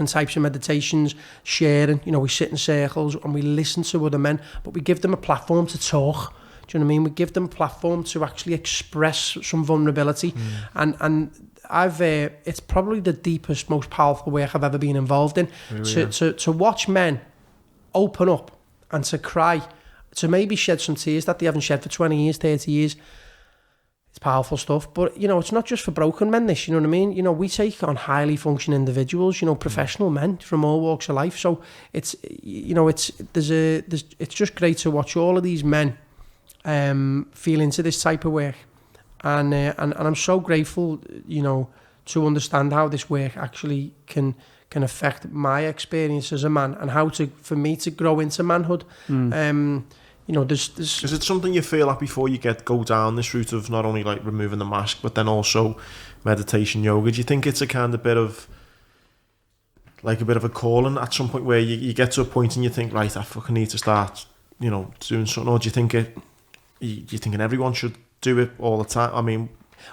types of meditations, sharing. We sit in circles and we listen to other men, but we give them a platform to talk. Do you know what I mean? We give them a platform to actually express some vulnerability. And it's probably the deepest, most powerful work I've ever been involved in. Really, to watch men open up and to cry, to maybe shed some tears that they haven't shed for 20 years, 30 years. It's powerful stuff. But, it's not just for broken men, this, you know what I mean? We take on highly functioning individuals, professional men from all walks of life. So it's just great to watch all of these men feel into this type of work. And I'm so grateful, to understand how this work actually can affect my experience as a man, and how for me to grow into manhood. There's is it something you feel like before you go down this route of not only like removing the mask, but then also meditation, yoga? Do you think it's a kind of bit of a calling at some point where you get to a point and you think, right, I fucking need to start, doing something? Or do you think you're thinking everyone should do it all the time? I mean,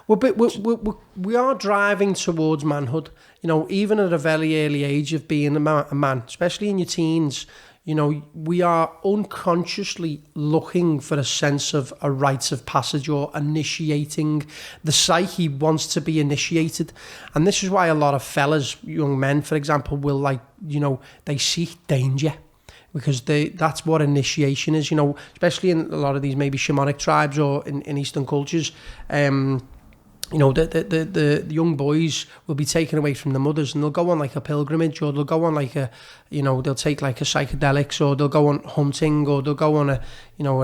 we are driving towards manhood, even at a very early age of being a man, especially in your teens. You know, we are unconsciously looking for a sense of a rite of passage or initiating. The psyche wants to be initiated. And this is why a lot of fellas, young men, for example, will like, you know, they seek danger. Because that's what initiation is, you know, especially in a lot of these maybe shamanic tribes or in Eastern cultures. You know, the young boys will be taken away from the mothers and they'll go on like a pilgrimage, or they'll go on like a, you know, they'll take like a psychedelics, or they'll go on hunting, or they'll go on a, you know,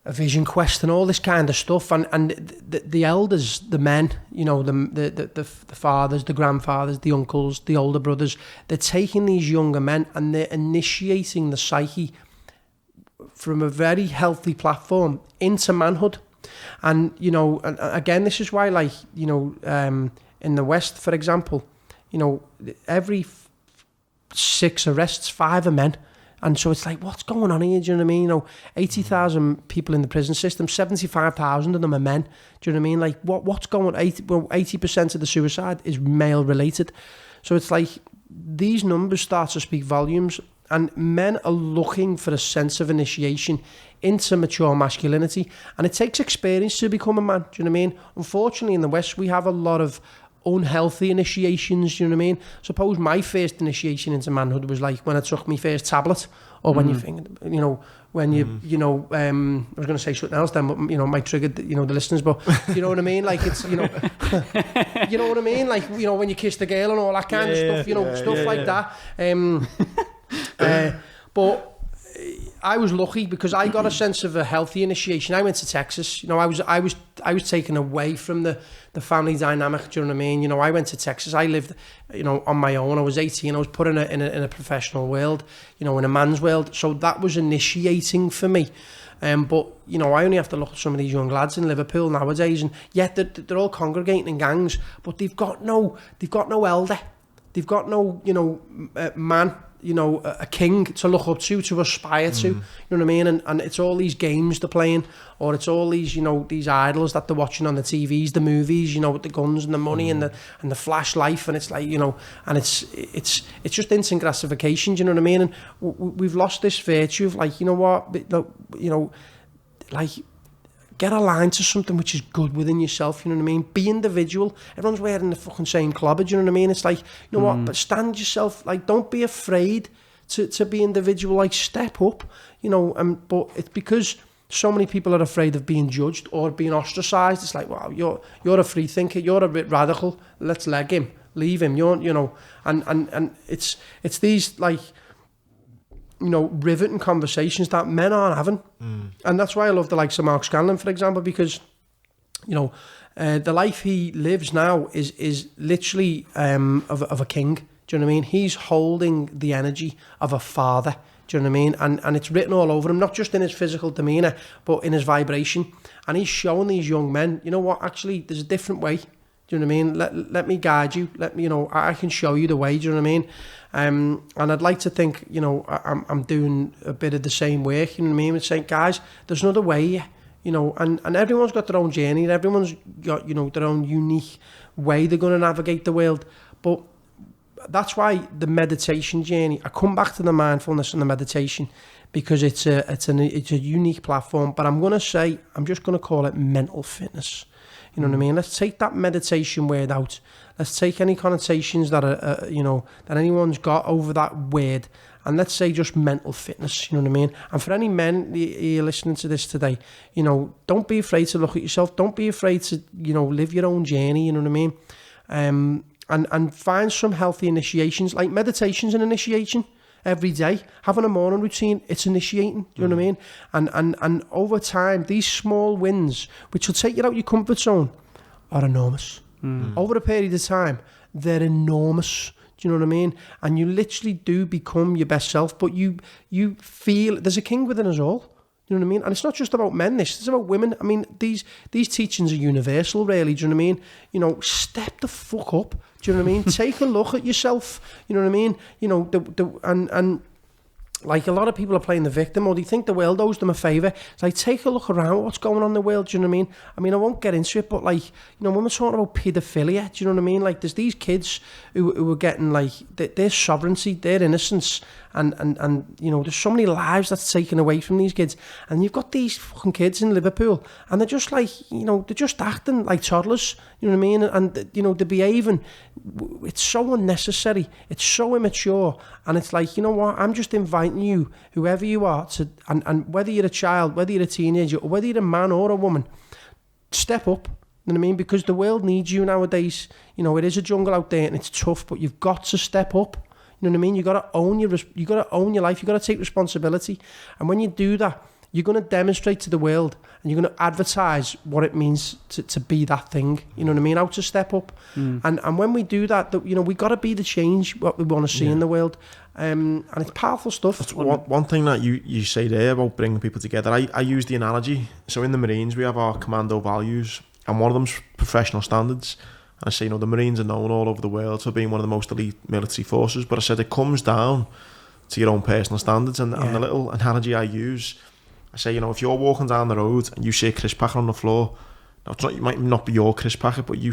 a vision quest and all this kind of stuff. And the elders, the men, you know, the fathers, the grandfathers, the uncles, the older brothers, they're taking these younger men and they're initiating the psyche from a very healthy platform into manhood. And, you know, and again, this is why, like, you know, in the West, for example, you know, every 6 arrests, 5 are men. And so it's like, what's going on here? Do you know what I mean? You know, 80,000 people in the prison system, 75,000 of them are men. Do you know what I mean? Like, what's going on? 80% of the suicide is male related. So it's like these numbers start to speak volumes, and men are looking for a sense of initiation into mature masculinity. And it takes experience to become a man. Do you know what I mean? Unfortunately, in the West, we have a lot of unhealthy initiations, you know what I mean? Suppose my first initiation into manhood was like when I took my first tablet, or when you think, you know, when you know, I was going to say something else then, but, you know, might trigger, you know, the listeners, but you know what I mean? Like, it's, you know, you know what I mean? Like, you know, when you kiss the girl and all that kind of stuff, you know, stuff like that. But I was lucky because I got a sense of a healthy initiation. I went to Texas. You know, I was taken away from the family dynamic. Do you know what I mean? You know, I went to Texas. I lived, you know, on my own. I was 18. I was put in a professional world, you know, in a man's world. So that was initiating for me. But, you know, I only have to look at some of these young lads in Liverpool nowadays, and yet they're all congregating in gangs, but they've got no elder. They've got no, you know, man, you know, a king to look up to aspire to, you know what I mean? And it's all these games they're playing, or it's all these, you know, these idols that they're watching on the TVs, the movies, you know, with the guns and the money and the flash life, and it's like, you know, and it's just instant gratification, do you know what I mean? And we've lost this virtue of like, you know what, you know, like, get aligned to something which is good within yourself, you know what I mean? Be individual. Everyone's wearing the fucking same clobber, do you know what I mean? It's like, you know what, but stand yourself, like, don't be afraid to be individual, like, step up, you know, but it's because so many people are afraid of being judged or being ostracized. It's like, wow, you're a free thinker, you're a bit radical, let's leg him, leave him, you know, and it's these, like, you know, riveting conversations that men aren't having. And that's why I love the likes of Mark Scanlon, for example, because, you know, the life he lives now is literally of a king. Do you know what I mean? He's holding the energy of a father. Do you know what I mean? And it's written all over him, not just in his physical demeanour, but in his vibration. And he's showing these young men, you know what, actually, there's a different way. Do you know what I mean? Let me guide you. Let me, you know, I can show you the way. Do you know what I mean? And I'd like to think, you know, I'm doing a bit of the same work. You know what I mean? With saying, guys, there's another way. You know, and everyone's got their own journey. And everyone's got, you know, their own unique way they're going to navigate the world. But that's why the meditation journey. I come back to the mindfulness and the meditation because it's a unique platform. But I'm just going to call it mental fitness. You know what I mean? Let's take that meditation word out. Let's take any connotations that are, you know, that anyone's got over that word, and let's say just mental fitness. You know what I mean? And for any men you're listening to this today, you know, don't be afraid to look at yourself. Don't be afraid to, you know, live your own journey. You know what I mean? And find some healthy initiations, like meditation's an initiation. Every day, having a morning routine, it's initiating, you know what I mean? And over time, these small wins, which will take you out your comfort zone, are enormous. Over a period of time, they're enormous. Do you know what I mean? And you literally do become your best self, but you feel there's a king within us all. You know what I mean? And it's not just about men, it's about women. I mean, these teachings are universal, really. Do you know what I mean? You know, step the fuck up. Do you know what I mean? Take a look at yourself. You know what I mean? You know, and like a lot of people are playing the victim, or they think the world owes them a favour. It's like, take a look around what's going on in the world, do you know what I mean? I won't get into it, but like, you know, when we're talking about paedophilia, do you know what I mean? Like, there's these kids who are getting like their sovereignty, their innocence, and you know, there's so many lives that's taken away from these kids. And you've got these fucking kids in Liverpool, and they're just like, you know, they're just acting like toddlers, you know what I mean? And you know, they're behaving, it's so unnecessary, it's so immature, and it's like, you know what, I'm just inviting you, whoever you are, to and whether you're a child, whether you're a teenager, or whether you're a man or a woman, step up. You know what I mean? Because the world needs you nowadays. You know, it is a jungle out there and it's tough, but you've got to step up. You know what I mean? You got to own your life. You got to take responsibility. And when you do that, you're going to demonstrate to the world, and you're going to advertise what it means to be that thing. You know what I mean? How to step up. And when we do that, you know, we got to be the change what we want to see in the world. And it's powerful stuff. That's one thing that you say there about bringing people together. I use the analogy. So in the Marines, we have our commando values, and one of them's professional standards. And I say, you know, the Marines are known all over the world for being one of the most elite military forces. But I said it comes down to your own personal standards. And the little analogy I use, I say, you know, if you're walking down the road and you see a crisp packet on the floor, now it might not be your crisp packet, but you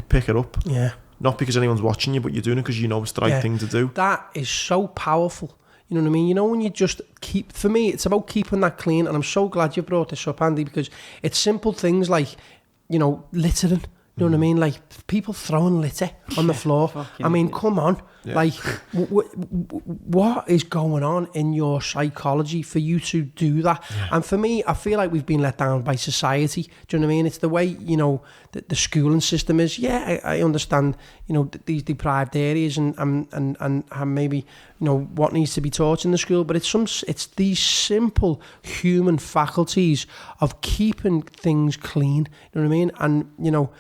pick it up. Yeah. Not because anyone's watching you, but you're doing it because you know it's the right thing to do. That is so powerful. You know what I mean? You know, when you just keep, for me, it's about keeping that clean. And I'm so glad you brought this up, Andy, because it's simple things like, you know, littering. You know what I mean? Like, people throwing litter on the floor. I mean, come on. Yeah. Like, what is going on in your psychology for you to do that? Yeah. And for me, I feel like we've been let down by society. Do you know what I mean? It's the way, you know, the schooling system is. Yeah, I understand, you know, these deprived areas and maybe, you know, what needs to be taught in the school. But it's these simple human faculties of keeping things clean. You know what I mean? And, you know,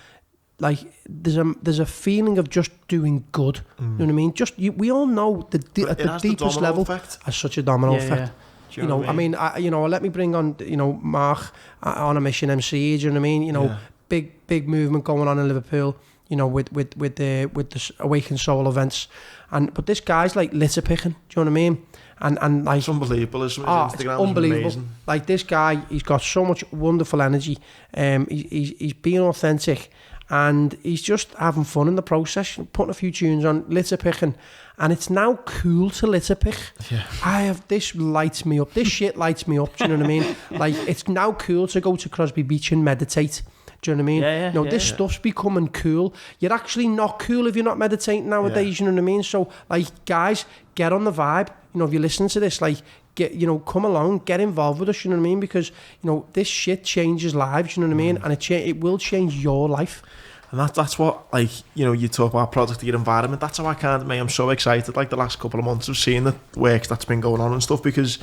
like, there's a feeling of just doing good. You know what I mean? We all know at the deepest level has such a domino effect. You know, I mean, let me bring on, you know, Mark on a mission MC. Do you know what I mean? You know, big movement going on in Liverpool. You know, with the Awakened Soul events, but this guy's like litter picking. Do you know what I mean? And like, it's unbelievable. His Instagram it's unbelievable. Amazing. Like, this guy, he's got so much wonderful energy. He's being authentic. And he's just having fun in the process, putting a few tunes on, litter picking. And it's now cool to litter pick. Yeah. This lights me up. This shit lights me up, do you know what I mean? Like, it's now cool to go to Crosby Beach and meditate. Do you know what I mean? This stuff's becoming cool. You're actually not cool if you're not meditating nowadays, you know what I mean? So, like, guys, get on the vibe. You know, if you're listening to this, like, come along, get involved with us, you know what I mean? Because, you know, this shit changes lives, you know what I mean? And it will change your life. And that's what, like, you know, you talk about product of your environment. That's how I'm so excited, like, the last couple of months of seeing the work that's been going on and stuff, because,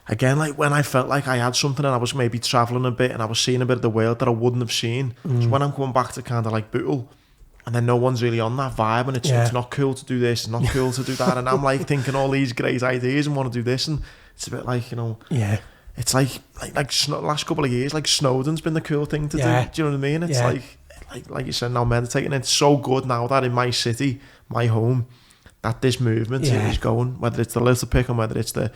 again, like, when I felt like I had something and I was maybe travelling a bit and I was seeing a bit of the world that I wouldn't have seen, so when I'm coming back to kind of like Bootle, and then no one's really on that vibe, and it's not cool to do this, it's not cool to do that, and I'm like thinking all these great ideas and want to do this, and it's a bit like, you know, it's like last couple of years, like, Snowden's been the cool thing to do. Do you know what I mean? It's like you said, now meditating. It's so good now that in my city, my home, that this movement is going, whether it's the litter picking, whether it's the,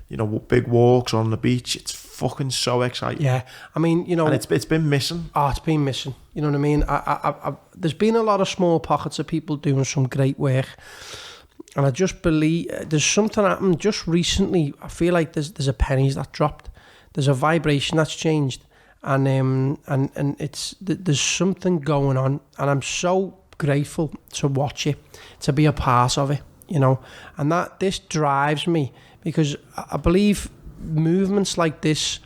you know, big walks on the beach. It's fucking so exciting. Yeah, I mean, you know, and it's been missing. Oh, it's been missing. You know what I mean? I there's been a lot of small pockets of people doing some great work, and I just believe there's something happened just recently. I feel like there's a pennies that dropped. There's a vibration that's changed, and it's there's something going on, and I'm so grateful to watch it, to be a part of it. You know, and that this drives me. Because I believe movements like this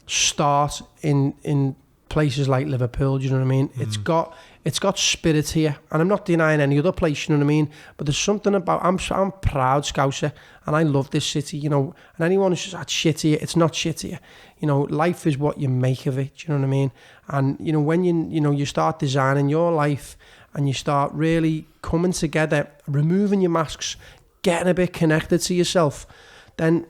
start in places like Liverpool. Do you know what I mean? It's got spirit here, and I'm not denying any other place. You know what I mean? But there's something about I'm proud Scouser, and I love this city. You know, and anyone who's just that's shit here, it's not shit here. You know, life is what you make of it. Do you know what I mean? And you know, when you start designing your life, and you start really coming together, removing your masks, getting a bit connected to yourself, then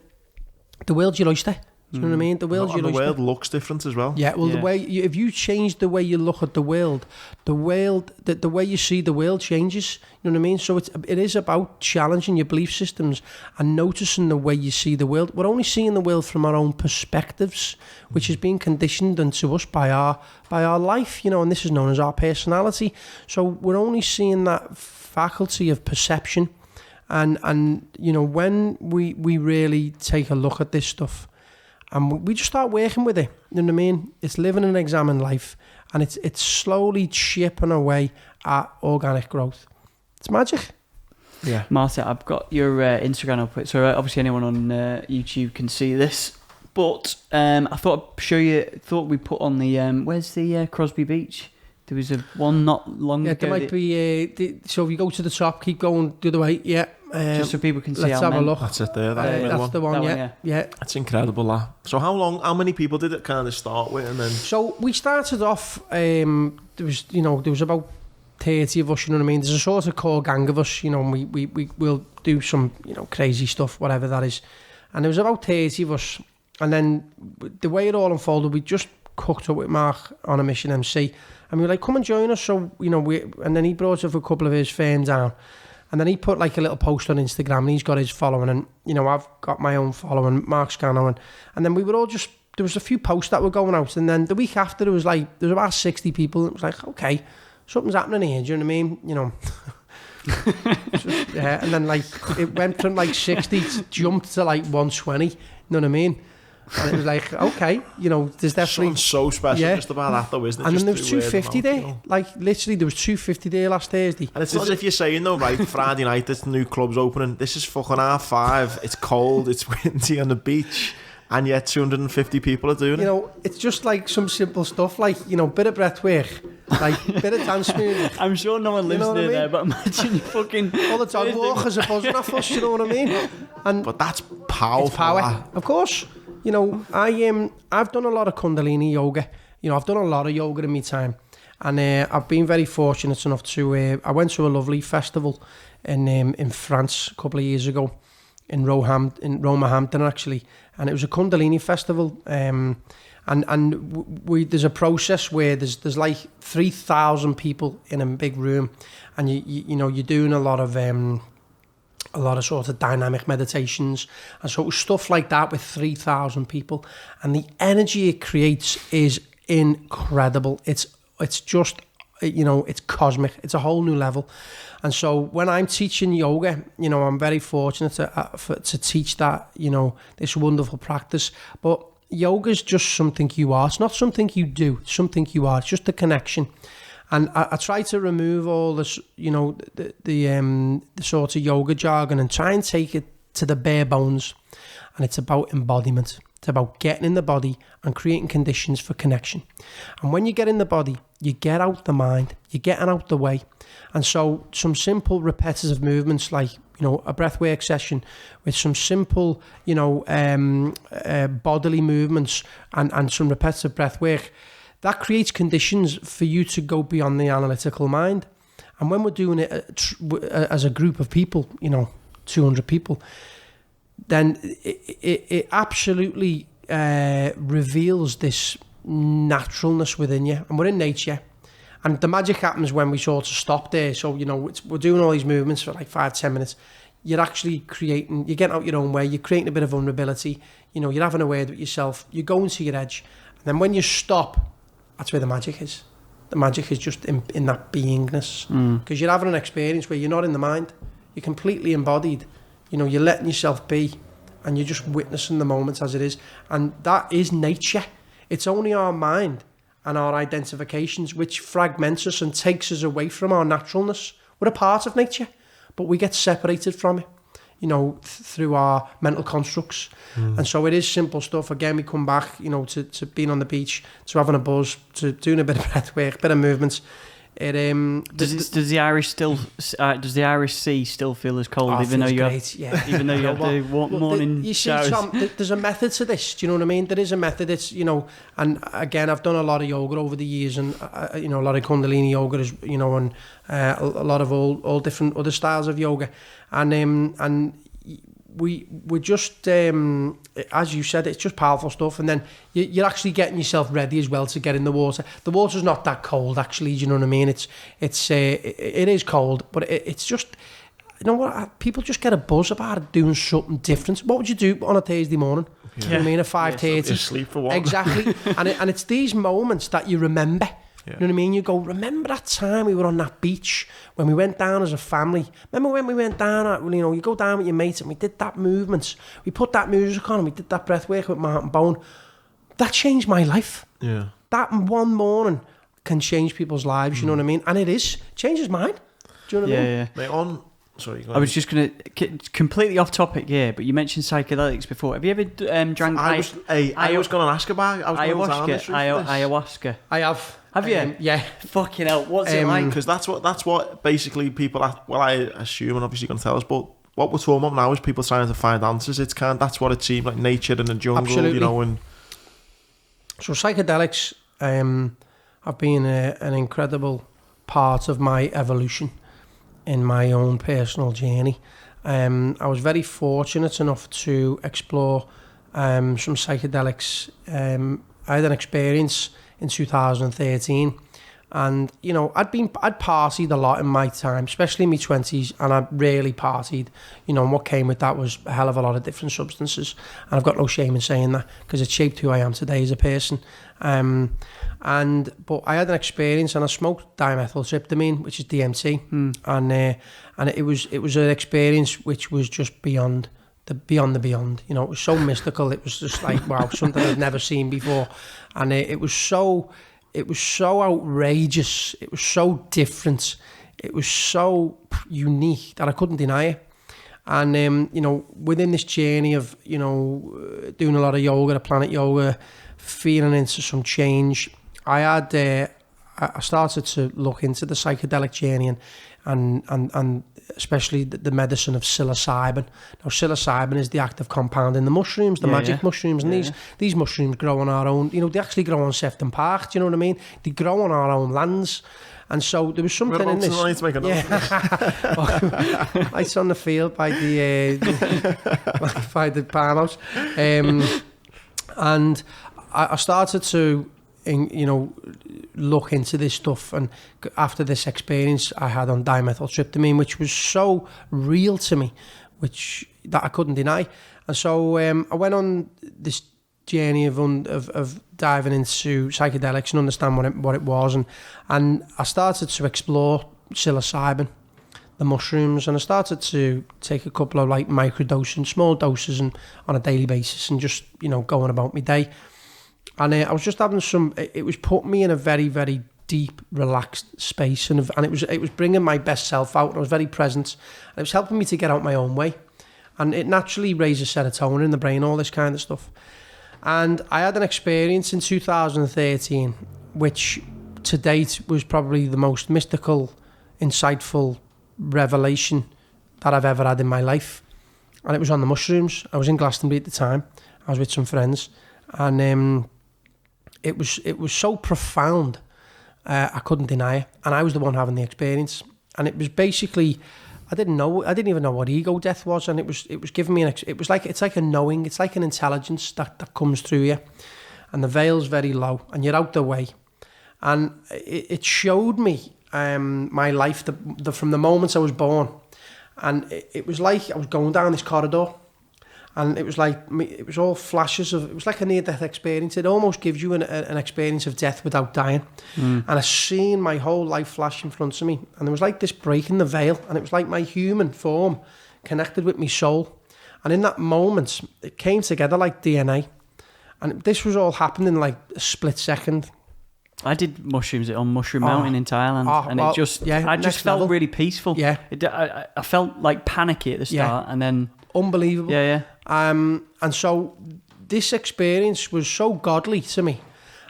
the world's your oyster. Do you know what I mean? The world's your and the oyster. world looks different as well. Yeah, well, Yeah. the way if you change the way you look at the world, the way you see the world changes. You know what I mean? So it is about challenging your belief systems and noticing the way you see the world. We're only seeing the world from our own perspectives, which has been conditioned into us by our life. You know, and this is known as our personality. So we're only seeing that faculty of perception, and you know, when we really take a look at this stuff. And we just start working with it. You know what I mean? It's living an examined life, and it's slowly chipping away at organic growth. It's magic. Yeah. Martha, I've got your Instagram up, so obviously anyone on YouTube can see this. But I thought I'd show you. Thought we put on the where's the Crosby Beach? There was one not long Yeah, ago. there might be. So if you go to the top, keep going the other way. Yeah. Just so people can see. Let's have a look. That's it there. That That's the one. That one, Yeah. That's incredible. That. So how many people did it kind of start with, and then? So we started off. There was about 30 of us. You know what I mean? There's a sort of core gang of us. You know, and we'll do some crazy stuff, whatever that is. And there was about 30 of us. And then the way it all unfolded, we just cooked up with Mark on a Mission MC, and we were like, "Come and join us." So and then he brought up a couple of his friends down. And then he put like a little post on Instagram, and he's got his following, and I've got my own following, Mark's Scano, and then we were all just, there was a few posts that were going out, and then the week after there was about 60 people. It was like, okay, something's happening here. Do you know what I mean? Yeah, and then like it went from like 60 jumped to like 120. You know what I mean? And it was like, okay, there's definitely Something so special just about that, though, isn't it? And just then there was 250 there. Mouth, Like, literally, there was 250 there last Thursday. And it's not as if you're saying, though, right, Friday night, this new club's opening. This is fucking 5:30. It's cold, it's windy on the beach, and yet 250 people are doing it. It's just like some simple stuff, like, bit of breathwork, like, bit of dance music. I'm sure no one lives know what I near mean? there, but imagine you fucking... All the dog walkers are buzzing off us, you know what I mean? And But that's powerful. it's power, that. of course. I've done a lot of Kundalini yoga. I've done a lot of yoga in my time, and I've been very fortunate enough to. I went to a lovely festival in France a couple of years ago, in Roehampton actually, and it was a Kundalini festival. And there's a process where there's like 3,000 people in a big room, and you're doing a lot of sort of dynamic meditations, and so it was stuff like that with 3,000 people, and the energy it creates is incredible. It's just, it's cosmic. It's a whole new level. And so when I'm teaching yoga, I'm very fortunate to teach that, this wonderful practice. But yoga is just something you are. It's not something you do. It's something you are. It's just a connection. And I try to remove all this, the sort of yoga jargon, and try and take it to the bare bones. And it's about embodiment. It's about getting in the body and creating conditions for connection. And when you get in the body, you get out the mind, you're getting out the way. And so some simple repetitive movements like, a breathwork session with some simple, bodily movements and some repetitive breathwork, that creates conditions for you to go beyond the analytical mind. And when we're doing it as a group of people, 200 people, then it absolutely reveals this naturalness within you. And we're in nature. And the magic happens when we sort of stop there. So, we're doing all these movements for like 5-10 minutes. You're actually you're getting out your own way. You're creating a bit of vulnerability. You're having a word with yourself. You're going to your edge. And then when you stop, that's where the magic is. The magic is just in that beingness. Because you're having an experience where you're not in the mind. You're completely embodied. You're letting yourself be, and you're just witnessing the moment as it is. And that is nature. It's only our mind and our identifications which fragments us and takes us away from our naturalness. We're a part of nature, but we get separated from it, through our mental constructs. And so it is simple stuff. Again, we come back, to being on the beach, to having a buzz, to doing a bit of breath work, a bit of movements. Does the Irish Sea still feel as cold, even though you have the morning you see, showers? Tom, there's a method to this. Do you know what I mean? There is a method. It's and again, I've done a lot of yoga over the years, and a lot of Kundalini yoga is, and a lot of all different other styles of yoga, and we're just, as you said, it's just powerful stuff. And then you're actually getting yourself ready as well to get in the water. The water's not that cold, actually. Do you know what I mean? It is cold, but it's just, you know what? People just get a buzz about it, doing something different. What would you do on a Thursday morning? Yeah. You know what I mean? At 5:30. You sleep for one. Exactly. and it's these moments that you remember. Yeah. You know what I mean? You go, remember that time we were on that beach when we went down as a family? Remember when we went down, you go down with your mates and we did that movement. We put that music on and we did that breath work with Martin Bone. That changed my life. Yeah. That one morning can change people's lives, you know what I mean? And it changes mine. Do you know what I mean? Yeah. Mate, sorry, go I was just going to, completely off topic here, but you mentioned psychedelics before. Have you ever drank... I was going to ask about ayahuasca. I have. Have you? Yeah. Fucking hell, what's it like? Because that's what basically people, I assume, and obviously you're going to tell us, but what we're talking about now is people trying to find answers. That's what it seems like, nature in the jungle, absolutely. you know. And so psychedelics have been an incredible part of my evolution in my own personal journey. I was very fortunate enough to explore some psychedelics. I had an experience in 2013, and you know I'd partied a lot in my time, especially in my 20s, and I really partied, you know, and what came with that was a hell of a lot of different substances, and I've got no shame in saying that because it shaped who I am today as a person. But I had an experience, and I smoked dimethyltryptamine, which is DMT, and it was an experience which was just beyond the beyond. You know, it was so mystical. It was just like, wow, something I'd never seen before, and it was so outrageous. It was so different. It was so unique that I couldn't deny it. And you know, within this journey of, you know, doing a lot of yoga, the planet yoga, feeling into some change, I started to look into the psychedelic journey and especially the medicine of psilocybin. Now, psilocybin is the active compound in the mushrooms, the magic mushrooms, and these mushrooms grow on our own. You know, they actually grow on Sefton Park. Do you know what I mean? They grow on our own lands. And so there was something in this. To make a note. It's on the field by the farmhouse, and I started to, you know, look into this stuff. And after this experience I had on dimethyltryptamine, which was so real to me, that I couldn't deny, and so I went on this journey of diving into psychedelics and understand what it was, and I started to explore psilocybin, the mushrooms, and I started to take a couple of like microdosing, small doses, and on a daily basis, and just, you know, going about my day. And I was just having it was putting me in a very, very deep, relaxed space, and it was bringing my best self out, and I was very present, and it was helping me to get out my own way, and it naturally raises serotonin in the brain, all this kind of stuff. And I had an experience in 2013, which to date was probably the most mystical, insightful revelation that I've ever had in my life. And it was on the mushrooms. I was in Glastonbury at the time. I was with some friends. And it was so profound, I couldn't deny it. And I was the one having the experience. And it was basically, I didn't even know what ego death was, and it was giving me it's like a knowing, it's like an intelligence that comes through you, and the veil's very low, and you're out the way, and it showed me my life from the moment I was born, and it was like I was going down this corridor, and it was all flashes of, it was like a near-death experience. It almost gives you an experience of death without dying. And I seen my whole life flash in front of me, and there was like this break in the veil, and it was like my human form connected with my soul. And in that moment, it came together like DNA. And this was all happening in like a split second. I did mushrooms on Mushroom Mountain in Thailand, and it just, I just felt really peaceful. Yeah. I felt like panicky at the start, and then... Unbelievable. Yeah. And so this experience was so godly to me,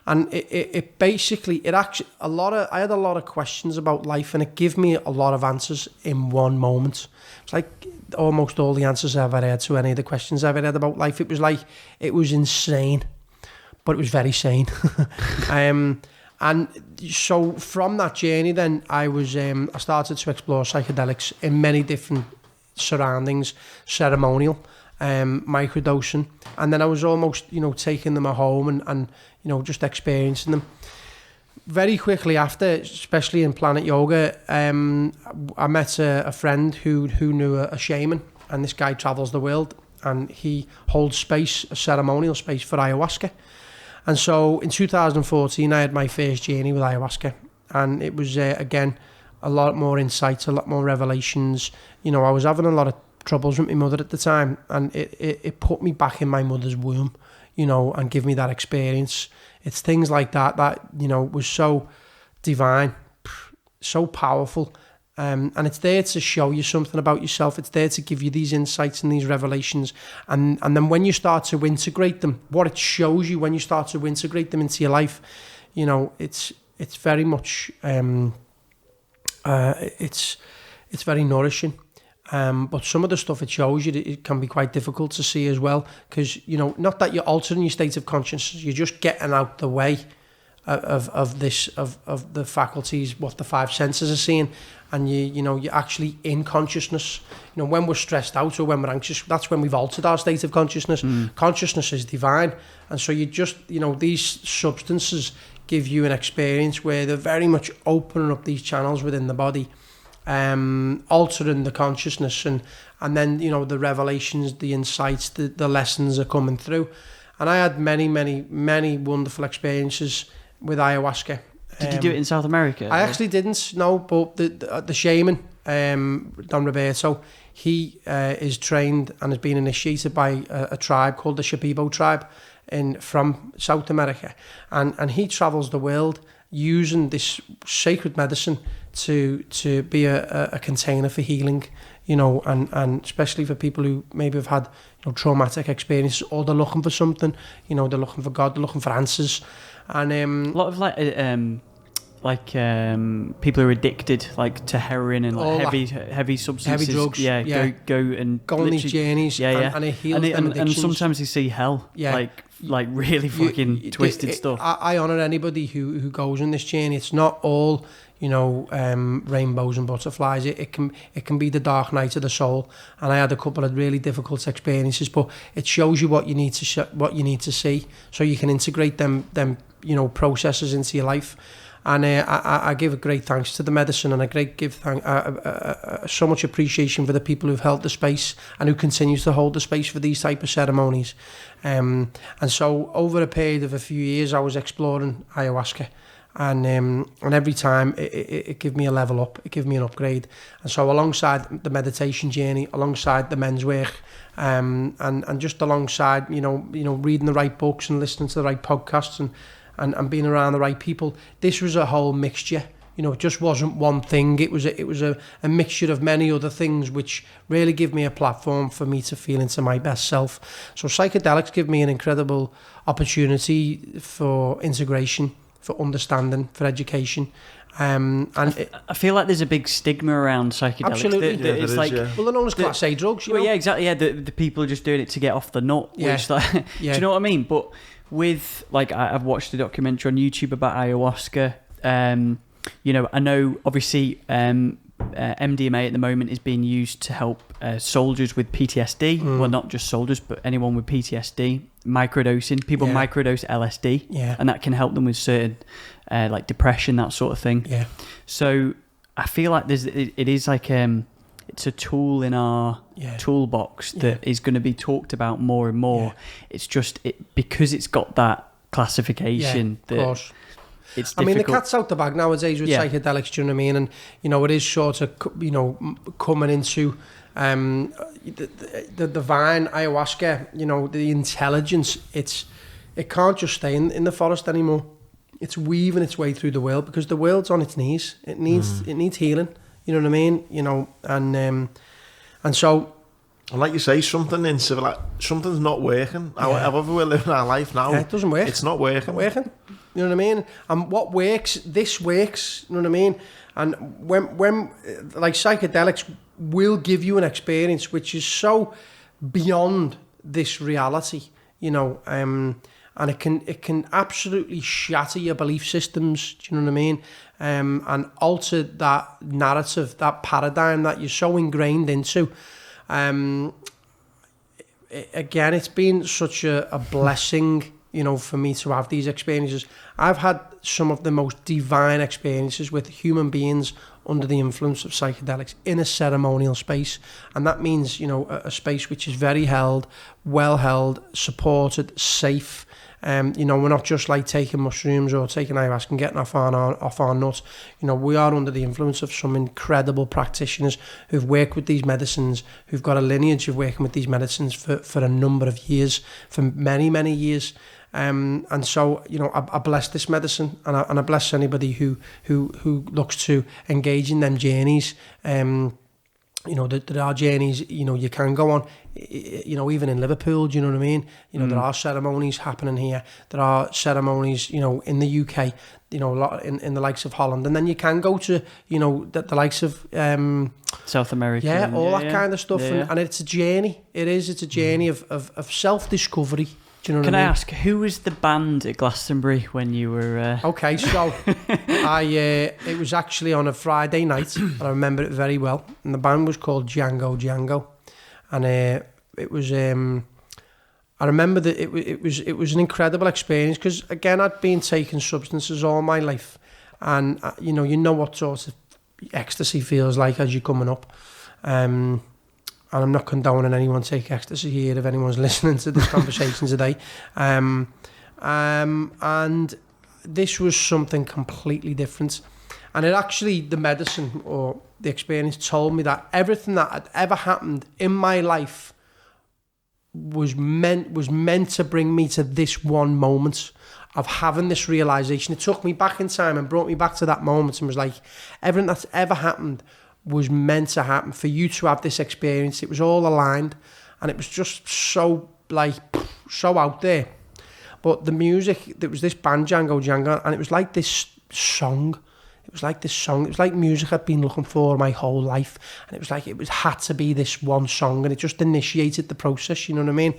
and it basically, I had a lot of questions about life, and it gave me a lot of answers in one moment. It's like almost all the answers I've ever had to any of the questions I've ever had about life. It was insane, but it was very sane. And so from that journey, then I started to explore psychedelics in many different surroundings, ceremonial, microdosing, and then I was almost, taking them at home and just experiencing them. Very quickly after, especially in Planet Yoga, I met a friend who knew a shaman, and this guy travels the world, and he holds space, a ceremonial space for ayahuasca. And so in 2014, I had my first journey with ayahuasca, and it was, again, a lot more insights, a lot more revelations. I was having a lot of troubles with my mother at the time, and it put me back in my mother's womb, and give me that experience. It's things like that was so divine, so powerful. And it's there to show you something about yourself. It's there to give you these insights and these revelations. And then when you start to integrate them, what it shows you when you start to integrate them into your life, it's very much, it's very nourishing. But some of the stuff it shows you, it can be quite difficult to see as well, because not that you're altering your state of consciousness, you're just getting out the way of the faculties, what the five senses are seeing, and you're actually in consciousness. When we're stressed out or when we're anxious, that's when we've altered our state of consciousness. Consciousness is divine, and so you just these substances give you an experience where they're very much opening up these channels within the body, altering the consciousness, and then the revelations, the insights, the lessons are coming through. And I had many wonderful experiences with ayahuasca. Did you do it in South America? I actually didn't, no, but the shaman, Don Roberto, he is trained and has been initiated by a tribe called the Shipibo tribe from South America, and he travels the world using this sacred medicine to be a container for healing, and especially for people who maybe have had traumatic experiences, or they're looking for something, they're looking for God, they're looking for answers. And a lot of people who are addicted to heroin and heavy substances, heavy drugs, go on these journeys, and it heals them addictions. And sometimes you see hell, like really fucking twisted stuff. I honour anybody who goes on this journey. It's not all rainbows and butterflies. It can be the dark night of the soul, and I had a couple of really difficult experiences, but it shows you what you need to see, so you can integrate them processes into your life. And I give a great thanks to the medicine, and so much appreciation for the people who've held the space and who continues to hold the space for these type of ceremonies. And so over a period of a few years, I was exploring ayahuasca, and every time it gave me a level up, it gave me an upgrade. And so alongside the meditation journey, alongside the men's work, and just alongside reading the right books and listening to the right podcasts and being around the right people, this was a whole mixture. It just wasn't one thing. It was a mixture of many other things, which really give me a platform for me to feel into my best self. So psychedelics give me an incredible opportunity for integration, for understanding, for education. And I feel like there's a big stigma around psychedelics. Absolutely. It's well, they're known as Class A drugs. Well, yeah, exactly. Yeah, the people are just doing it to get off the nut. Yeah. Which, do you know what I mean? But with I've watched a documentary on YouTube about ayahuasca. I know obviously MDMA at the moment is being used to help soldiers with PTSD. Well, not just soldiers, but anyone with PTSD. Microdosing. People microdose LSD, and that can help them with certain depression, that sort of thing. Yeah. So I feel like it is it's a tool in our toolbox that is going to be talked about more and more. Yeah. It's just because it's got that classification that of course. It's difficult. I mean, the cat's out the bag nowadays with psychedelics, do you know what I mean? And it is sort of coming into the divine ayahuasca, the intelligence. It can't just stay in the forest anymore. It's weaving its way through the world, because the world's on its knees. It needs healing. You know what I mean? And so, and like you say, something's not working. However we're living our life now, it doesn't work. It's not working. You know what I mean? And what works, this works. You know what I mean? And when psychedelics will give you an experience which is so beyond this reality, and it can absolutely shatter your belief systems. Do you know what I mean? And alter that narrative, that paradigm that you're so ingrained into. Again, it's been such a blessing, you know, for me to have these experiences. I've had some of the most divine experiences with human beings under the influence of psychedelics in a ceremonial space. And that means, you know, a space which is very held, well held, supported, safe. You know, we're not just like taking mushrooms or taking ayahuasca and getting off our nuts. You know, we are under the influence of some incredible practitioners who've worked with these medicines, who've got a lineage of working with these medicines for a number of years, for many, many years. And so, you know, I bless this medicine, and I bless anybody who looks to engage in them journeys. You know, there are journeys, you know, you can go on, you know, even in Liverpool, do you know what I mean? You know, there are ceremonies happening here. There are ceremonies, you know, in the UK, you know, a lot in the likes of Holland. And then you can go to, you know, the likes of... South America. Yeah, all that kind of stuff. And it's a journey. It's a journey of self-discovery. Do you know what I mean? Can I ask, who was the band at Glastonbury when you were... Okay, so it was actually on a Friday night, and I remember it very well. And the band was called Django. And it was... I remember that it was an incredible experience, because, again, I'd been taking substances all my life. And, you know what sort of ecstasy feels like as you're coming up. And I'm not condoning anyone take ecstasy here if anyone's listening to this conversation today. And this was something completely different. And it actually, the medicine or the experience told me that everything that had ever happened in my life was meant to bring me to this one moment of having this realization. It took me back in time and brought me back to that moment and was like, everything that's ever happened was meant to happen for you to have this experience. It was all aligned, and it was just so out there. But the music, there was this band Django, and it was like this song. It was like music I'd been looking for my whole life, and it was like it had to be this one song, and it just initiated the process. You know what I mean?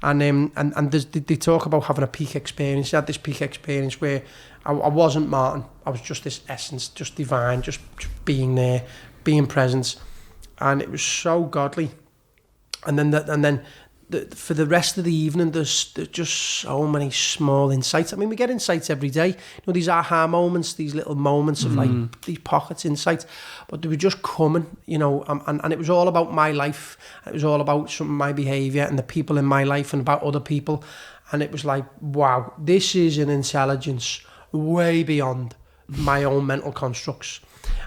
And they talk about having a peak experience. I had this peak experience where I wasn't Martin. I was just this essence, just divine, just being there, being present, and it was so godly. And then for the rest of the evening, there's just so many small insights. I mean, we get insights every day. You know, these aha moments, these little moments of like these pockets insight, but they were just coming. You know, and it was all about my life. It was all about some of my behaviour and the people in my life and about other people. And it was like, wow, this is an intelligence way beyond my own mental constructs.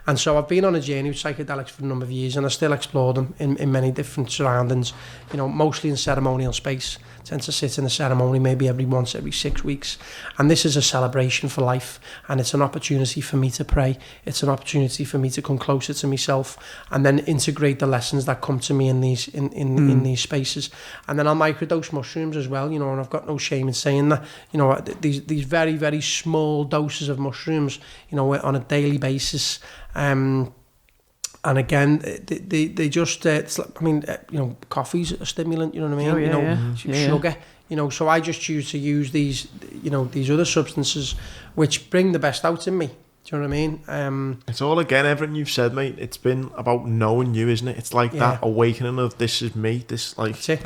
And so I've been on a journey with psychedelics for a number of years, and I still explore them in many different surroundings, you know, mostly in ceremonial space. I tend to sit in a ceremony maybe every 6 weeks. And this is a celebration for life, and it's an opportunity for me to pray. It's an opportunity for me to come closer to myself and then integrate the lessons that come to me in these in these spaces. And then I'll microdose mushrooms as well, you know, and I've got no shame in saying that, you know, these very, very small doses of mushrooms, you know, on a daily basis. And again, they just, it's like, I mean, you know, coffee's a stimulant, you know what I mean? Oh, yeah, Sugar, you know, so I just choose to use these, you know, these other substances which bring the best out in me. Do you know what I mean? It's all, again, everything you've said, mate, it's been about knowing you, isn't it? It's like that awakening of this is me, this, like... That's it.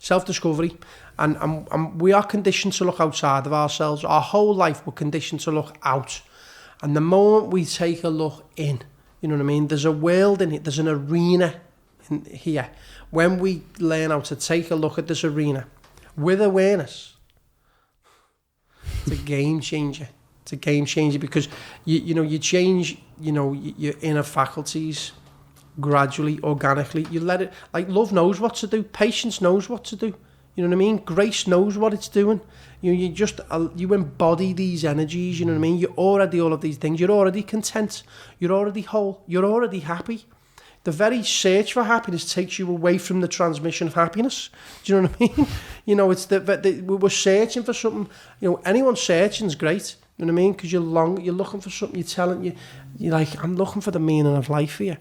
Self-discovery. And we are conditioned to look outside of ourselves. Our whole life we're conditioned to look out. And the moment we take a look in, you know what I mean? There's a world in it. There's an arena in here. When we learn how to take a look at this arena with awareness, it's a game changer. It's a game changer because you change, you know, your inner faculties gradually, organically. You let it, like love knows what to do. Patience knows what to do. You know what I mean? Grace knows what it's doing. You embody these energies, you know what I mean? You're already all of these things. You're already content. You're already whole. You're already happy. The very search for happiness takes you away from the transmission of happiness. Do you know what I mean? You know, it's we're searching for something. You know, anyone searching is great. You know what I mean? Because you're looking for something. You're like, I'm looking for the meaning of life here.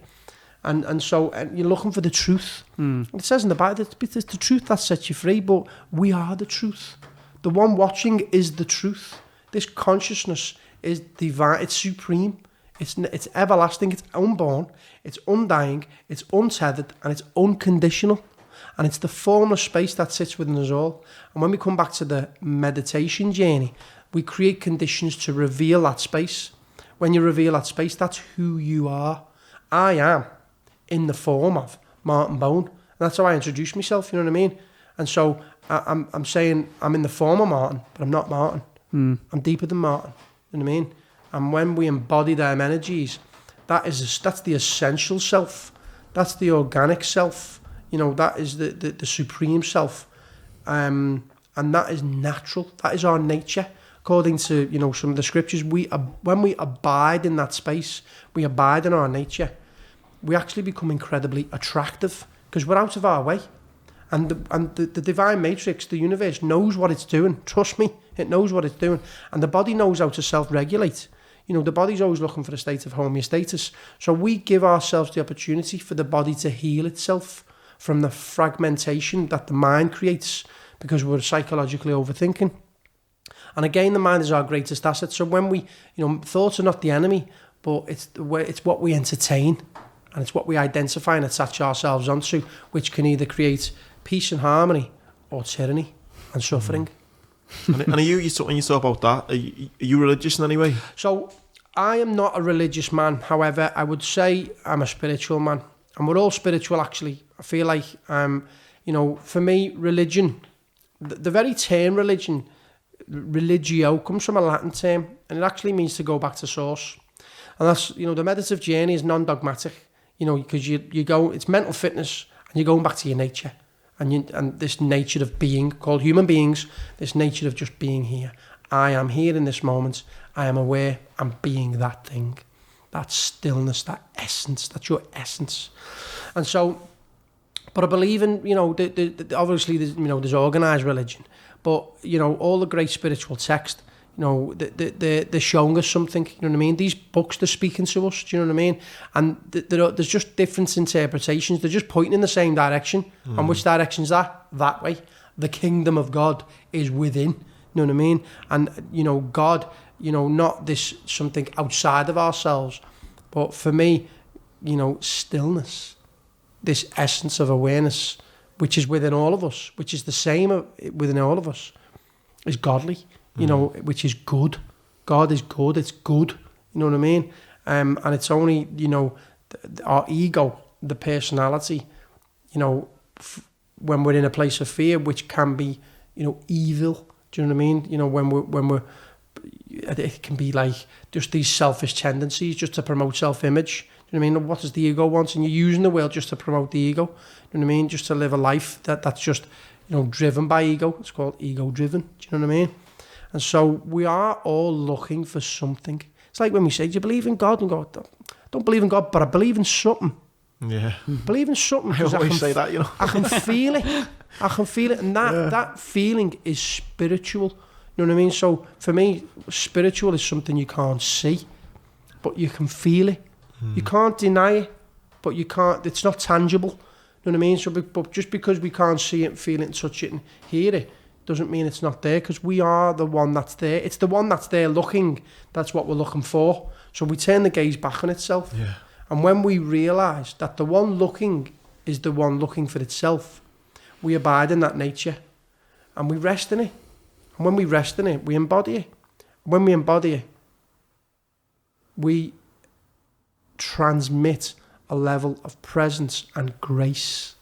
And so you're looking for the truth. It says in the Bible, it's the truth that sets you free, but we are the truth. The one watching is the truth. This consciousness is divine. It's supreme. It's everlasting, it's unborn, it's undying, it's untethered, and it's unconditional. And it's the formless space that sits within us all. And when we come back to the meditation journey, we create conditions to reveal that space. When you reveal that space, that's who you are. I am in the form of Martin Bone. And that's how I introduce myself, you know what I mean? And so I'm saying I'm in the form of Martin, but I'm not Martin. I'm deeper than Martin, you know what I mean? And when we embody them energies, that's the essential self. That's the organic self. You know, that is the supreme self. And that is natural. That is our nature. According to, you know, some of the scriptures, when we abide in that space, we abide in our nature, we actually become incredibly attractive because we're out of our way. And the divine matrix, the universe, knows what it's doing. Trust me, it knows what it's doing. And the body knows how to self-regulate. You know, the body's always looking for a state of homeostasis. So we give ourselves the opportunity for the body to heal itself from the fragmentation that the mind creates because we're psychologically overthinking. And again, the mind is our greatest asset. So when we, you know, thoughts are not the enemy, but it's what we entertain and it's what we identify and attach ourselves onto, which can either create peace and harmony or tyranny and suffering. And are you when you talk about that, are you religious in any way? So I am not a religious man. However, I would say I'm a spiritual man. And we're all spiritual, actually. I feel like, you know, for me, religion, the very term religion, religio, comes from a Latin term, and it actually means to go back to source. And that's, you know, the meditative journey is non-dogmatic, you know, because you go, it's mental fitness, and you're going back to your nature, and this nature of being, called human beings, this nature of just being here. I am here in this moment. I am aware I'm being that thing, that stillness, that essence, that's your essence. And so, but I believe in, you know, obviously, you know, there's organised religion, but, you know, all the great spiritual text, you know, they're showing us something, you know what I mean? These books, they're speaking to us, do you know what I mean? And there's just different interpretations. They're just pointing in the same direction. And which direction's that? That way. The kingdom of God is within, you know what I mean? And, you know, God, you know, not this something outside of ourselves, but for me, you know, stillness, this essence of awareness, which is within all of us, which is the same within all of us, is godly, you know, which is good. God is good, it's good, you know what I mean? And it's only, you know, our ego, the personality, you know, when we're in a place of fear, which can be, you know, evil, do you know what I mean? You know, when we're, it can be like just these selfish tendencies just to promote self-image. Do you know what I mean? What does the ego want? And you're using the world just to promote the ego. Do you know what I mean? Just to live a life that's just, you know, driven by ego. It's called ego-driven. Do you know what I mean? And so we are all looking for something. It's like when we say, do you believe in God? And go, I don't believe in God, but I believe in something. Yeah. I believe in something. I always say that, you know. I can feel it. I can feel it. And that feeling is spiritual. You know what I mean? So for me, spiritual is something you can't see, but you can feel it. You can't deny it, but you can't, it's not tangible. You know what I mean? So, but just because we can't see it, feel it, and touch it, and hear it, doesn't mean it's not there, because we are the one that's there. It's the one that's there looking. That's what we're looking for. So we turn the gaze back on itself. Yeah. And when we realise that the one looking is the one looking for itself, we abide in that nature, and we rest in it. And when we rest in it, we embody it. When we embody it, we transmit a level of presence and grace,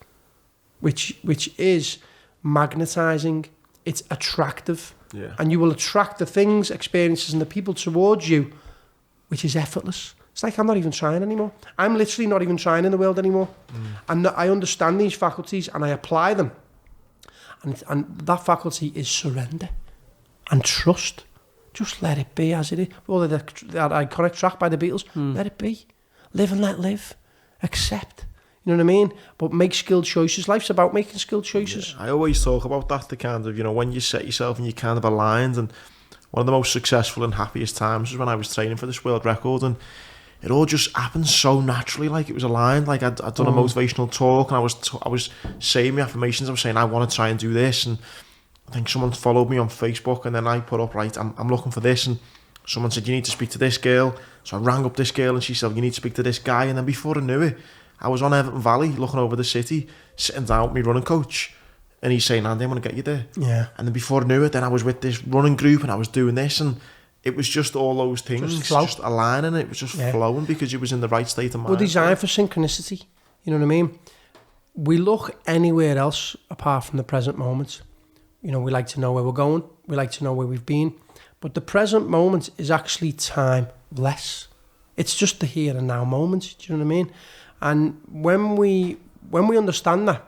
which is magnetizing. It's attractive, and you will attract the things, experiences, and the people towards you, which is effortless. It's like I'm not even trying anymore. I'm literally not even trying in the world anymore, and I understand these faculties and I apply them, and that faculty is surrender and trust. Just let it be as it is. Well, that iconic track by the Beatles, let it be. Live and let live. Accept. You know what I mean? But make skilled choices. Life's about making skilled choices. Yeah, I always talk about that, the kind of, you know, when you set yourself and you're kind of aligned, and one of the most successful and happiest times was when I was training for this world record, and it all just happened so naturally, like it was aligned. Like I'd done a motivational talk, and I was saying my affirmations. I was saying I want to try and do this, and I think someone followed me on Facebook, and then I put up, right, I'm looking for this, and someone said, you need to speak to this girl. So I rang up this girl and she said, you need to speak to this guy. And then before I knew it, I was on Everton Valley looking over the city, sitting down with my running coach. And he's saying, Andy, I want to get you there. Yeah. And then before I knew it, then I was with this running group and I was doing this. And it was just all those things, just aligning. It was just flowing because you was in the right state of mind. We're designed for synchronicity. You know what I mean? We look anywhere else apart from the present moment. You know, we like to know where we're going. We like to know where we've been. But the present moment is actually timeless. It's just the here and now moment. Do you know what I mean? And when we understand that,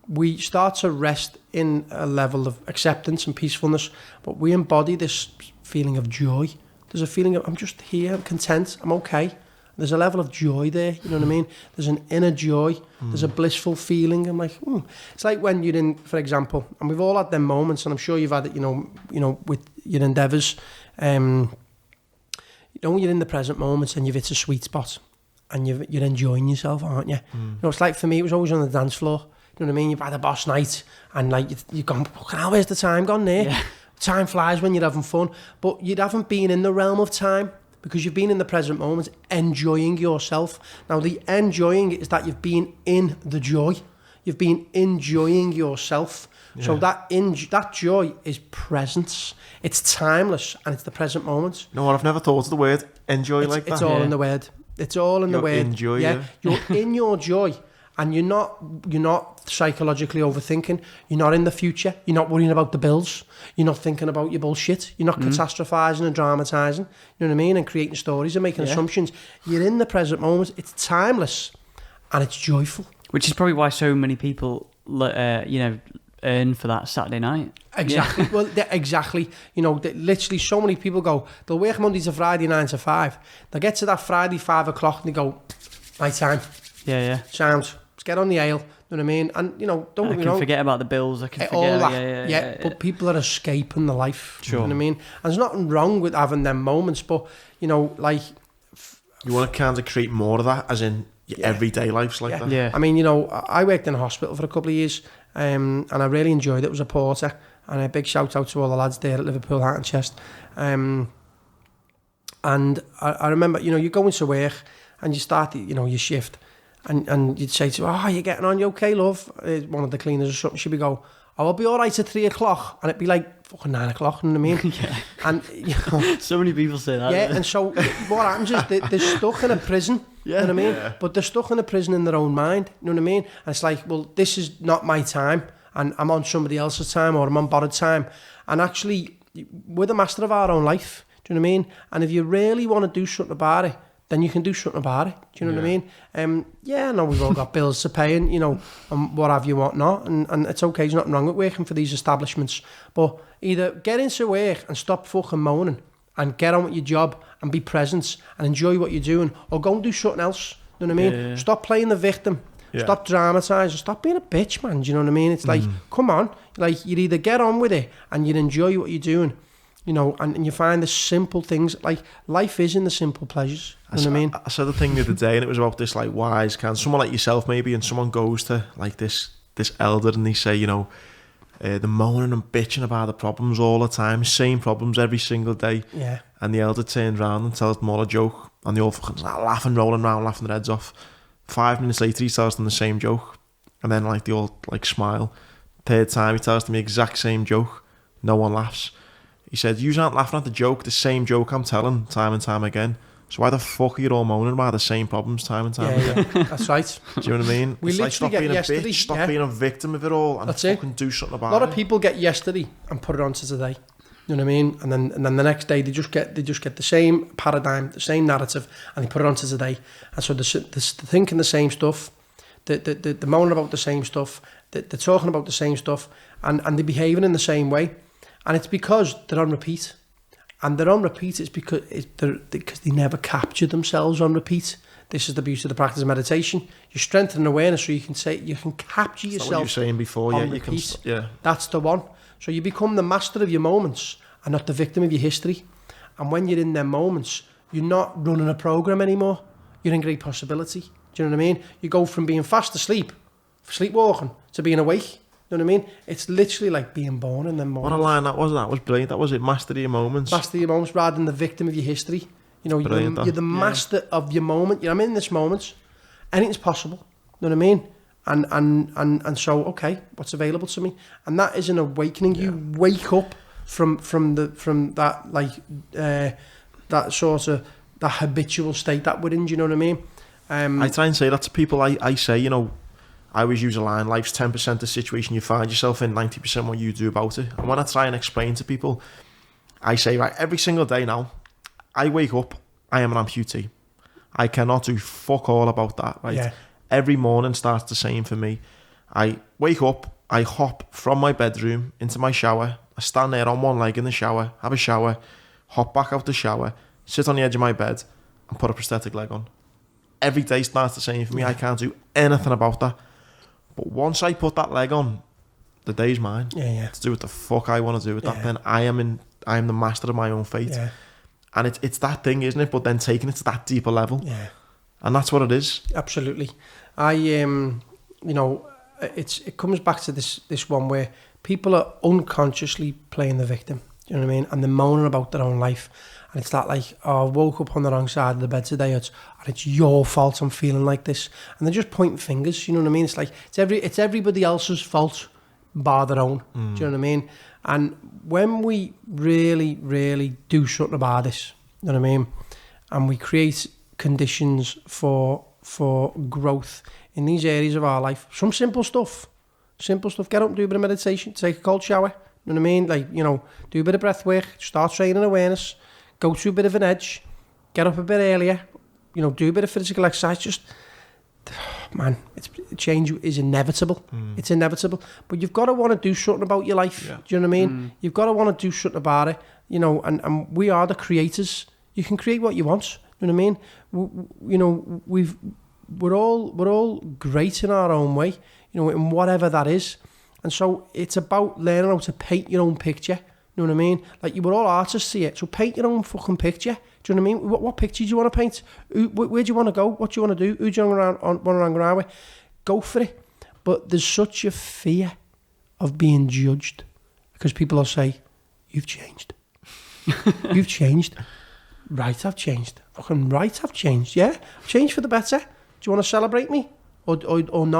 we start to rest in a level of acceptance and peacefulness, but we embody this feeling of joy. There's a feeling of, I'm just here, I'm content, I'm okay. There's a level of joy there, you know what I mean? There's an inner joy, there's a blissful feeling. I'm like, It's like when you're in, for example, and we've all had them moments, and I'm sure you've had it, you know, with your endeavours. When you're in the present moments and you've hit a sweet spot, and you're enjoying yourself, aren't you? You know, it's like for me, it was always on the dance floor. You know what I mean? You've had a boss night, and like you've gone, where's the time gone there? Yeah. Time flies when you're having fun, but you haven't been in the realm of time because you've been in the present moment, enjoying yourself. Now, the enjoying is that you've been in the joy. You've been enjoying yourself. Yeah. So that joy is presence. It's timeless, and it's the present moment. You know what? I've never thought of the word enjoy like that. It's all in the word. It's all in the word. Enjoy, yeah. You're in your joy. And you're not psychologically overthinking. You're not in the future. You're not worrying about the bills. You're not thinking about your bullshit. You're not catastrophizing and dramatizing. You know what I mean? And creating stories and making assumptions. You're in the present moment. It's timeless and it's joyful. Which is probably why so many people, earn for that Saturday night. Exactly. Yeah. Well, exactly. You know, literally so many people go, they'll work Monday to Friday 9 to 5. They'll get to that Friday 5 o'clock and they go, my time. Yeah. Sounds. Let's get on the ale. You know what I mean? And, you know, don't get me wrong. I can forget about the bills. I can forget. All that. Yeah. But people are escaping the life. Sure. You know what I mean? And there's nothing wrong with having them moments, but, you know, like... You want to kind of create more of that, as in your everyday lives like that. Yeah. I mean, you know, I worked in a hospital for a couple of years, and I really enjoyed it. It was a porter, and a big shout out to all the lads there at Liverpool Heart and Chest. And I remember, you know, you go into work, and you start, you know, your shift, and you'd say to her, you're getting on, you okay, love? One of the cleaners or something, she'd be go, I'll be all right at 3 o'clock. And it'd be like fucking 9 o'clock, you know what I mean? Yeah. And, you know, so many people say that. Yeah, and so what happens is they're stuck in a prison, you know what I mean? Yeah. But they're stuck in a prison in their own mind, you know what I mean? And it's like, well, this is not my time, and I'm on somebody else's time, or I'm on borrowed time. And actually, we're the master of our own life, do you know what I mean? And if you really want to do something about it, then you can do something about it. Do you know what I mean? I know we've all got bills to pay and, you know, and what have you, what not. And it's okay, there's nothing wrong with working for these establishments. But either get into work and stop fucking moaning and get on with your job and be present and enjoy what you're doing, or go and do something else. You know what I mean? Yeah. Stop playing the victim. Yeah. Stop dramatising. Stop being a bitch, man. Do you know what I mean? It's like, come on. Like, you either get on with it and you enjoy what you're doing, you know, and you find the simple things. Like, life is in the simple pleasures. You know what I mean? I said the thing the other day, and it was about this, like, wise kind, someone like yourself maybe, and someone goes to, like, this elder, and they say, you know, they're moaning and bitching about the problems all the time, same problems every single day. Yeah. And the elder turns around and tells them all a joke, and they all fucking laughing, rolling around, laughing their heads off. 5 minutes later, he tells them the same joke, and then, like, they all, like, smile. Third time, he tells them the exact same joke. No one laughs. He said, you aren't laughing at the joke, the same joke I'm telling time and time again. So why the fuck are you all moaning about the same problems time and time again? Yeah, that's right. Do you know what I mean? We it's literally like, stop get being yesterday. A bitch, stop being a victim of it all, and that's fucking do something about it. A lot of people get yesterday and put it onto today. You know what I mean? And then the next day they just get the same paradigm, the same narrative, and they put it onto today. And so they're thinking the same stuff, they're moaning about the same stuff, they're talking about the same stuff, and they're behaving in the same way. And it's because they're on repeat. And they're on repeat, it's because they never capture themselves on repeat. This is the beauty of the practice of meditation. You strengthen awareness so you can capture yourself. That's what you were saying before, yeah. Repeat. That's the one. So you become the master of your moments and not the victim of your history. And when you're in them moments, you're not running a program anymore. You're in great possibility. Do you know what I mean? You go from being fast asleep, sleepwalking, to being awake. You know what I mean? It's literally like being born in them moments. What a line that was. That was brilliant. That was it. Master your moments. Master your moments rather than the victim of your history. You know, you're the master of your moment. You know, I'm in this moment. Anything's possible. You know what I mean? And so, okay, what's available to me? And that is an awakening. You wake up from that, like, that sort of, that habitual state that we're in, do you know what I mean? I try and say that to people. I say, you know, I always use a line, life's 10% the situation you find yourself in, 90% what you do about it. And when I try and explain to people, I say, right, every single day now, I wake up, I am an amputee. I cannot do fuck all about that, right? Yeah. Every morning starts the same for me. I wake up, I hop from my bedroom into my shower, I stand there on one leg in the shower, have a shower, hop back out the shower, sit on the edge of my bed and put a prosthetic leg on. Every day starts the same for me. I can't do anything about that. But once I put that leg on, the day's mine. Yeah. To do what the fuck I want to do with that. Then I am the master of my own fate. Yeah. And it's that thing, isn't it? But then taking it to that deeper level. Yeah. And that's what it is. Absolutely. You know, it comes back to this one where people are unconsciously playing the victim. You know what I mean? And they're moaning about their own life. And it's that like, oh, I woke up on the wrong side of the bed today, and it's your fault I'm feeling like this. And they're just pointing fingers, you know what I mean? It's like, it's everybody else's fault, bar their own. Do you know what I mean? And when we really, really do something about this, you know what I mean? And we create conditions for growth in these areas of our life. Some simple stuff, get up and do a bit of meditation, take a cold shower, you know what I mean? Like, you know, do a bit of breath work, start training awareness, go to a bit of an edge, get up a bit earlier, you know, do a bit of physical exercise. Just, man, change is inevitable. It's inevitable. But you've got to want to do something about your life. Yeah. Do you know what I mean? You've got to want to do something about it, you know, and we are the creators. You can create what you want. You know what I mean? You know, we're all great in our own way, you know, in whatever that is. And so it's about learning how to paint your own picture. You know what I mean? Like, you were all artists here, so paint your own fucking picture. Do you know what I mean? What picture do you want to paint? Where do you want to go? What do you want to do? Who do you want to hang around with? Go for it. But there's such a fear of being judged because people will say, you've changed. You've changed. Right, I've changed. Fucking right, I've changed. Yeah, I've changed for the better. Do you want to celebrate me or not? You know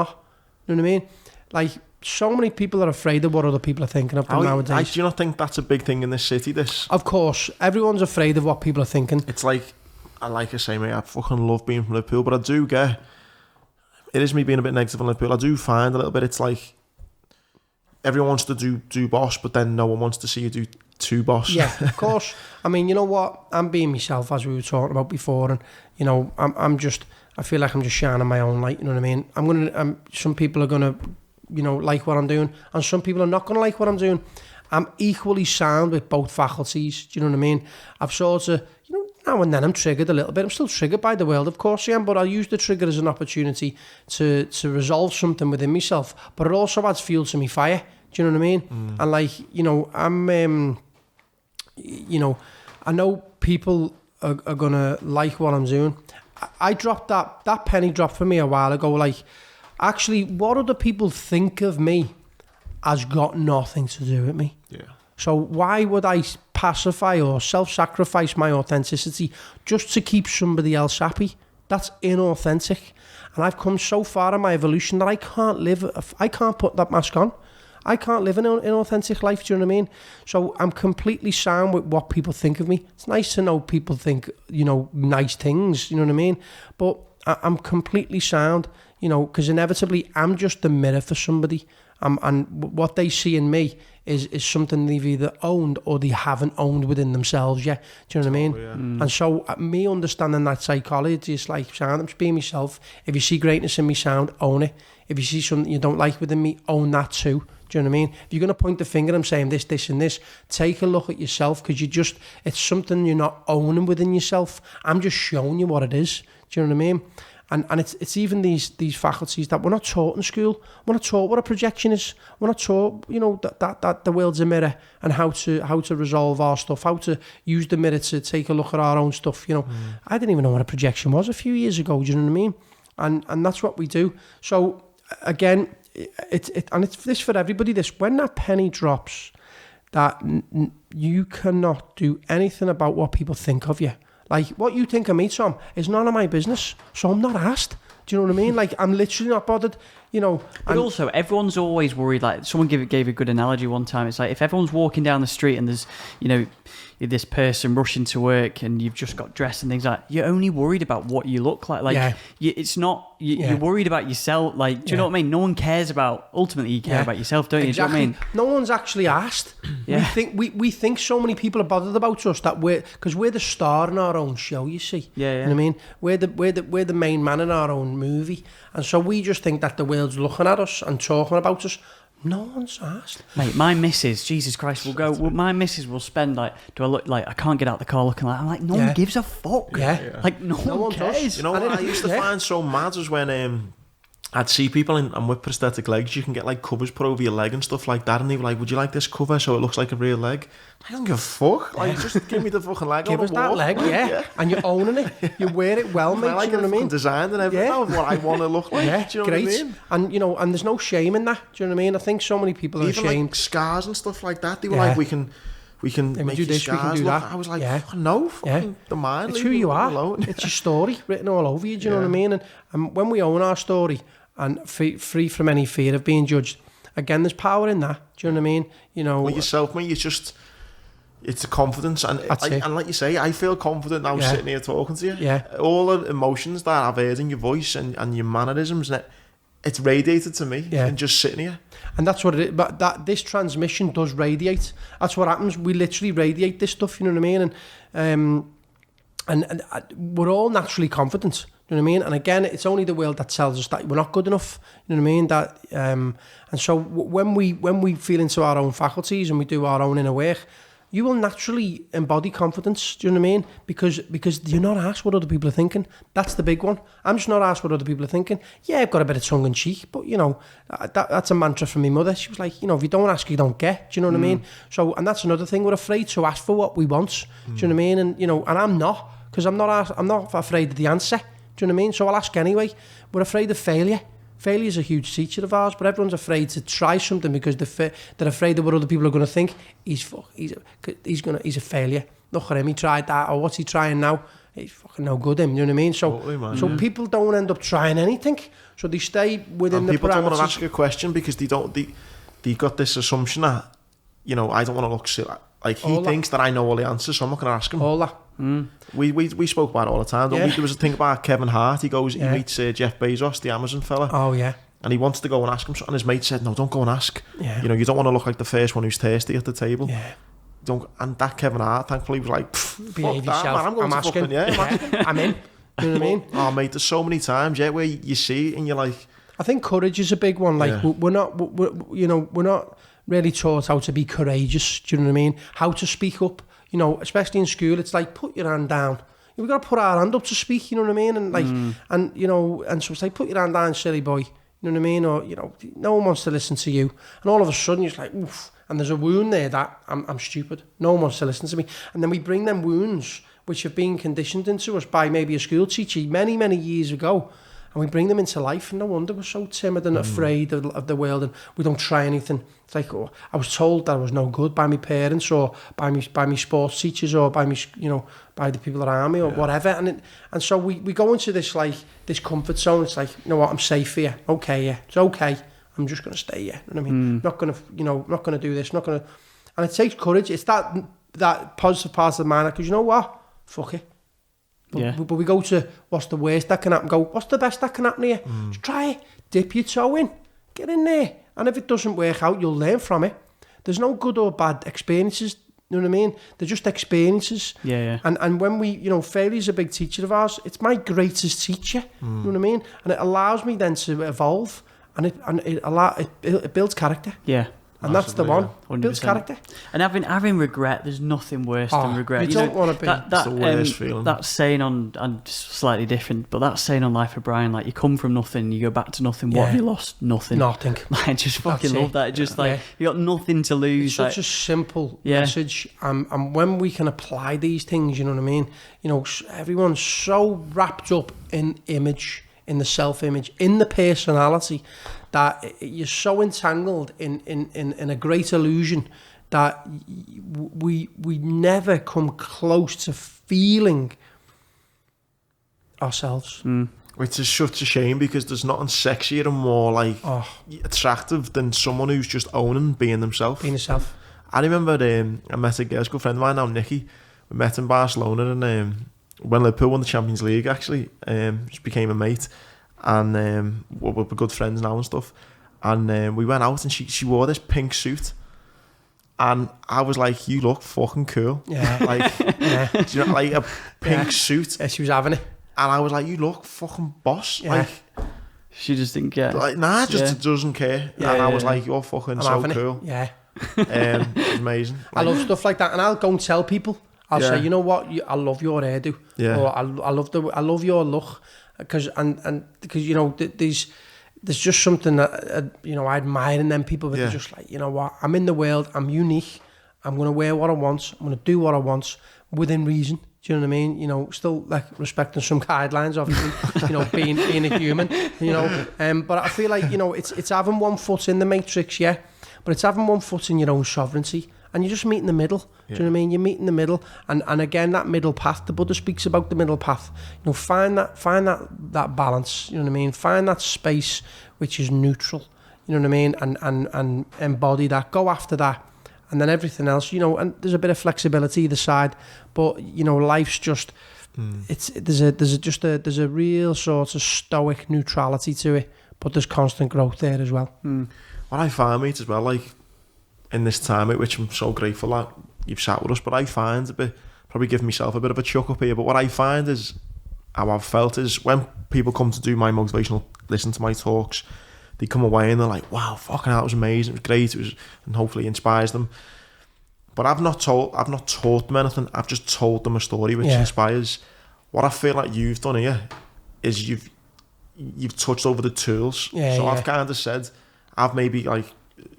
what I mean? Like, so many people are afraid of what other people are thinking of them nowadays. Do you not think that's a big thing in this city? Of course, everyone's afraid of what people are thinking. It's like I say, mate, I fucking love being from Liverpool, but I do get, it is me being a bit negative on Liverpool. I do find a little bit, it's like everyone wants to do boss, but then no one wants to see you do two boss. Yeah, of course. I mean, you know what? I'm being myself, as we were talking about before, and you know, I feel like I'm just shining my own light. You know what I mean? Some people are gonna, you know, like what I'm doing, and some people are not gonna like what I'm doing. I'm equally sound with both faculties. Do you know what I mean? I've sort of, you know, now and then I'm triggered a little bit. I'm still triggered by the world, of course I am, but I'll use the trigger as an opportunity to resolve something within myself. But it also adds fuel to my fire. Do you know what I mean? And like, you know, you know, I know people are gonna like what I'm doing. I dropped that penny dropped for me a while ago. Like, actually, what other people think of me has got nothing to do with me. Yeah. So why would I pacify or self-sacrifice my authenticity just to keep somebody else happy? That's inauthentic. And I've come so far in my evolution that I can't put that mask on. I can't live an inauthentic life, do you know what I mean? So I'm completely sound with what people think of me. It's nice to know people think, you know, nice things, you know what I mean? But I'm completely sound, you know, because inevitably I'm just the mirror for somebody. And what they see in me is something they've either owned or they haven't owned within themselves yet. Do you know what I mean? Yeah. And so me understanding that psychology is like, sound, I'm just being myself. If you see greatness in me, sound, own it. If you see something you don't like within me, own that too. Do you know what I mean? If you're going to point the finger and saying this, this and this, take a look at yourself, because it's something you're not owning within yourself. I'm just showing you what it is. Do you know what I mean? And it's even these faculties that we're not taught in school. We're not taught what a projection is. We're not taught, you know, that the world's a mirror and how to resolve our stuff, how to use the mirror to take a look at our own stuff. You know, I didn't even know what a projection was a few years ago. Do you know what I mean? And that's what we do. So again, it's this for everybody. This when that penny drops, that you cannot do anything about what people think of you. Like what you think of me, Tom, is none of my business. So I'm not asked. Do you know what I mean? Like I'm literally not bothered. You know. But also, everyone's always worried. Like someone gave a good analogy one time. It's like if everyone's walking down the street and there's, you know, this person rushing to work and you've just got dressed and things like that, you're only worried about what you look like. Like it's not. You're worried about yourself. Like, do you know what I mean? No one cares about. Ultimately, you care about yourself, don't you? Exactly. Do you know what I mean? No one's actually asked. We think so many people are bothered about us that because we're the star in our own show. You see. Yeah. You know what I mean? We're the main man in our own movie, and so we just think that the world's looking at us and talking about us. No one's asked. Mate, my missus, Jesus Christ, my missus will spend like, do I look like I can't get out the car looking like, I'm like, no one gives a fuck. Like, no one cares. Does. You know what I used to find so mad was when I'd see people and with prosthetic legs, you can get like covers put over your leg and stuff like that, and they were like, would you like this cover so it looks like a real leg? I don't give a fuck. Like, just give me the fucking leg. Give us that leg, and you're owning it. You wear it well, mate. Like, you know what I mean? Designed and everything. What I want to look like. Yeah, do you know great. what I mean? And you know, and there's no shame in that. Do you know what I mean? I think so many people are even ashamed. Like scars and stuff like that. They were like, we can make do your this, scars we can do look. that. I was like, no, fucking the mind. It's who you are. Alone. It's your story written all over you. Do you know what I mean? And when we own our story and free from any fear of being judged, again, there's power in that. Do you know what I mean? You know, with yourself, mate. It's a confidence, and and like you say, I feel confident now sitting here talking to you. Yeah. All the emotions that I've heard in your voice and your mannerisms, it's radiated to me. And just sitting here. And that's what it is. But this transmission does radiate. That's what happens. We literally radiate this stuff. You know what I mean? And we're all naturally confident. You know what I mean? And again, it's only the world that tells us that we're not good enough. You know what I mean? That and so when we feel into our own faculties and we do our own inner work, you will naturally embody confidence. Do you know what I mean? Because you're not asked what other people are thinking. That's the big one. I'm just not asked what other people are thinking. Yeah, I've got a bit of tongue in cheek, but you know, that's a mantra from my mother. She was like, you know, if you don't ask, you don't get. Do you know what I mean? So, and that's another thing. We're afraid to ask for what we want. Do you know what I mean? And you know, and I'm not, because I'm not afraid of the answer. Do you know what I mean? So I'll ask anyway. We're afraid of failure. Failure is a huge teacher of ours, but everyone's afraid to try something because they're afraid of what other people are going to think. He's a failure. Look at him, he tried that, or what's he trying now? He's fucking no good, him. You know what I mean? So, totally, so people don't end up trying anything. So they stay within the parameters. People don't want to ask a question because they got this assumption that, you know, I don't want to look silly. Like he thinks that I know all the answers, so I'm not going to ask him. All that. We spoke about it all the time. Don't we? There was a thing about Kevin Hart. He goes, he meets Jeff Bezos, the Amazon fella. Oh yeah. And he wants to go and ask him something. And his mate said, "No, don't go and ask. Yeah. You know, you don't want to look like the first one who's thirsty at the table. Yeah. Don't." And that Kevin Hart, thankfully, was like, "Behave yourself. Man, I'm going to asking. fucking, I'm asking. I'm in." You know what I mean? Oh mate, there's so many times, where you see it and you're like, I think courage is a big one. Like we're not really taught how to be courageous. Do you know what I mean? How to speak up. You know, especially in school, it's like put your hand down. We've got to put our hand up to speak. You know what I mean? And like, and you know, and so it's like put your hand down, silly boy. You know what I mean? Or you know, no one wants to listen to you. And all of a sudden, you're just like, oof. And there's a wound there that I'm stupid. No one wants to listen to me. And then we bring them wounds which have been conditioned into us by maybe a school teacher many, many years ago. And we bring them into life, and no wonder we're so timid and afraid of the world, and we don't try anything. It's like, oh, I was told that I was no good by my parents, or by me sports teachers, or by me, you know, by the people around me, or whatever. And so we go into this like this comfort zone. It's like, you know what, I'm safe here. Okay, yeah, it's okay. I'm just going to stay here. You know what I mean? Not going to, you know, not going to do this. Not going to. And it takes courage. It's that positive part of the mind, because you know what, fuck it. But we go to what's the worst that can happen, go, what's the best that can happen here? Just try it, dip your toe in, get in there. And if it doesn't work out, you'll learn from it. There's no good or bad experiences, you know what I mean? They're just experiences. Yeah. And when we, you know, failure's a big teacher of ours. It's my greatest teacher, you know what I mean? And it allows me then to evolve, and it builds character. Yeah. And that's the one. 100%. Builds character. And having regret, there's nothing worse than regret. You don't want to be. That's the worst feeling. That saying on slightly different, but that saying on Life of Brian, like you come from nothing, you go back to nothing. What have you lost? Nothing. Nothing. I just fucking love that. Just like you got nothing to lose. It's such a simple message. And when we can apply these things, you know what I mean? You know, everyone's so wrapped up in image. in the self-image, in the personality, that you're so entangled in a great illusion that we never come close to feeling ourselves. Which is such a shame, because there's nothing sexier and more like attractive than someone who's just owning being themselves. Being yourself. I remember I met a girl, good friend of mine now, Nikki. We met in Barcelona, and when Liverpool won the Champions League, actually, she became a mate, and we're good friends now and stuff. And we went out, and she wore this pink suit, and I was like, "You look fucking cool." Yeah. Like, do you know, like a pink suit. Yeah, she was having it. And I was like, "You look fucking boss." Yeah. Like, She just didn't get. like doesn't care. Yeah, and I yeah, was yeah. like, "You're fucking I'm so having cool." it. Yeah. It was amazing. I love stuff like that, and I'll go and tell people. I'll Yeah. say, you know what, I love your hairdo, Yeah. or I love your look, because you know there's just something that you know I admire in them people, but they're just like, you know what, I'm in the world, I'm unique, I'm gonna wear what I want, I'm gonna do what I want within reason. Do you know what I mean? You know, still like respecting some guidelines, obviously. You know, being a human. You know, but I feel like, you know, it's having one foot in the matrix, yeah, but it's having one foot in your own sovereignty, and you just meet in the middle. Do you know what I mean? You meet in the middle, and again, that middle path. The Buddha speaks about the middle path. You know, find that balance. You know what I mean? Find that space which is neutral. You know what I mean? And embody that. Go after that. And then everything else, you know, and there's a bit of flexibility either side, but you know, life's just there's a real sort of stoic neutrality to it, but there's constant growth there as well. What I find, mate, as well, like in this time, which I'm so grateful that you've sat with us, but I find probably giving myself a bit of a chuck up here, but what I find is, how I've felt is, when people come to do my motivational, listen to my talks, they come away and they're like, wow, fucking hell, it was amazing, it was great, and hopefully inspires them. But I've not taught them anything, I've just told them a story which inspires. What I feel like you've done here is you've touched over the tools. I've kind of said, I've maybe like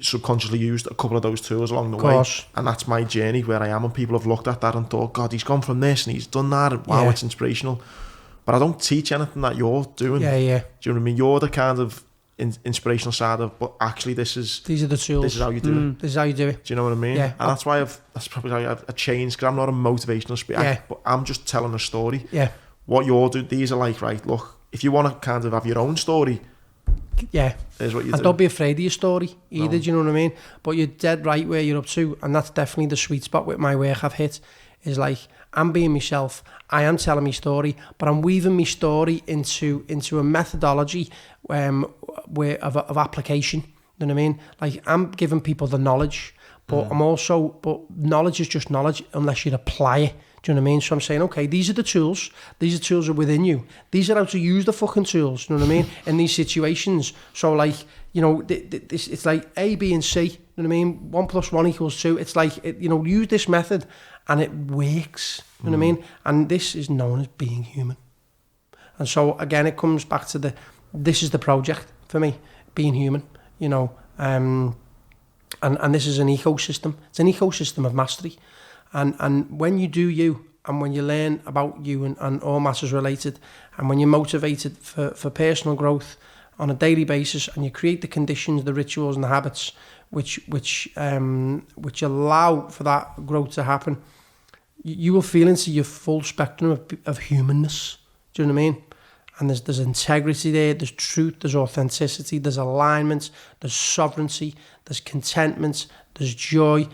subconsciously used a couple of those tools along the way, and that's my journey where I am, and people have looked at that and thought, God, he's gone from this and he's done that, and wow, it's inspirational. But I don't teach anything that you're doing. Do you know what I mean? You're the kind of inspirational side of, but actually these are the tools, this is how you do it, this is how you do it. Do you know what I mean? And that's why that's probably why I've changed, because I'm not a motivational speaker, but I'm just telling a story. What you're doing, these are like, right, look, if you want to kind of have your own story, here's what you do. And don't be afraid of your story either. Do you know what I mean? But you're dead right where you're up to, and that's definitely the sweet spot with my work I've hit, is like, I'm being myself, I am telling my story, but I'm weaving my story into a methodology of application. You know what I mean? Like, I'm giving people the knowledge, but but knowledge is just knowledge unless you apply it. Do you know what I mean? So I'm saying, okay, these are the tools. These tools are within you. These are how to use the fucking tools. You know what I mean? In these situations. So like, you know, it's like A, B, and C. You know what I mean? 1 + 1 = 2. It's like, you know, use this method and it works. You know what I mean? And this is known as being human. And so again, it comes back to this is the project for me, being human. You know, and this is an ecosystem. It's an ecosystem of mastery. And when you do you, and when you learn about you and all matters related, and when you're motivated for personal growth on a daily basis, and you create the conditions, the rituals and the habits which allow for that growth to happen, you will feel into your full spectrum of humanness. Do you know what I mean? And there's integrity there, there's truth, there's authenticity, there's alignment, there's sovereignty, there's contentment, there's joy,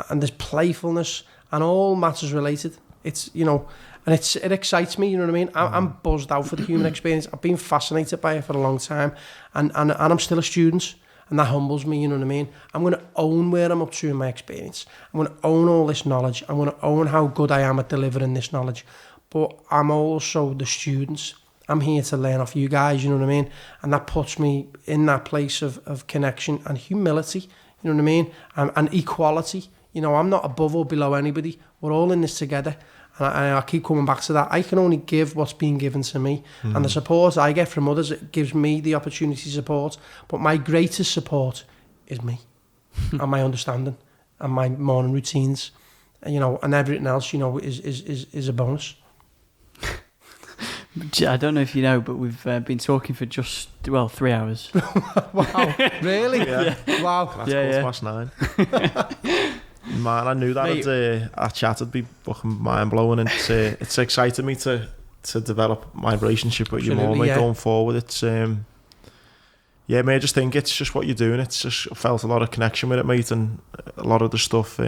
and there's playfulness, and all matters related. It's, you know, and it excites me, you know what I mean? I'm buzzed out for the human experience. I've been fascinated by it for a long time, and I'm still a student, and that humbles me, you know what I mean? I'm going to own where I'm up to in my experience. I'm going to own all this knowledge. I'm going to own how good I am at delivering this knowledge. But I'm also the student. I'm here to learn off you guys, you know what I mean? And that puts me in that place of connection and humility, you know what I mean? And equality. You know, I'm not above or below anybody. We're all in this together. And I keep coming back to that. I can only give what's being given to me. And the support I get from others, it gives me the opportunity to support. But my greatest support is me and my understanding and my morning routines. And, you know, and everything else, you know, is a bonus. I don't know if you know, but we've been talking for just 3 hours. Wow, really? Yeah. Wow. That's Yeah, past 9. Man, I knew that our chat would be fucking mind-blowing, and it's excited me to develop my relationship with you more, mate, going forward. It's yeah, mate, I just think it's just what you're doing. It's just, I felt a lot of connection with it, mate, and a lot of the stuff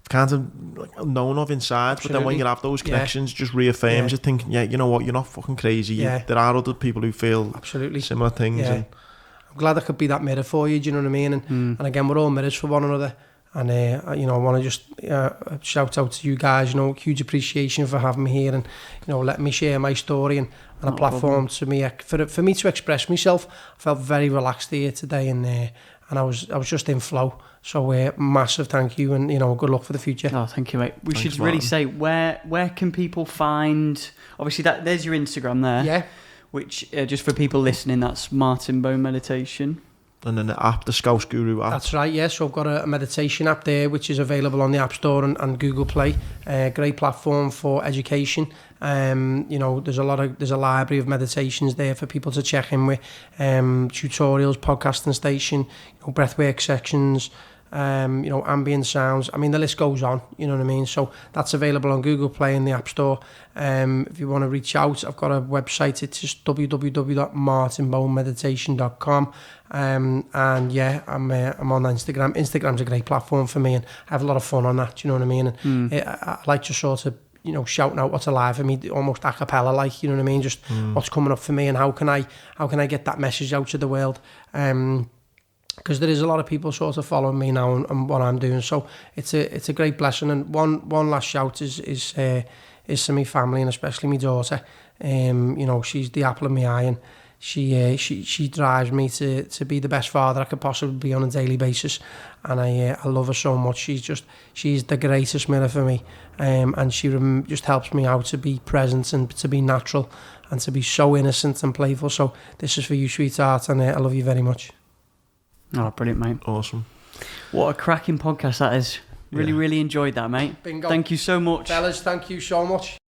kind of like known of inside. Absolutely. But then when you have those connections, just reaffirms you, thinking, yeah, you know what, you're not fucking crazy. There are other people who feel similar things. Yeah. And I'm glad I could be that mirror for you, do you know what I mean? And again, we're all mirrors for one another. And, you know, I want to just shout out to you guys, you know, huge appreciation for having me here and, you know, letting me share my story and a platform to me, for me to express myself. I felt very relaxed here today, and I was just in flow. So massive thank you, and, you know, good luck for the future. Oh, thank you, mate. We should really say, where can people find, obviously there's your Instagram there. Yeah. Which, just for people listening, that's Martin Bone Meditation. And then the app, the Scouse Guru app. That's right, yeah. So I've got a meditation app there, which is available on the App Store and Google Play. Great platform for education. You know, there's a library of meditations there for people to check in with. Tutorials, podcasting station, you know, breathwork sections, you know, ambient sounds. I mean, the list goes on, you know what I mean? So that's available on Google Play and the App Store. If you want to reach out, I've got a website. It's just www.martinbonemeditation.com. And yeah, I'm on Instagram. Instagram's a great platform for me, and I have a lot of fun on that, you know what I mean? And I like to sort of, you know, shouting out what's alive for me, almost a cappella, like, you know what I mean? Just what's coming up for me, and how can I get that message out to the world? Because there is a lot of people sort of following me now and what I'm doing, so it's a great blessing. And one last shout is to my family, and especially my daughter. You know, she's the apple of my eye, and she drives me to be the best father I could possibly be on a daily basis, and I love her so much. She's the greatest mirror for me, and she just helps me out to be present and to be natural and to be so innocent and playful. So this is for you, sweetheart, and I love you very much. Oh, brilliant, mate. Awesome. What a cracking podcast that is. Really enjoyed that, mate. Bingo. Thank you so much. Fellas, thank you so much.